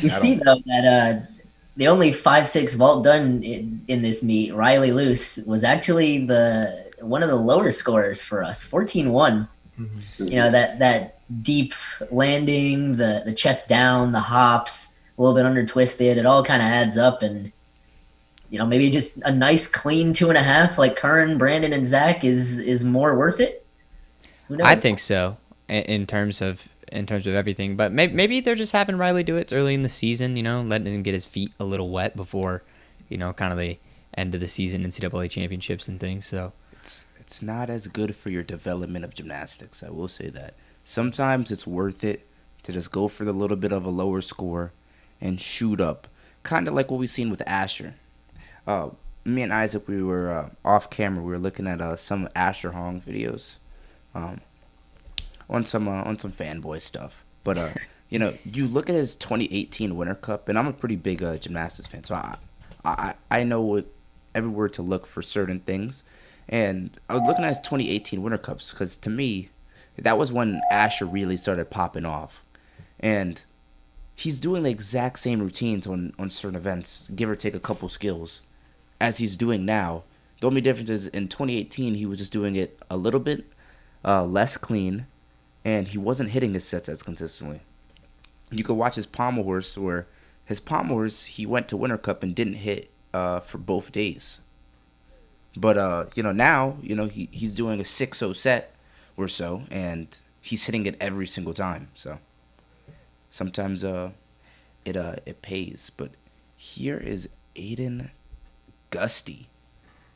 We see though that the only 5-6 vault done in this meet, Riley Luce, was actually one of the lower scorers for us, 14-1. Mm-hmm. That deep landing, the chest down, the hops, a little bit under twisted, it all kind of adds up, and maybe just a nice clean 2.5 like Curran, Brandon, and Zach is more worth it. Who knows? I think so in terms of everything, but maybe they're just having Riley do it early in the season, letting him get his feet a little wet before, kind of the end of the season, NCAA championships and things. So It's not as good for your development of gymnastics. I will say that. sometimes it's worth it to just go for the little bit of a lower score and shoot up. Kind of like what we've seen with Asher. Uh, Me and Isaac, we were off camera. We were looking at some Asher Hong videos, um, on some fanboy stuff. But you look at his 2018 Winter Cup, and I'm a pretty big gymnastics fan, so I know everywhere to look for certain things. And I was looking at his 2018 Winter Cups because to me, that was when Asher really started popping off, and he's doing the exact same routines on certain events, give or take a couple skills, as he's doing now. The only difference is in 2018 he was just doing it a little bit less clean, and he wasn't hitting his sets as consistently. You could watch his pommel horse, where his pommel horse he went to Winter Cup and didn't hit for both days. But now he's doing a 6-0 set or so, and he's hitting it every single time. So sometimes it pays. But here is Aiden Gusty.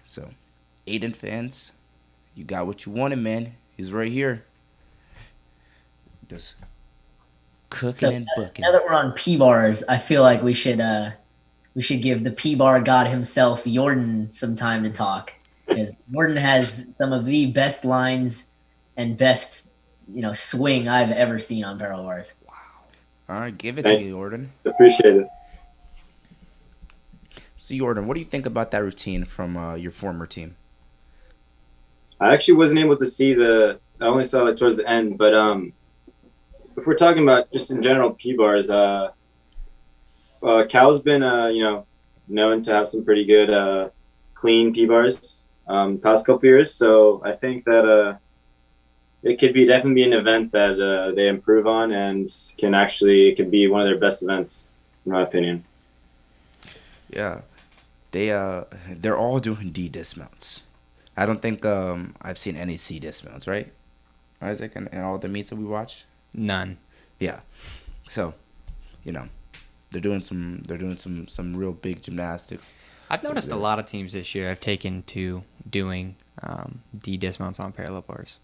So Aiden fans, you got what you wanted, man. He's right here, just cooking and booking. Now that we're on P bars, I feel like we should give the P bar god himself, Jordan, some time to talk, because Jordan has some of the best lines and best swing I've ever seen on barrel bars. All right, give it Thanks. to you, Jordan. Appreciate it. So Jordan, what do you think about that routine from your former team? I actually wasn't able to see I only saw it towards the end, but if we're talking about just in general P-bars, Cal's been, known to have some pretty good clean P-bars past couple years. So I think that it could definitely be an event that they improve on, and it could be one of their best events, in my opinion. Yeah, they're all doing D dismounts. I don't think I've seen any C dismounts, right, Isaac, and all the meets that we watched? None. Yeah. So, they're doing some real big gymnastics. I've noticed a lot of teams this year have taken to doing D dismounts on parallel bars.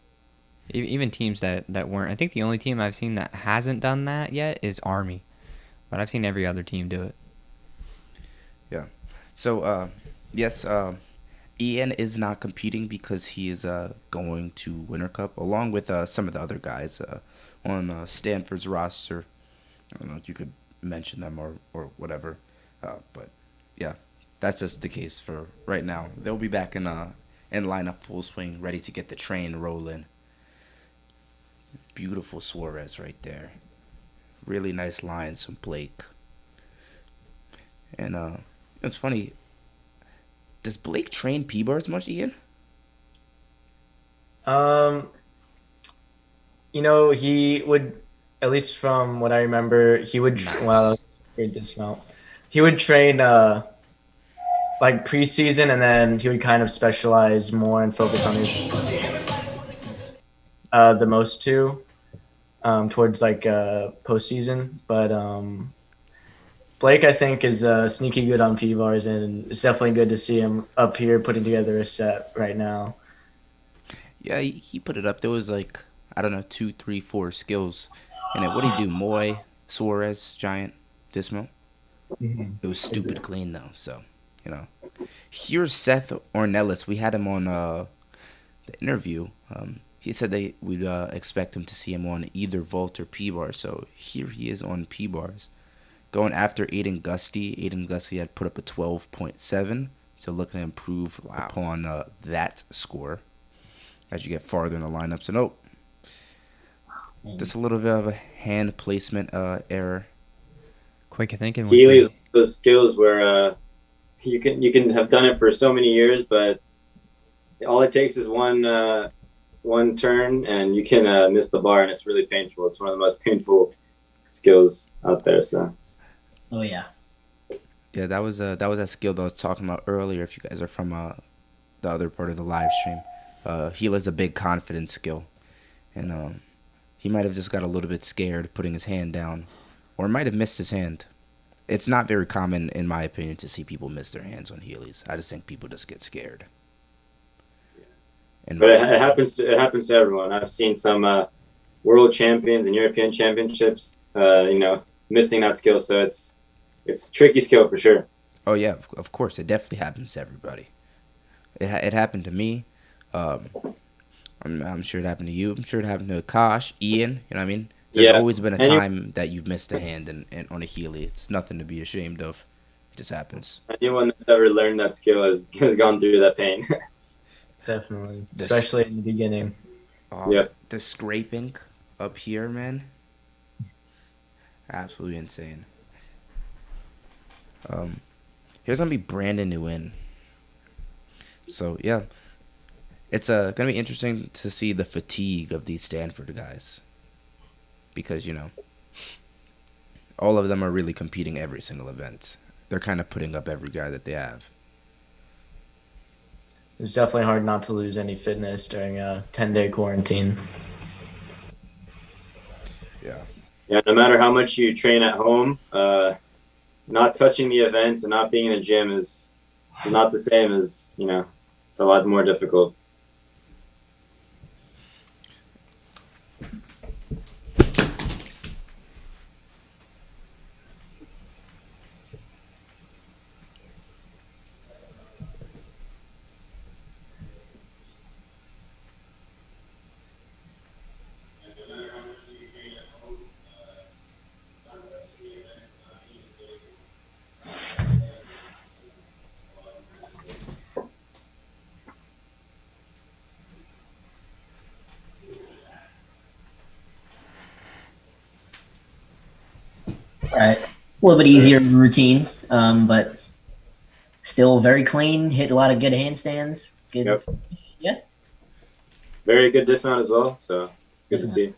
Even teams that weren't. I think the only team I've seen that hasn't done that yet is Army, but I've seen every other team do it. Yeah. So, yes, Ian is not competing because he is going to Winter Cup along with some of the other guys on Stanford's roster. I don't know if you could mention them or whatever, but yeah, that's just the case for right now. They'll be back in lineup full swing, ready to get the train rolling. Beautiful Suarez right there. Really nice lines from Blake. And it's funny. Does Blake train P-bars much, Ian? He would, at least from what I remember, he would. Nice. Great dismount. He would train like preseason, and then he would kind of specialize more and focus on his the most two towards like postseason. But Blake, I think, is sneaky good on P-bars, and it's definitely good to see him up here putting together a set right now. Yeah, he put it up. There was like, I don't know, 2, 3, 4 skills. And then what did he do? Moy, Suarez, Giant, dismount. Mm-hmm. It was stupid clean, though. So, Here's Seth Ornelas. We had him on the interview. He said we'd expect him to see him on either vault or P-bar. So here he is on P-bars. Going after Aiden Gusty. Aiden Gusty had put up a 12.7. So looking to improve upon that score as you get farther in the lineups. And just a little bit of a hand placement error. Quick thinking. Healy's those skills where you can have done it for so many years, but all it takes is one turn and you can miss the bar, and it's really painful. It's one of the most painful skills out there. So. Oh yeah. Yeah, that was that skill that I was talking about earlier. If you guys are from the other part of the live stream, Gila a big confidence skill, and he might have just got a little bit scared putting his hand down, or might have missed his hand. It's not very common, in my opinion, to see people miss their hands on Heelys. I just think people just get scared. But it happens to everyone. I've seen some world champions and European championships, missing that skill. So it's a tricky skill for sure. Oh yeah, of course, it definitely happens to everybody. It happened to me. Um, I'm sure it happened to you. I'm sure it happened to Akash, Ian. You know what I mean? There's Yeah. always been a time that you've missed a hand and on a Healy. It's nothing to be ashamed of. It just happens. Anyone that's ever learned that skill has gone through that pain. Definitely, especially in the beginning. Yeah. The scraping up here, man. Absolutely insane. Here's gonna be Brandon Nguyen. So yeah, it's gonna be interesting to see the fatigue of these Stanford guys, because all of them are really competing every single event. They're kind of putting up every guy that they have. It's definitely hard not to lose any fitness during a 10-day quarantine. Yeah. Yeah, no matter how much you train at home, not touching the events and not being in the gym is not the same as, it's a lot more difficult. Right. A little bit easier routine, but still very clean. Hit a lot of good handstands. Good. Yep. Yeah. Very good dismount as well, so it's good to see.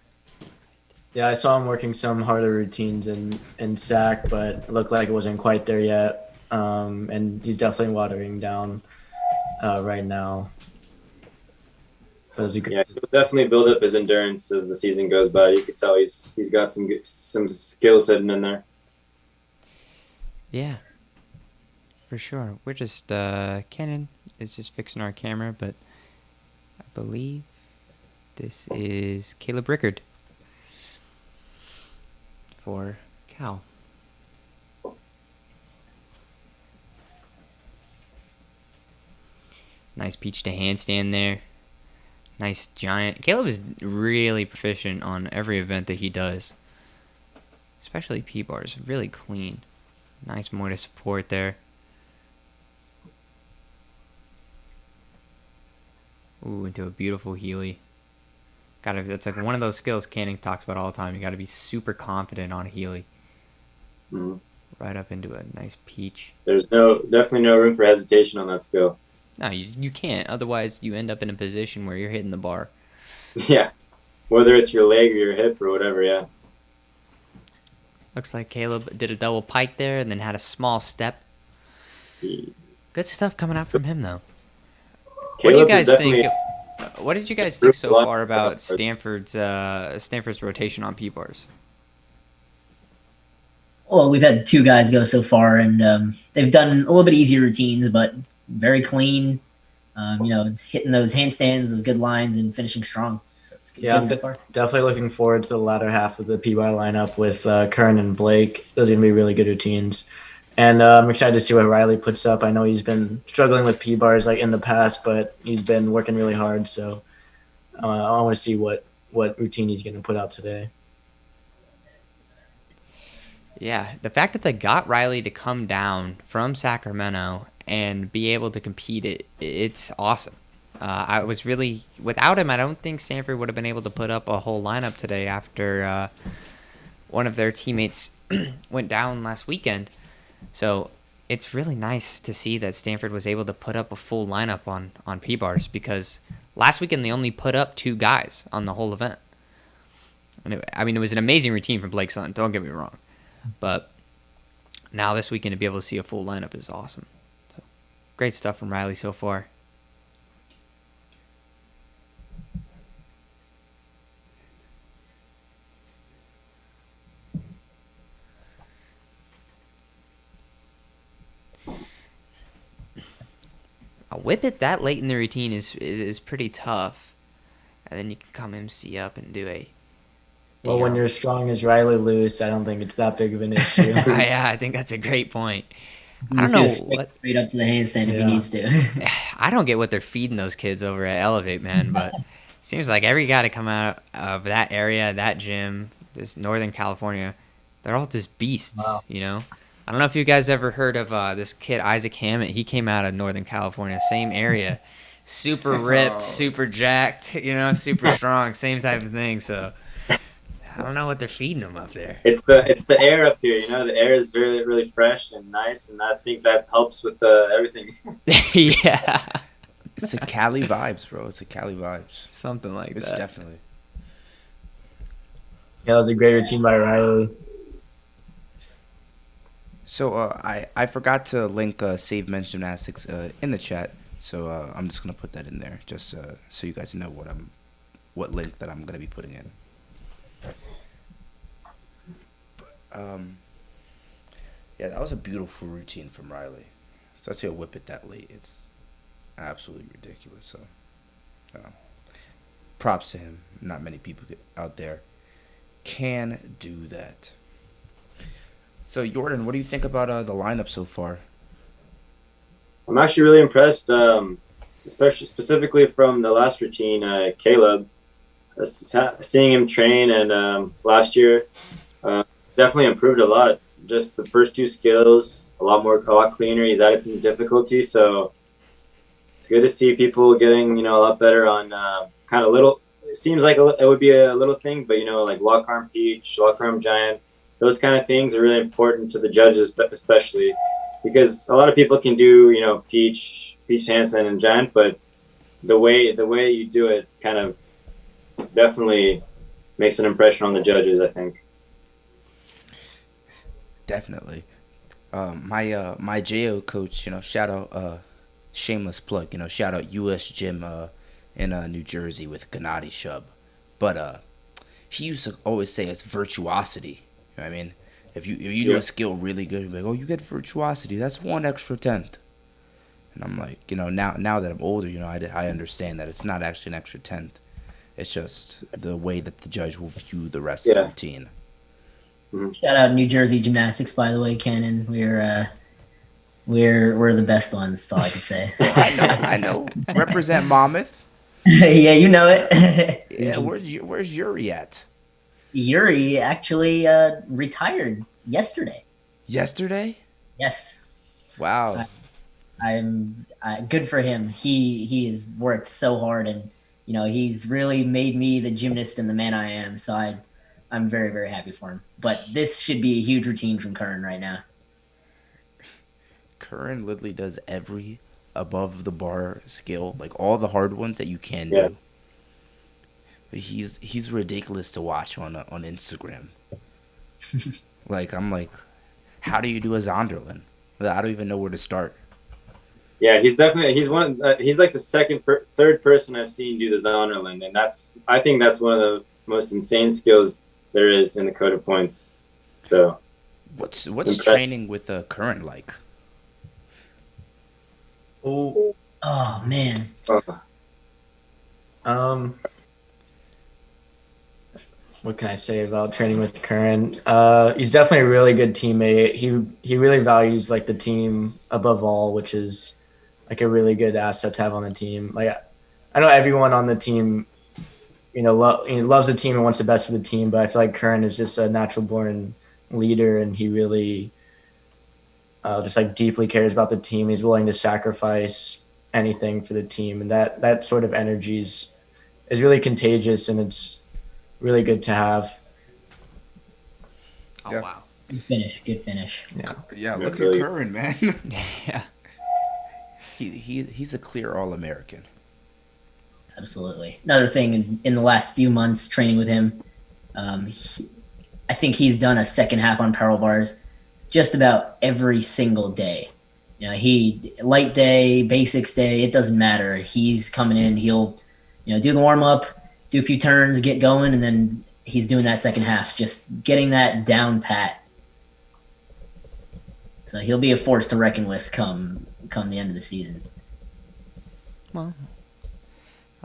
Yeah, I saw him working some harder routines in SAC, but it looked like it wasn't quite there yet. And he's definitely watering down right now. But Yeah, he'll definitely build up his endurance as the season goes by. You could tell he's got some skills sitting in there. Yeah, for sure. We're just Kenan is just fixing our camera, but I believe this is Caleb Rickard for Cal. Nice peach to handstand there. Nice giant. Caleb is really proficient on every event that he does, especially P-bars. Really clean. Nice motor support there. Ooh, into a beautiful Healy. That's like one of those skills Canning talks about all the time. You gotta be super confident on a Healy. Mm-hmm. Right up into a nice peach. There's definitely no room for hesitation on that skill. No, you can't. Otherwise, you end up in a position where you're hitting the bar. Yeah, whether it's your leg or your hip or whatever. Yeah. Looks like Caleb did a double pike there and then had a small step. Good stuff coming out from him, though. What do you guys think? What did you guys think so far about Stanford's rotation on P-bars? Well, we've had two guys go so far, and they've done a little bit easier routines, but very clean. Hitting those handstands, those good lines, and finishing strong. So it's good, I'm so far. Definitely looking forward to the latter half of the P-bar lineup with Kern and Blake. Those are going to be really good routines. And I'm excited to see what Riley puts up. I know he's been struggling with P-bars like in the past, but he's been working really hard. So I want to see what routine he's going to put out today. Yeah, the fact that they got Riley to come down from Sacramento and be able to compete, it's awesome. I was really, without him, I don't think Stanford would have been able to put up a whole lineup today after one of their teammates went down last weekend. So it's really nice to see that Stanford was able to put up a full lineup on P-bars, because last weekend they only put up 2 guys on the whole event. And it was an amazing routine from Blake Sutton, don't get me wrong. But now this weekend to be able to see a full lineup is awesome. So great stuff from Riley so far. A whip it that late in the routine is pretty tough. And then you can come MC up and do a Well, when you're as strong as Riley Lewis, I don't think it's that big of an issue. Yeah, I think that's a great point. I don't Just know go straight up to the handstand if he Yeah. needs to. I don't get what they're feeding those kids over at Elevate, man, but seems like every guy to come out of that area, that gym, this Northern California, they're all just beasts, you know? I don't know if you guys ever heard of this kid, Isaac Hammett. He came out of Northern California, same area. Super ripped, super jacked, you know, super strong, same type of thing. So I don't know what they're feeding them up there. It's the air up here, you know. The air is really really fresh and nice, and I think that helps with everything. Yeah. It's a Cali vibes, bro. It's a Cali vibes. Something like It's that. definitely. Yeah, that was a great routine by Riley. So I forgot to link Save Men's Gymnastics in the chat, so I'm just gonna put that in there just so you guys know what link that I'm gonna be putting in. Yeah, that was a beautiful routine from Riley. So I see a whip it that late. It's absolutely ridiculous. So props to him. Not many people out there can do that. So Jordan, what do you think about the lineup so far? I'm actually really impressed, especially specifically from the last routine, Caleb. Seeing him train and last year definitely improved a lot. Just the first two skills, a lot cleaner. He's added some difficulty, so it's good to see people getting a lot better on kind of little. It seems like it would be a little thing, but like lock arm peach, lock arm giant. Those kind of things are really important to the judges, especially because a lot of people can do peach handstand and giant, but the way you do it kind of definitely makes an impression on the judges, I think. Definitely. My JO coach, shout out shameless plug, shout out US Gym in New Jersey with Gennady Shub. But he used to always say it's virtuosity. You know what I mean? If you do a skill really good, you're like, oh, you get virtuosity. That's 1 extra tenth. And I'm like, now that I'm older, I understand that it's not actually an extra tenth. It's just the way that the judge will view the rest of the routine. Shout out New Jersey Gymnastics, by the way, Kenan. We're the best ones. That's all I can say. I know. Represent Monmouth. Yeah, you know it. Yeah, where's Yuri at? Yuri actually retired yesterday. Yesterday? Yes. Wow. I'm good for him. He has worked so hard, and he's really made me the gymnast and the man I am. So I'm very, very happy for him. But this should be a huge routine from Curran right now. Curran literally does every above the bar skill, like all the hard ones that you can do. But he's ridiculous to watch on Instagram. Like I'm like, how do you do a Zonderland? I don't even know where to start. Yeah, he's like the third person I've seen do the Zonderland, and I think that's one of the most insane skills there is in the code of points. So, what's training with the Curran like? Oh man. What can I say about training with Curran? He's definitely a really good teammate. He really values like the team above all, which is like a really good asset to have on the team. Like I know everyone on the team, loves the team and wants the best for the team, but I feel like Curran is just a natural born leader, and he really just like deeply cares about the team. He's willing to sacrifice anything for the team, and that sort of energy is really contagious, and it's really good to have. Oh, wow. Good finish. Yeah, look at Curran, man. Yeah. He's a clear All-American. Absolutely. Another thing in the last few months training with him, I think he's done a second half on parallel bars just about every single day. He light day, basics day, it doesn't matter. He's coming in, he'll do the warm up, do a few turns, get going, and then he's doing that second half, just getting that down pat. So he'll be a force to reckon with come the end of the season. Well,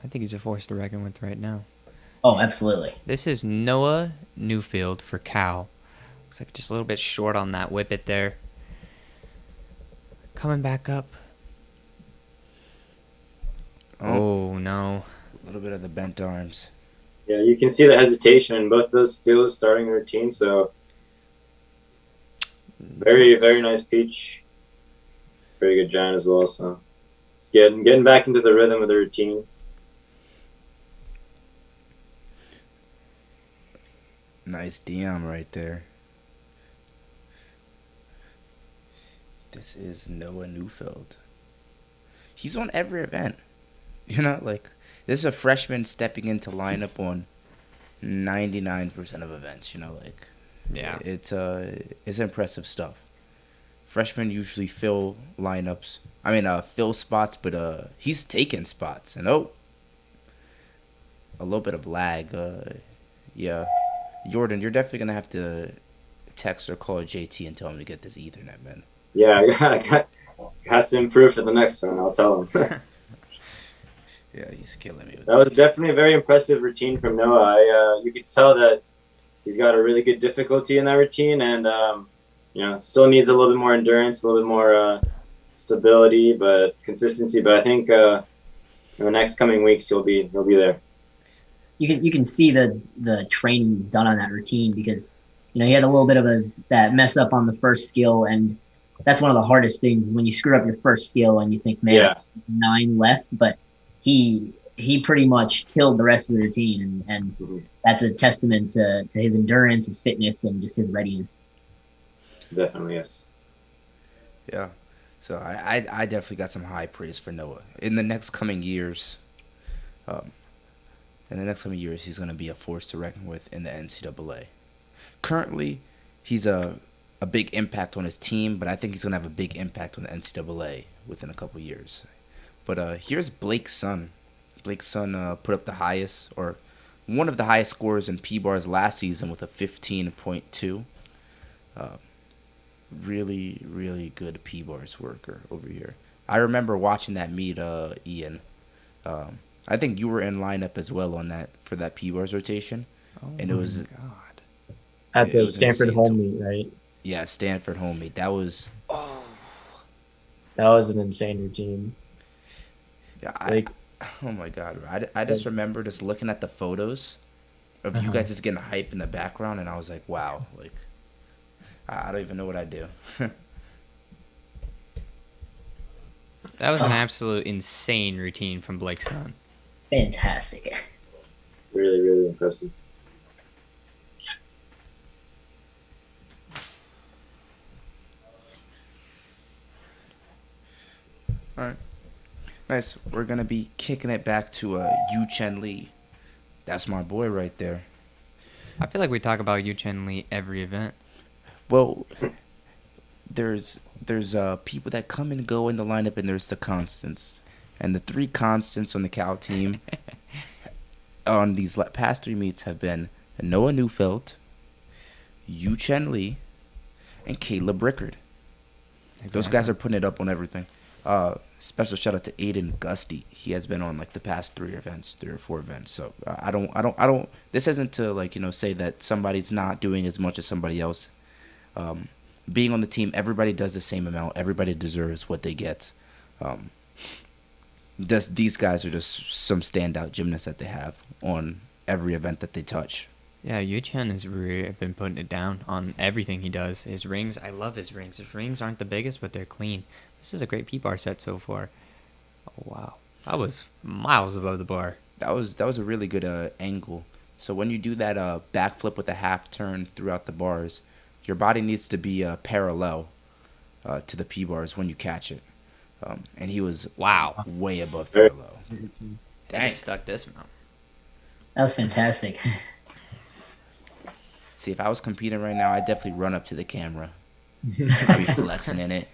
I think he's a force to reckon with right now. Oh, absolutely. This is Noah Newfield for Cal. Looks like just a little bit short on that whippet there. Coming back up. Oh, no. A little bit of the bent arms. Yeah, you can see the hesitation in both those skills starting the routine. So very, very nice peach. Very good giant as well. So it's getting back into the rhythm of the routine. Nice DM right there. This is Noah Newfield. He's on every event. You know, like, this is a freshman stepping into lineup on 99% of events, you know, like. Yeah. It's impressive stuff. Freshmen usually fill lineups. Fill spots, but he's taking spots. And a little bit of lag. Yeah. Jordan, you're definitely gonna have to text or call JT and tell him to get this Ethernet, man. Yeah, has to improve for the next one. I'll tell him. Yeah, he's killing me. That was definitely a very impressive routine from Noah. You could tell that he's got a really good difficulty in that routine, and still needs a little bit more endurance, a little bit more stability, but consistency. But I think in the next coming weeks he'll be there. You can see the training he's done on that routine because he had a little bit of that mess up on the first skill, and that's one of the hardest things when you screw up your first skill and you think, man, there's 9 left, but he pretty much killed the rest of the routine, and that's a testament to his endurance, his fitness, and just his readiness. Definitely, yes. Yeah. So I definitely got some high praise for Noah. In the next coming years, he's going to be a force to reckon with in the NCAA. Currently, he's a big impact on his team, but I think he's going to have a big impact on the NCAA within a couple years. But here's Blake's son. Blake's son put up the highest, or one of the highest scores in P-bars last season with a 15.2. Really, really good P-bars worker over here. I remember watching that meet, Ian. I think you were in lineup as well on that for that P-bars rotation. Oh, and it was God. At the Stanford home meet, right? Yeah, Stanford home meet. That was an insane routine. Yeah, oh my God. I just remember just looking at the photos of you guys just getting hype in the background, and I was like, wow, like, I don't even know what I do. That was an absolute insane routine from Blake's son. Fantastic. Really, really impressive. All right. Nice. We're going to be kicking it back to Yu Chen Lee. That's my boy right there. I feel like we talk about Yu Chen Lee every event. Well, there's people that come and go in the lineup, and there's the constants. And the 3 constants on the Cal team on these past 3 meets have been Noah Newfield, Yu Chen Lee, and Caleb Rickard. Exactly. Those guys are putting it up on everything. Special shout out to Aiden Gusty. He has been on like the past 3 or 4 events. So I don't. This isn't to say that somebody's not doing as much as somebody else. Being on the team, everybody does the same amount. Everybody deserves what they get. These guys are just some standout gymnasts that they have on every event that they touch. Yeah, Yu Chen has really been putting it down on everything he does. His rings, I love his rings. His rings aren't the biggest, but they're clean. This is a great P-bar set so far. Oh, wow. That was miles above the bar. That was a really good angle. So when you do that backflip with a half turn throughout the bars, your body needs to be parallel to the P-bars when you catch it. And he was way above parallel. Dang. He stuck this mount. That was fantastic. See, if I was competing right now, I'd definitely run up to the camera. I'd be flexing in it.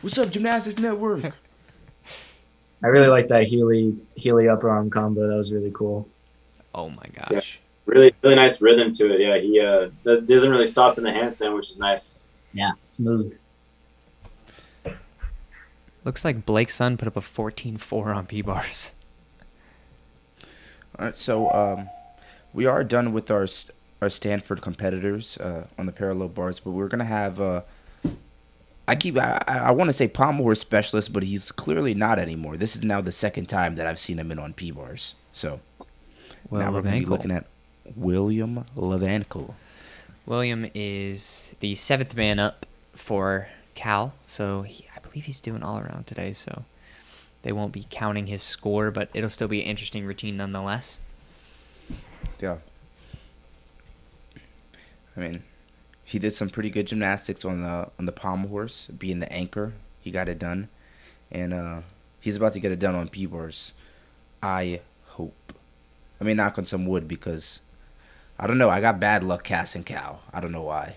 What's up, Gymnastics Network? I really like that Healy upper arm combo. That was really cool. Oh my gosh. Yeah, really, really nice rhythm to it. Yeah, he doesn't really stop in the handstand, which is nice. Yeah, smooth. Looks like Blake's son put up a 14.4 on P-bars. All right, so we are done with our Stanford competitors on the parallel bars, but we're gonna have. I want to say Pommel horse specialist, but he's clearly not anymore. This is now the second time that I've seen him in on P bars. So now we're gonna be looking at William Levanko. William is the 7th man up for Cal, so I believe he's doing all around today, so they won't be counting his score, but it'll still be an interesting routine nonetheless. Yeah. I mean, he did some pretty good gymnastics on the pommel horse, being the anchor. He got it done, and he's about to get it done on P bars. I hope. I mean, knock on some wood because I don't know. I got bad luck casting Cal. I don't know why.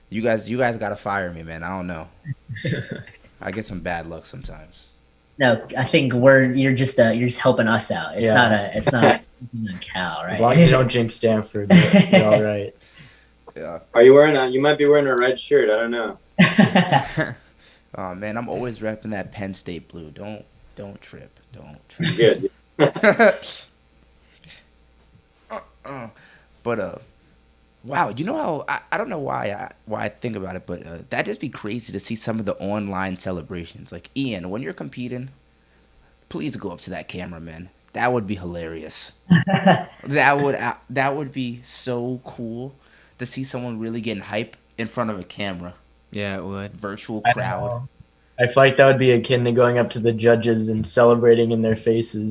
You guys gotta fire me, man. I don't know. I get some bad luck sometimes. No, I think you're just helping us out. It's not a Cal, right? As long as you don't jinx Stanford, you're all right. Yeah. Are you wearing you might be wearing a red shirt. I don't know. Oh man, I'm always repping that Penn State blue. Don't trip. Don't trip. Good. But wow, you know how I don't know why I think about it, but that'd just be crazy to see some of the online celebrations. Like Ian, when you're competing, please go up to that camera, man. That would be hilarious. that would be so cool to see someone really getting hype in front of a camera. Yeah, it would. Virtual crowd. I feel like that would be akin to going up to the judges and celebrating in their faces.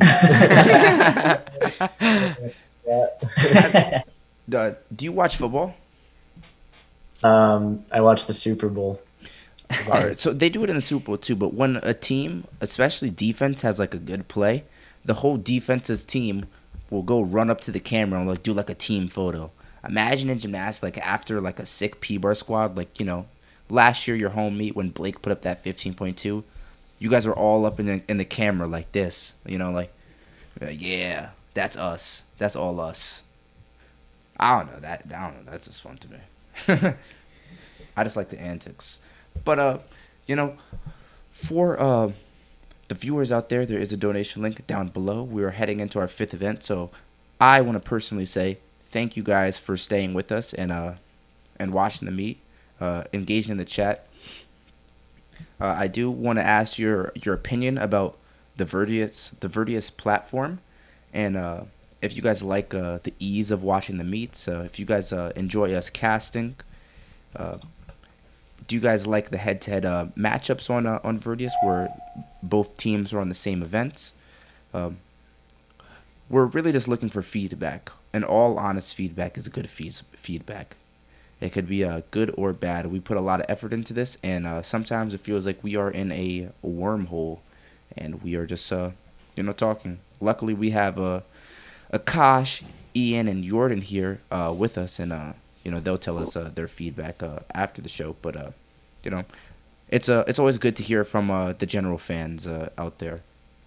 Do you watch football? I watched the Super Bowl. All right, so they do it in the Super Bowl too, but when a team, especially defense, has like a good play, the whole defense's team will go run up to the camera and like do like a team photo. Imagine in gymnastics, like after like a sick P-bar squad, like, you know, last year your home meet when Blake put up that 15.2, you guys were all up in the camera like this, you know, like yeah, that's us, that's all us. I don't know, that's just fun to me. I just like the antics. But you know, for the viewers out there, there is a donation link down below. We are heading into our 5th event, so I want to personally say thank you guys for staying with us and watching the meet, engaging in the chat. I do want to ask your opinion about the Verdius platform, and if you guys like the ease of watching the meets, if you guys enjoy us casting, do you guys like the head-to-head matchups on Verdius where both teams are on the same events? We're really just looking for feedback, and all honest feedback is good feedback. It could be good or bad. We put a lot of effort into this, and sometimes it feels like we are in a wormhole, and we are just talking. Luckily, we have Akash, Ian, and Jordan here with us, and they'll tell us their feedback after the show. But it's always good to hear from the general fans out there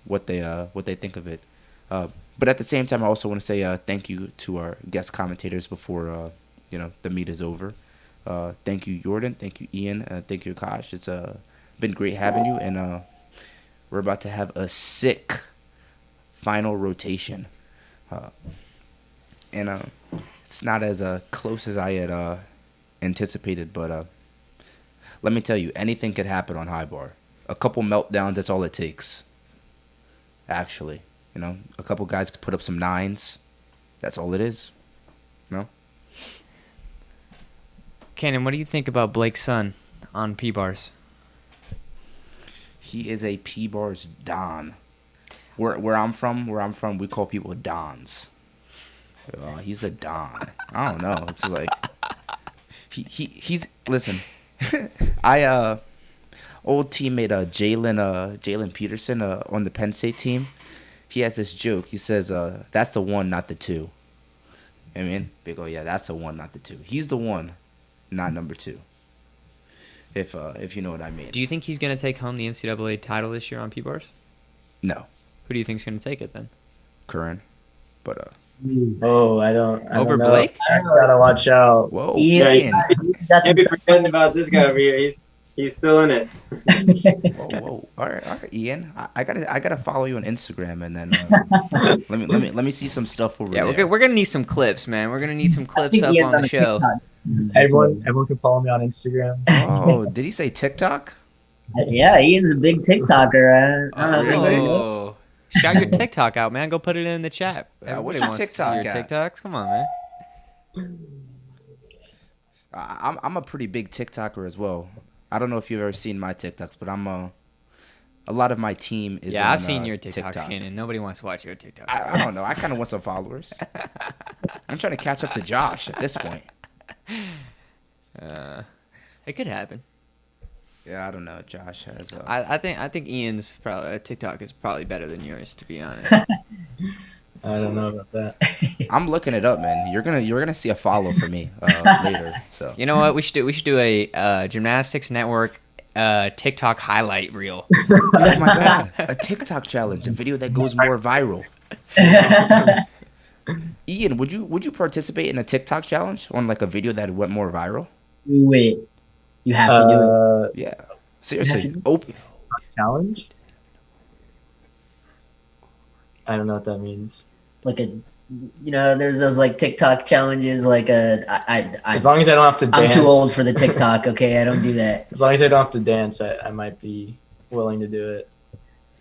what they think of it. But at the same time, I also want to say thank you to our guest commentators before the meet is over. Thank you, Jordan. Thank you, Ian. Thank you, Akash. It's been great having you, and we're about to have a sick final rotation. And it's not as close as I had anticipated, but let me tell you, anything could happen on high bar. A couple meltdowns, that's all it takes. Actually, a couple guys put up some 9s. That's all it is. Cannon, what do you think about Blake's son on P-bars? He is a P-bars don. Where I'm from, we call people dons. He's a don. I don't know. It's like he's listen. Old teammate Jalen Peterson on the Penn State team. He has this joke. He says, "That's the one, not the two." I mean, big yeah, that's the one, not the two. He's the one, not number 2. If you know what I mean. Do you think he's gonna take home the NCAA title this year on P-bars? No. Who do you think's gonna take it then? Curran, but Oh, I don't know. Blake? I gotta watch out. Whoa, Yeah, can't be forgetting about this guy over here. He's still in it. Whoa. All right, Ian. I gotta follow you on Instagram, and then let me see some stuff over Yeah, there. we're gonna need some clips, man. We're gonna need some I clips think up Ian's on the a show. TikTok. Everyone can follow me on Instagram. Oh, did he say TikTok? Yeah, Ian's a big TikToker. I don't know if you Really? know. Oh, shout your TikTok out, man. Go put it in the chat. What's Everybody your wants to see TikTok your at? TikToks. Come on, man. I'm a pretty big TikToker as well. I don't know if you've ever seen my TikToks, but a lot of my team is Yeah, on, I've seen your TikToks, TikTok. Kenan. Nobody wants to watch your TikToks. I don't know. I kind of want some followers. I'm trying to catch up to Josh at this point. It could happen. Yeah, I don't know. Josh has. I think Ian's probably TikTok is probably better than yours, to be honest. I don't know about that. I'm looking it up, man. You're gonna see a follow for me later. So You know what? We should do a Gymnastics Network TikTok highlight reel. oh my god, a TikTok challenge, a video that goes more viral. Ian, would you participate in a TikTok challenge on like a video that went more viral? Do it. You have to do it. Yeah, seriously. Open. Challenge? I don't know what that means. Like there's those like TikTok challenges. As long as I don't have to dance. I'm too old for the TikTok. Okay, I don't do that. As long as I don't have to dance, I might be willing to do it.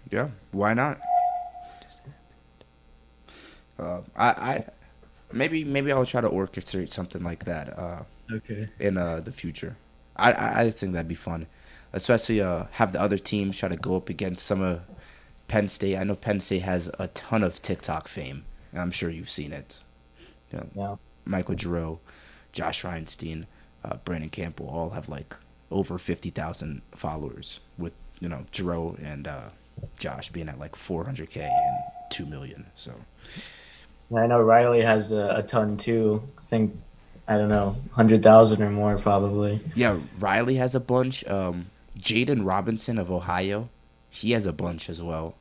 Yeah, why not? I maybe I'll try to orchestrate something like that. Okay. In the future, I just think that'd be fun, especially have the other teams try to go up against some of Penn State. I know Penn State has a ton of TikTok fame, and I'm sure you've seen it. Yeah. Michael Giroux, Josh Reinstein, Brandon Campbell all have like over 50,000 followers, with Giroux and Josh being at like 400K and 2 million. So I know Riley has a ton too. I think, I don't know, 100,000 or more probably. yeah, Riley has a bunch. Jaden Robinson of Ohio, he has a bunch as well.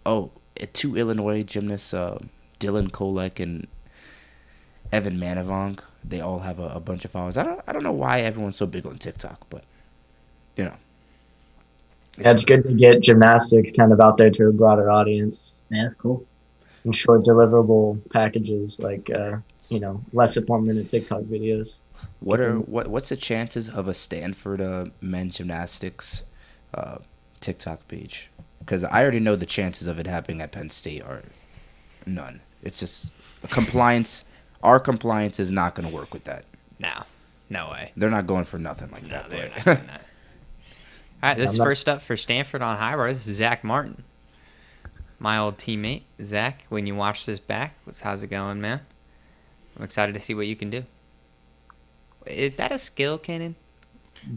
Oh, 2 Illinois gymnasts, Dylan Kolek and Evan Manavong, they all have a bunch of followers. I don't know why everyone's so big on TikTok, but Yeah, it's good to get gymnastics kind of out there to a broader audience. Yeah, that's cool. And short deliverable packages like less than 1 minute TikTok videos. What's the chances of a Stanford men's gymnastics TikTok page? Because I already know the chances of it happening at Penn State are none. It's just compliance. Our compliance is not going to work with that. No way. They're not going for nothing like that. They're but- not doing that. All right, this is first up for Stanford on high bar. This is Zach Martin, my old teammate. Zach, when you watch this back, how's it going, man? I'm excited to see what you can do. Is that a skill, Kenan?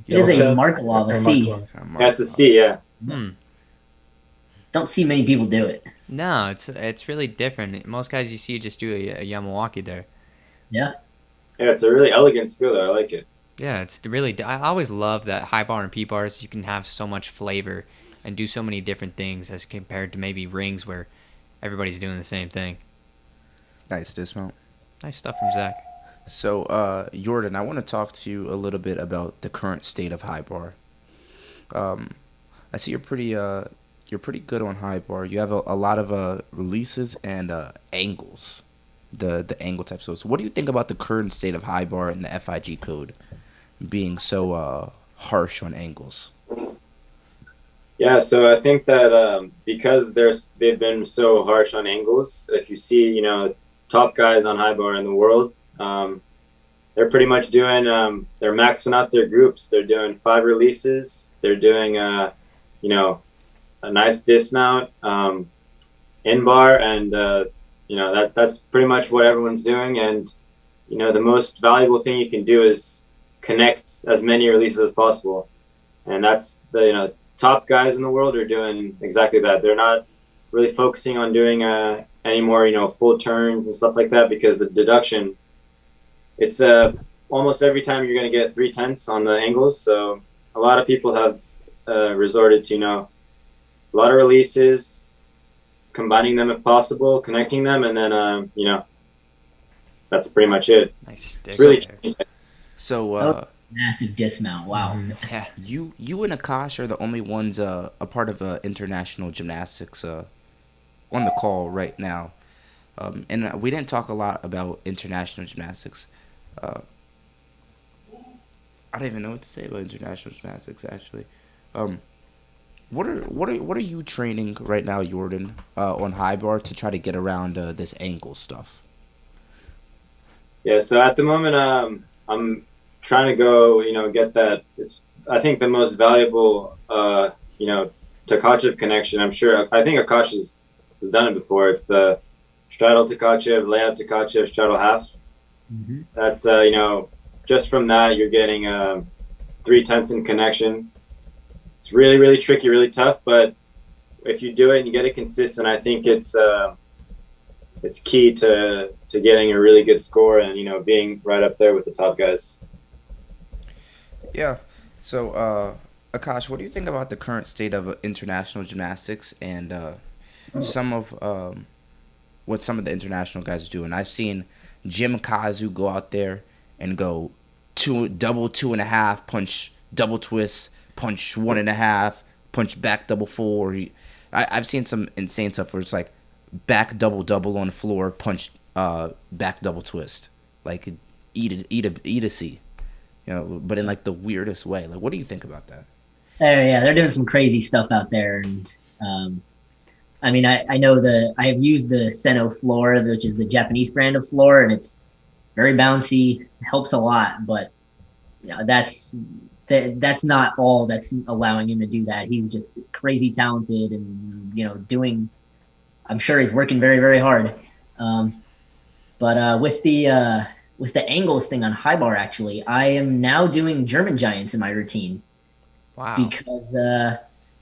It is a Markelov, a C. That's a C, yeah. Don't see many people do it. No, it's really different. Most guys you see just do a Yamawaki there. Yeah. Yeah, it's a really elegant skill there. I like it. Yeah, it's really. I always love that high bar and P bars. You can have so much flavor and do so many different things as compared to maybe rings where everybody's doing the same thing. Nice dismount. Nice stuff from Zach. So, Jordan, I want to talk to you a little bit about the current state of high bar. I see you're pretty good on high bar. You have a lot of releases and angles, the angle type. So what do you think about the current state of high bar and the FIG code being so harsh on angles? Yeah, so I think that because they've been so harsh on angles, if you see, top guys on high bar in the world, they're pretty much doing, they're maxing out their groups. They're doing 5 releases. They're doing, a nice dismount, in bar, and, that's pretty much what everyone's doing. And, the most valuable thing you can do is connect as many releases as possible. And that's the, top guys in the world are doing exactly that. They're not really focusing on doing any more, full turns and stuff like that, because the deduction, it's almost every time you're going to get 3/10 on the angles. So a lot of people have resorted to, a lot of releases, combining them if possible, connecting them, and then, that's pretty much it. Nice stick. It's really there. changed. So Massive dismount. Wow. Yeah. You and Akash are the only ones a part of international gymnastics on the call right now. And we didn't talk a lot about international gymnastics. Uh, I don't even know what to say about international gymnastics actually. Um, what are you training right now, Jordan, on high bar to try to get around this ankle stuff? Yeah, so at the moment, I'm trying to go, get that. It's I think the most valuable, Takachev connection. I think Akash has done it before. It's the straddle Takachev, layup Takachev, straddle half. Hmm. That's just from that you're getting 3/10 connection. It's really really tricky, really tough, but if you do it and you get it consistent, I think it's key to getting a really good score and being right up there with the top guys. Yeah. So, Akash, what do you think about the current state of international gymnastics and some of what some of the international guys are doing? I've seen Jim Kazu go out there and go double 2.5, punch double twist, punch 1.5, punch back double four. I've seen some insane stuff where it's like back double double on the floor, punch back double twist, like eat a C, but in like the weirdest way. Like, what do you think about that? Yeah, they're doing some crazy stuff out there, and I mean, I know I have used the Seno floor, which is the Japanese brand of floor, and it's very bouncy, helps a lot, but that's not all that's allowing him to do that. He's just crazy talented, and doing. I'm sure he's working very, very hard. But with the angles thing on high bar, actually, I am now doing German giants in my routine. Wow. Because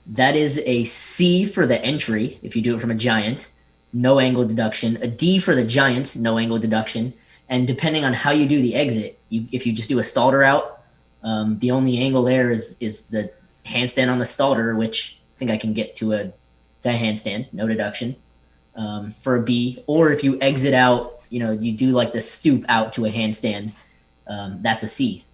that is a C for the entry if you do it from a giant, no angle deduction. A D for the giant, no angle deduction. And depending on how you do the exit, if you just do a Stalder out, the only angle there is the handstand on the Stalder, which I think I can get to a handstand, no deduction, for a B. Or if you exit out, you do like the stoop out to a handstand, that's a C.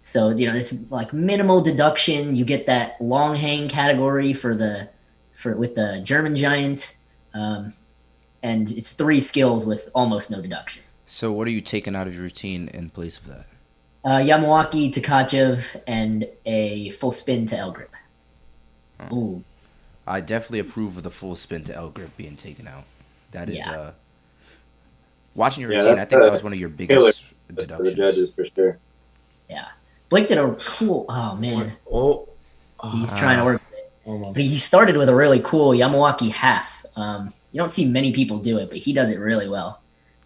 So, it's like minimal deduction. You get that long hang category with the German giant. And it's 3 skills with almost no deduction. So, what are you taking out of your routine in place of that? Yamawaki, Takachev, and a full spin to L grip. Oh. Ooh. I definitely approve of the full spin to L grip being taken out. That is, watching your routine, I think that was one of your biggest deductions. For the judges, for sure. Yeah. Blake did a cool, oh man. He's trying to work with it. But he started with a really cool Yamawaki half. You don't see many people do it, but he does it really well.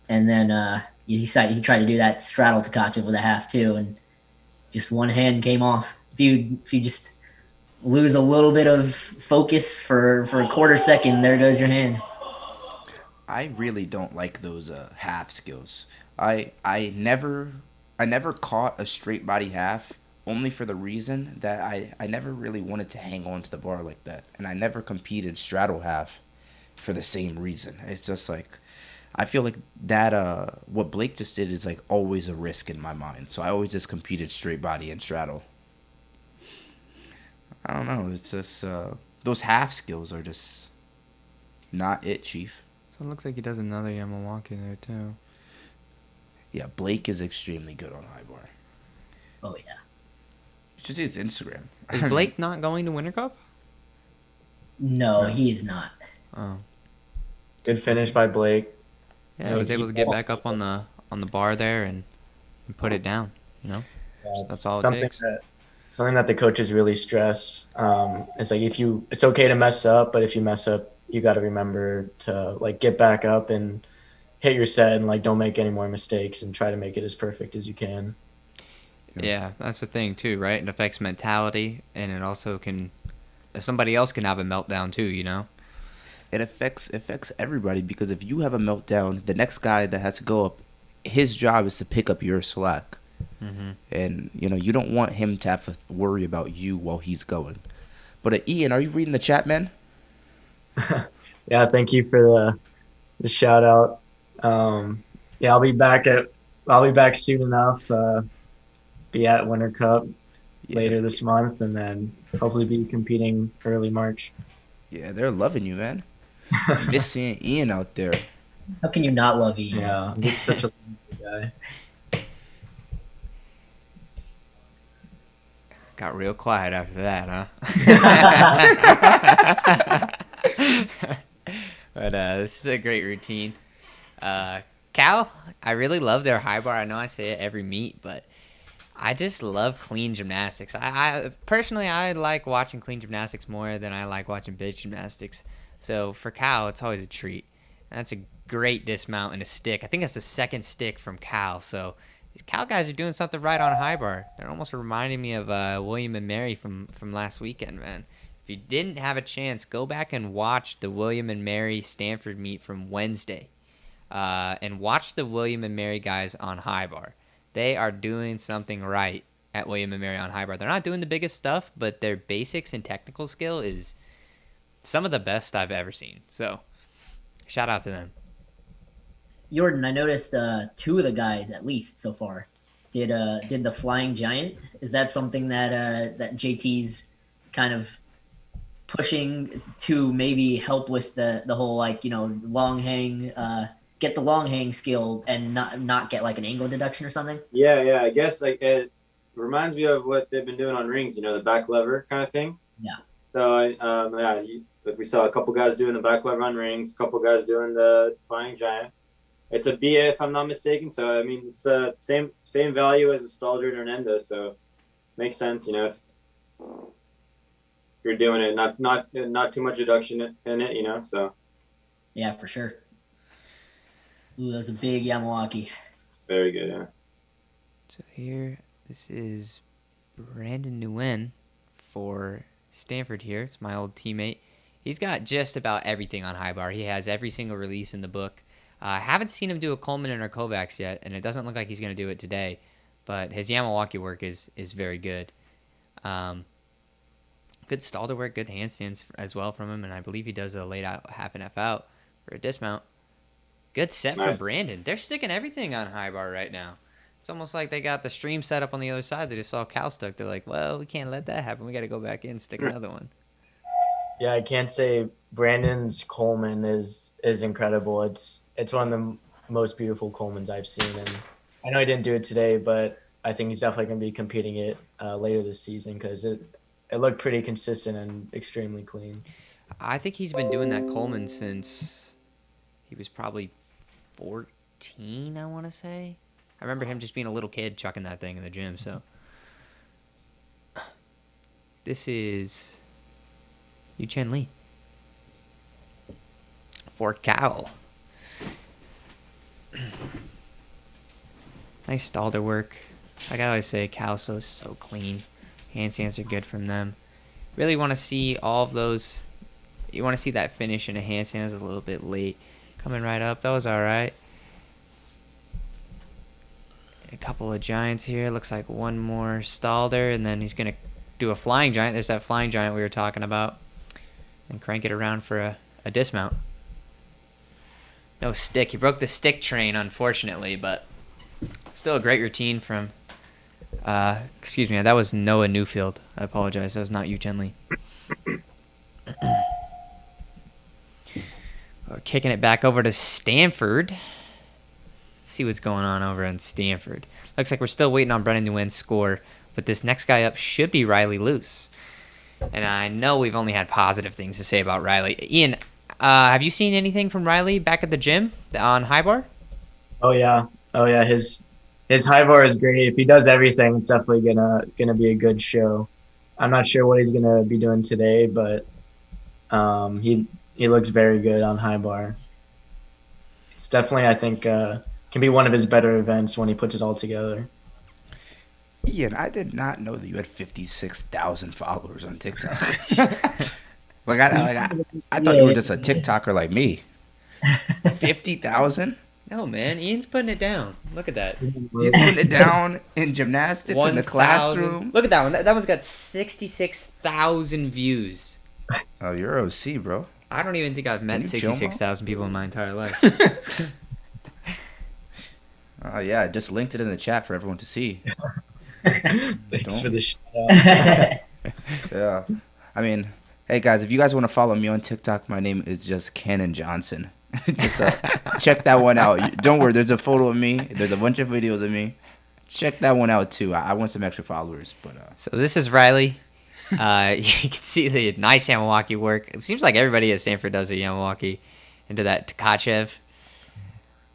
And then he tried to do that straddle Takachev with a half too, and just one hand came off. If you just lose a little bit of focus for a quarter second, there goes your hand. I really don't like those half skills. I never caught a straight body half, only for the reason that I never really wanted to hang on to the bar like that, and I never competed straddle half for the same reason. It's just like I feel like that what Blake just did is like always a risk in my mind, so I always just competed straight body and straddle. I don't know. It's just those half skills are just not it, Chief. So it looks like he does another Yamawaki there too. Yeah, Blake is extremely good on high bar. Oh yeah. You should see his Instagram. Is Blake not going to Winter Cup? No, he is not. Oh. Good finish by Blake. Yeah, I was able to get back up on the bar there and put it down. That's all it takes. Something that the coaches really stress. It's like it's okay to mess up, but if you mess up, you got to remember to like get back up and hit your set and like don't make any more mistakes and try to make it as perfect as you can. Yeah, that's the thing too, right? It affects mentality, and it also somebody else can have a meltdown too. It affects everybody, because if you have a meltdown, the next guy that has to go up, his job is to pick up your slack. Mm-hmm. And you don't want him to have to worry about you while he's going. But Ian, are you reading the chat, man? Yeah, thank you for the shout out. Yeah, I'll be back soon enough. be at Winter Cup Yeah. later this month, and then hopefully be competing early March. Yeah, they're loving you, man. Miss seeing Ian out there. How can you not love Ian? Yeah, he's such a guy. Got real quiet after that, huh? But this is a great routine. Cal, I really love their high bar. I know I say it every meet, but I just love clean gymnastics. I personally, I like watching clean gymnastics more than I like watching bitch gymnastics. So for Cal, it's always a treat. And that's a great dismount and a stick. I think that's the second stick from Cal. So these Cal guys are doing something right on high bar. They're almost reminding me of William and Mary from last weekend, man. If you didn't have a chance, go back and watch the William and Mary Stanford meet from Wednesday. And watch the William and Mary guys on high bar. They are doing something right at William and Mary on high bar. They're not doing the biggest stuff, but their basics and technical skill is some of the best I've ever seen. So shout out to them. Jordan, I noticed two of the guys at least so far did the flying giant. Is that something that JT's kind of pushing to maybe help with the whole, like, you know, long hang, get the long hang skill and not get like an angle deduction or something? Yeah. I guess like it reminds me of what they've been doing on rings, you know, the back lever kind of thing. Yeah. So like we saw a couple guys doing the back lever on rings, a couple guys doing the flying giant. It's a BA if I'm not mistaken. So I mean, it's same value as a Stalder or an endo. So makes sense, you know, if you're doing it, not too much deduction in it, you know. So yeah, for sure. Ooh, that was a big Yamawaki. very good, yeah. So here, this is Brandon Nguyen for Stanford here. It's my old teammate. He's got just about everything on high bar. He has every single release in the book. I haven't seen him do a Coleman or Kovacs yet, and it doesn't look like he's going to do it today. But his Yamawaki work is very good. Good Stalder work, good handstands as well from him, and I believe he does a laid out half and half out for a dismount. Good set Nice. for Brandon. They're sticking everything on high bar right now. It's almost like they got the stream set up on the other side. They just saw Cal stuck. They're like, well, we can't let that happen. We got to go back in and stick another one. Yeah, I can't say Brandon's Coleman is incredible. It's one of the most beautiful Colemans I've seen, and I know he didn't do it today, but I think he's definitely going to be competing it later this season because it looked pretty consistent and extremely clean. I think he's been doing that Coleman since he was probably 14, I want to say. I remember him just being a little kid chucking that thing in the gym. So this is Yu Chen Lee for Cal. Nice Stalder work. Like I always say, Cal's so clean. Handstands are good from them. Really want to see all of those. You want to see that finish in a handstand. A little bit late. Coming right up. That was all right. A couple of giants here. Looks like one more Stalder, and then he's going to do a flying giant. There's that flying giant we were talking about. And crank it around for a dismount. No stick. He broke the stick train, unfortunately, but still a great routine from... excuse me, that was Noah Newfield. I apologize. That was not Yu Chen Lee. We're kicking it back over to Stanford. Let's see what's going on over in Stanford. Looks like we're still waiting on Brennan Nguyen's score, but this next guy up should be Riley Luce. And I know we've only had positive things to say about Riley. Ian, have you seen anything from Riley back at the gym on high bar? Oh yeah. His high bar is great. If he does everything, it's definitely gonna be a good show. I'm not sure what he's gonna be doing today, but he looks very good on high bar. It's definitely, I think, can be one of his better events when he puts it all together. Ian, I did not know that you had 56,000 followers on TikTok. I thought you were just a TikToker like me. 50,000? No, man. Ian's putting it down. Look at that. He's putting it down in gymnastics in the classroom. Look at that one. That one's got 66,000 views. Oh, you're OC, bro. I don't even think I've met 66,000 people in my entire life. Oh, yeah. I just linked it in the chat for everyone to see. Thanks for the shout out. Yeah. I mean, hey guys, if you guys want to follow me on TikTok, my name is just Cannon Johnson. Just check that one out. Don't worry, there's a photo of me. There's a bunch of videos of me. Check that one out too. I want some extra followers, but So this is Riley. You can see the nice Yamawaki work. It seems like everybody at Stanford does a Yamawaki into that Tkachev.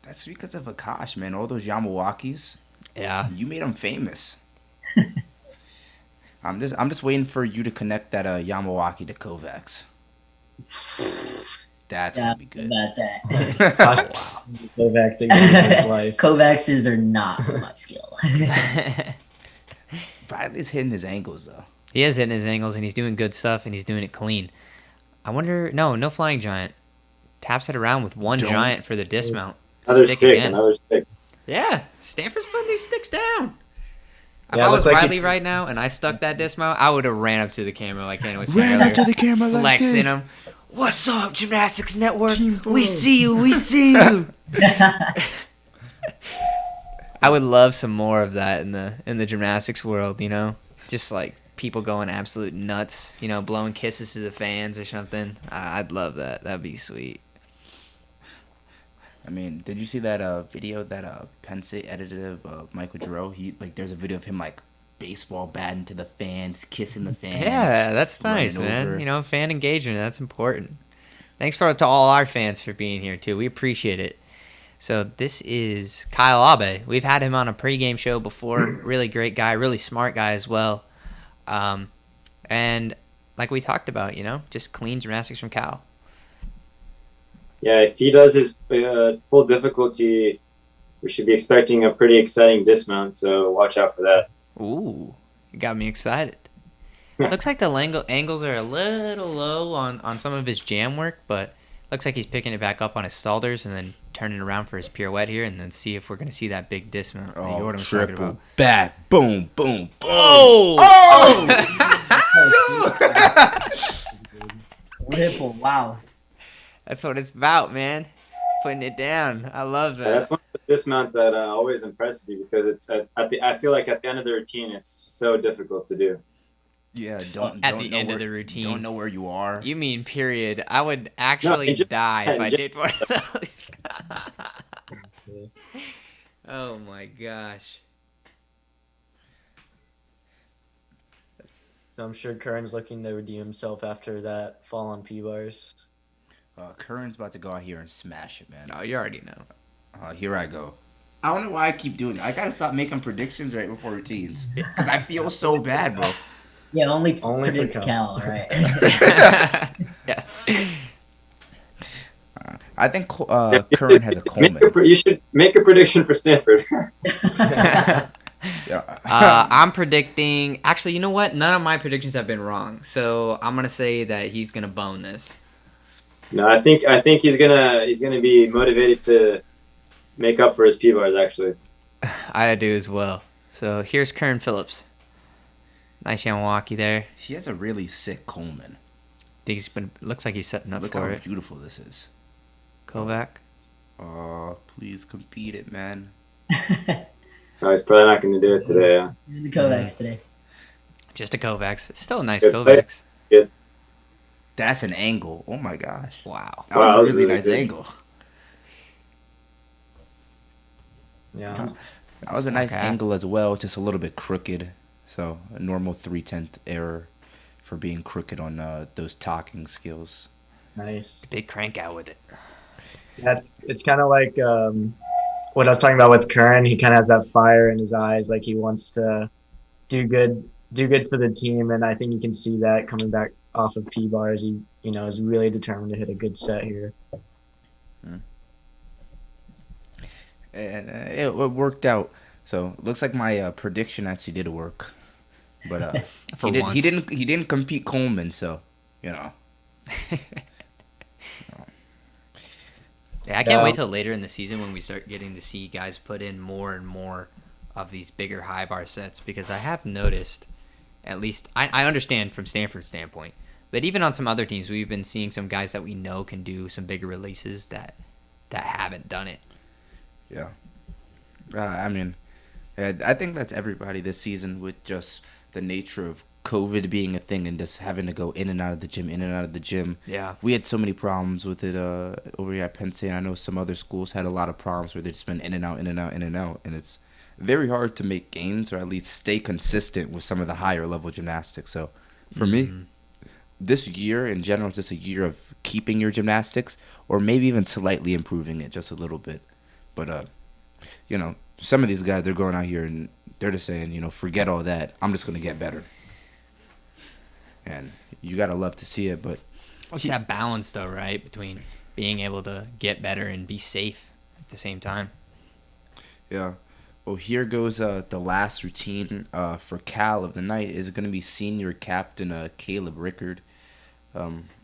that's because of Akash, man. All those Yamawakis. Yeah. You made them famous. I'm just waiting for you to connect that Yamawaki to Kovacs. That's gonna be good. About that. Kovacs in his life. Kovacs are not my skill. Bradley's hitting his angles though. He is hitting his angles, and he's doing good stuff, and he's doing it clean. I wonder... No flying giant. Taps it around with one giant for the dismount. Another Stick stick, again. another stick. Yeah, Stanford's putting these sticks down. If Yeah, I it was looks like Riley right now and I stuck that dismount, I would have ran up to the camera like Ken was saying Ran up to the camera like flexing this. him. What's up, Gymnastics Network? Team We Four. see you. We see you. I would love some more of that in the gymnastics world. You know, just like people going absolute nuts. You know, blowing kisses to the fans or something. I'd love that. That'd be sweet. I mean, did you see that video that Penn State edited of Michael Giroux? There's a video of him like baseball batting to the fans, kissing the fans. Yeah, that's nice, running man. over. You know, fan engagement, that's important. Thanks to all our fans for being here, too. We appreciate it. So this is Kyle Abe. We've had him on a pregame show before. Really great guy, really smart guy as well. And like we talked about, you know, just clean gymnastics from Cal. Yeah, if he does his full difficulty, we should be expecting a pretty exciting dismount. So watch out for that. Ooh, you got me excited. Looks like the angles are a little low on some of his jam work, but looks like he's picking it back up on his stalders and then turning around for his pirouette here, and then see if we're going to see that big dismount that Jordan was talking triple about. back, boom, boom, boom. Oh! Ripple, wow. That's what it's about, man. Putting it down. I love Yeah, that. that's one of the dismounts that always impresses me because it's I feel like at the end of the routine, it's so difficult to do. Yeah, At don't the know end of where- the routine. Don't know where you are. You mean period. I would actually in die if I in did one of those. Oh my gosh. So I'm sure Curran's looking to redeem himself after that fall on P-bars. Curran's about to go out here and smash it, man. Oh, you already know. Here I go. I don't know why I keep doing it. I gotta stop making predictions right before routines because I feel so bad, bro. Yeah, only Only for predict Cal. Cal, right? Yeah. I think Curran has a Coleman. You should make a prediction for Stanford. Yeah. I'm predicting. Actually, you know what? None of my predictions have been wrong. So I'm gonna say that he's gonna bone this. No, I think he's gonna be motivated to make up for his P-bars actually. I do as well. So here's Kern Phillips. Nice Yamawaki there. He has a really sick Coleman. Looks like he's setting up Look for how it. beautiful this is. Kovac. Oh, please compete it, man. No, he's probably not going to do it today. Yeah. The Kovacs today. Just a Kovacs. It's still a nice Yes, Kovacs. That's an angle. Oh my gosh. Wow. That was Wow, a really nice good. angle. Yeah. That was a nice Okay. angle as well, just a little bit crooked. So a normal 3/10 error for being crooked on those talking skills. Nice. Big crank out with it. It's kind of like what I was talking about with Curran. He kind of has that fire in his eyes, like he wants to do good for the team, and I think you can see that coming back off of P-bars. He, is really determined to hit a good set here. And it worked out. So it looks like my prediction actually did work. But For once. he didn't compete Coleman, so Yeah, I can't wait till later in the season when we start getting to see guys put in more and more of these bigger high bar sets, because I have noticed, at least I understand from Stanford's standpoint, but even on some other teams, we've been seeing some guys that we know can do some bigger releases that haven't done it. yeah. I mean, And I think that's everybody this season with just the nature of COVID being a thing and just having to go in and out of the gym, in and out of the gym. Yeah. We had so many problems with it over here at Penn State. I know some other schools had a lot of problems where they just been in and out, in and out, in and out. And it's very hard to make gains or at least stay consistent with some of the higher level gymnastics. So for me, this year in general is just a year of keeping your gymnastics or maybe even slightly improving it just a little bit. But, some of these guys, they're going out here and they're just saying, forget all that. I'm just going to get better. And you got to love to see it. But It's that balance, though, right, between being able to get better and be safe at the same time. Yeah. Well, here goes the last routine for Cal of the night is going to be senior captain Caleb Rickard.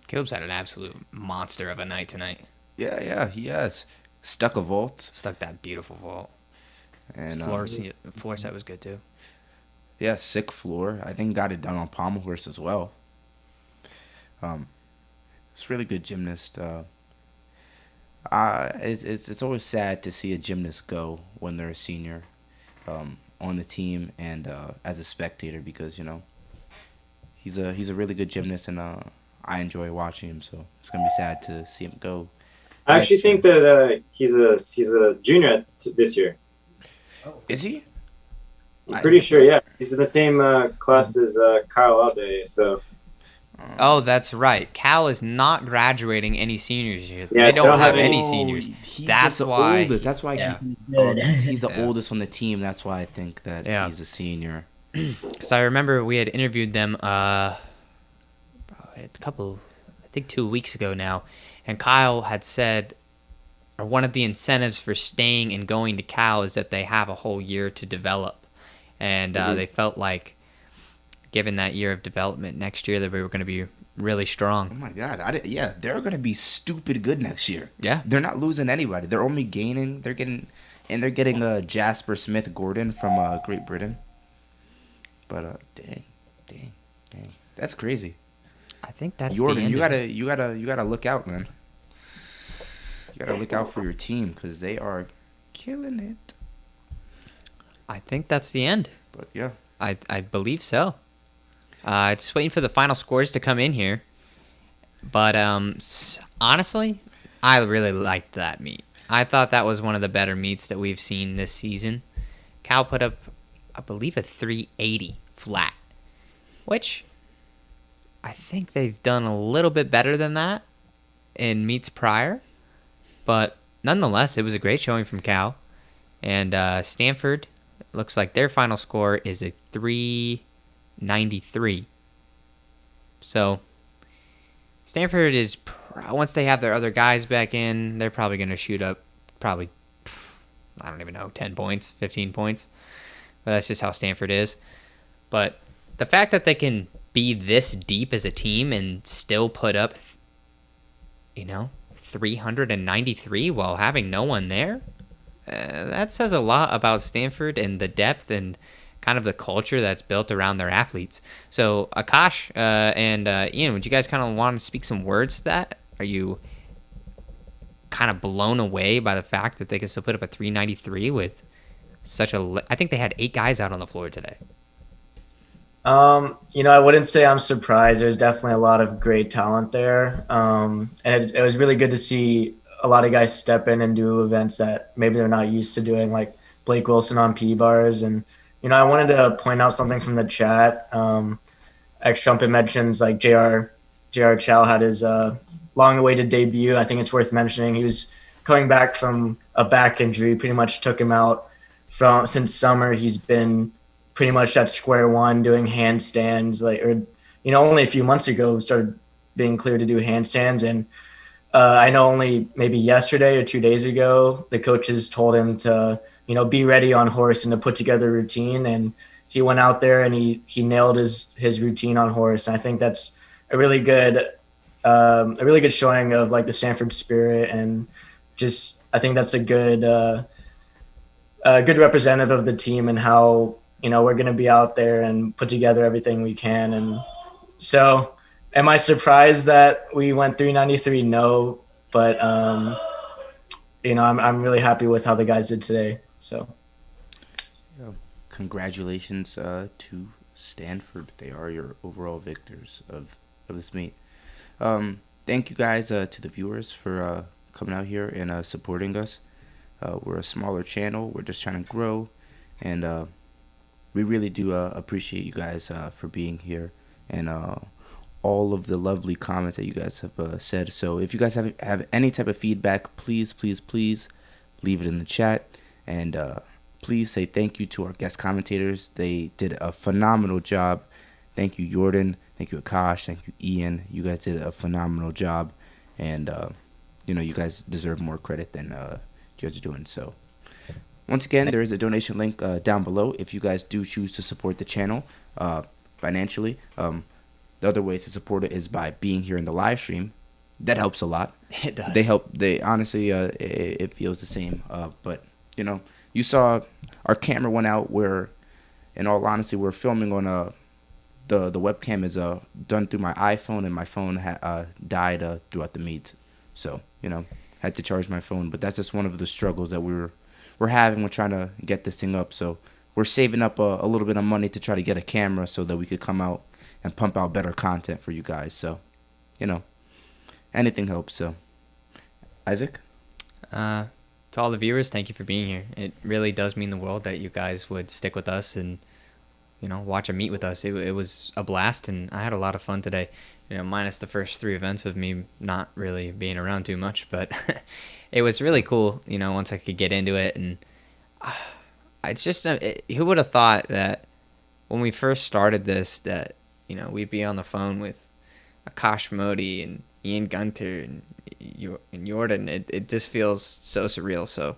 Caleb's had an absolute monster of a night tonight. Yeah, he has. Stuck a vault. Stuck that beautiful vault. And floor set was good, too. Yeah, sick floor. I think got it done on Pommel horse as well. It's really good gymnast. It's always sad to see a gymnast go when they're a senior on the team and as a spectator because he's a really good gymnast and I enjoy watching him. So it's gonna be sad to see him go. I actually think that he's a junior this year. Is he? I'm pretty sure. Yeah, he's in the same class as Kyle Abe. So. Oh, that's right. Cal is not graduating any seniors here. Yeah, they don't have any seniors. He's That's just the why. oldest. That's why he's the oldest on the team. That's why I think that he's a senior. Because I remember we had interviewed them I think 2 weeks ago now, and Kyle had said, or one of the incentives for staying and going to Cal is that they have a whole year to develop, and they felt like, given that year of development next year, that we were going to be really strong. Oh my God! They're going to be stupid good next year. Yeah, they're not losing anybody. They're only gaining. They're getting Jasper Smith Gordon from Great Britain. But dang, that's crazy. I think that's Jordan. the end You gotta look out, man. You gotta look out for your team because they are killing it. I think that's the end. But yeah, I believe so. Just waiting for the final scores to come in here. But honestly, I really liked that meet. I thought that was one of the better meets that we've seen this season. Cal put up, I believe, a 380 flat, which I think they've done a little bit better than that in meets prior. But nonetheless, it was a great showing from Cal. And Stanford, looks like their final score is a 393. So Stanford is, once they have their other guys back in, they're probably going to shoot up I don't even know, 10 points, 15 points. But that's just how Stanford is. But the fact that they can be this deep as a team and still put up, 393 while having no one there, that says a lot about Stanford and the depth and kind of the culture that's built around their athletes. So Akash and Ian, would you guys kind of want to speak some words to that? Are you kind of blown away by the fact that they can still put up a 393 with such I think they had 8 guys out on the floor today. I wouldn't say I'm surprised. There's definitely a lot of great talent there. And it was really good to see a lot of guys step in and do events that maybe they're not used to doing, like Blake Wilson on P-bars. And, I wanted to point out something from the chat. X-Trumpet mentions like J.R. Chow had his long-awaited debut. I think it's worth mentioning. He was coming back from a back injury, pretty much took him out since summer. He's been pretty much at square one doing handstands, only a few months ago started being cleared to do handstands. And I know only maybe yesterday or 2 days ago, the coaches told him to, be ready on horse and to put together a routine. And he went out there and he nailed his routine on horse. And I think that's a really good showing of like the Stanford spirit. And just, I think that's a good representative of the team and how, we're going to be out there and put together everything we can. And so am I surprised that we went 393? No, but, I'm really happy with how the guys did today. So. Yeah. congratulations to Stanford. They are your overall victors of this meet. Thank you guys to the viewers for coming out here and supporting us. We're a smaller channel. We're just trying to grow, and we really do appreciate you guys for being here and all of the lovely comments that you guys have said. So if you guys have any type of feedback, please leave it in the chat, and please say thank you to our guest commentators. They did a phenomenal job. Thank you, Jordan. Thank you, Akash. Thank you, Ian. You guys did a phenomenal job, and you guys deserve more credit than you guys are doing. So once again, there is a donation link down below if you guys do choose to support the channel financially. The other ways to support it is by being here in the live stream. That helps a lot. It does. They help. They honestly, it feels the same. But you saw our camera went out. Where, in all honesty, we're filming on the webcam is done through my iPhone, and my phone died throughout the meet. So had to charge my phone. But that's just one of the struggles that we're having. We're trying to get this thing up. So we're saving up a little bit of money to try to get a camera so that we could come out and pump out better content for you guys. So, anything helps. So, Isaac? To all the viewers, thank you for being here. It really does mean the world that you guys would stick with us and, watch a meet with us. It was a blast, and I had a lot of fun today. Minus the first 3 events of me not really being around too much, but it was really cool, once I could get into it. And it's just, who would have thought that when we first started this, that we'd be on the phone with Akash Modi and Ian Gunter and Jordan. It just feels so surreal. So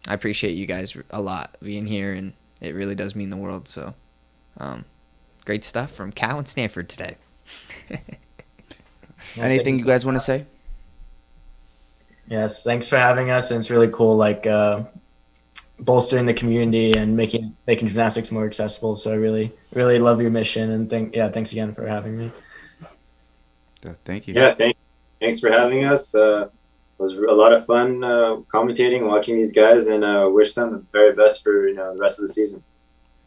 I appreciate you guys a lot being here, and it really does mean the world. So great stuff from Cal and Stanford today. Anything you guys want to say? Yes, thanks for having us, and it's really cool, bolstering the community and making gymnastics more accessible. So I really love your mission, and thanks again for having me. Thank you. Yeah, thanks for having us. It was a lot of fun commentating, watching these guys, and wish them the very best for the rest of the season.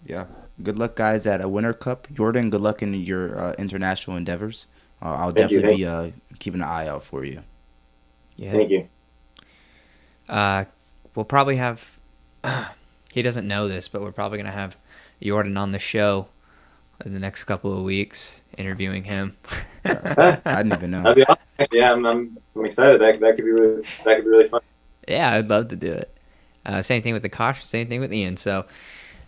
Yeah, good luck, guys, at a Winter Cup. Jordan, good luck in your international endeavors. I'll definitely be keeping an eye out for you. Yeah. Thank you. We'll probably have. He doesn't know this, but we're probably gonna have Jordan on the show in the next couple of weeks, interviewing him. I didn't even know. That'd be awesome. Yeah, I'm excited. That could be really fun. Yeah, I'd love to do it. Same thing with the Kosh, same thing with Ian. So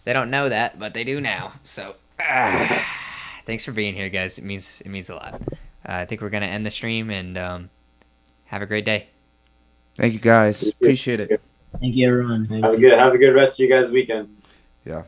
they don't know that, but they do now. So thanks for being here, guys. It means a lot. I think we're gonna end the stream, and have a great day. Thank you, guys. Appreciate it. Thank you, everyone. Have a good rest of you guys' weekend. Yeah.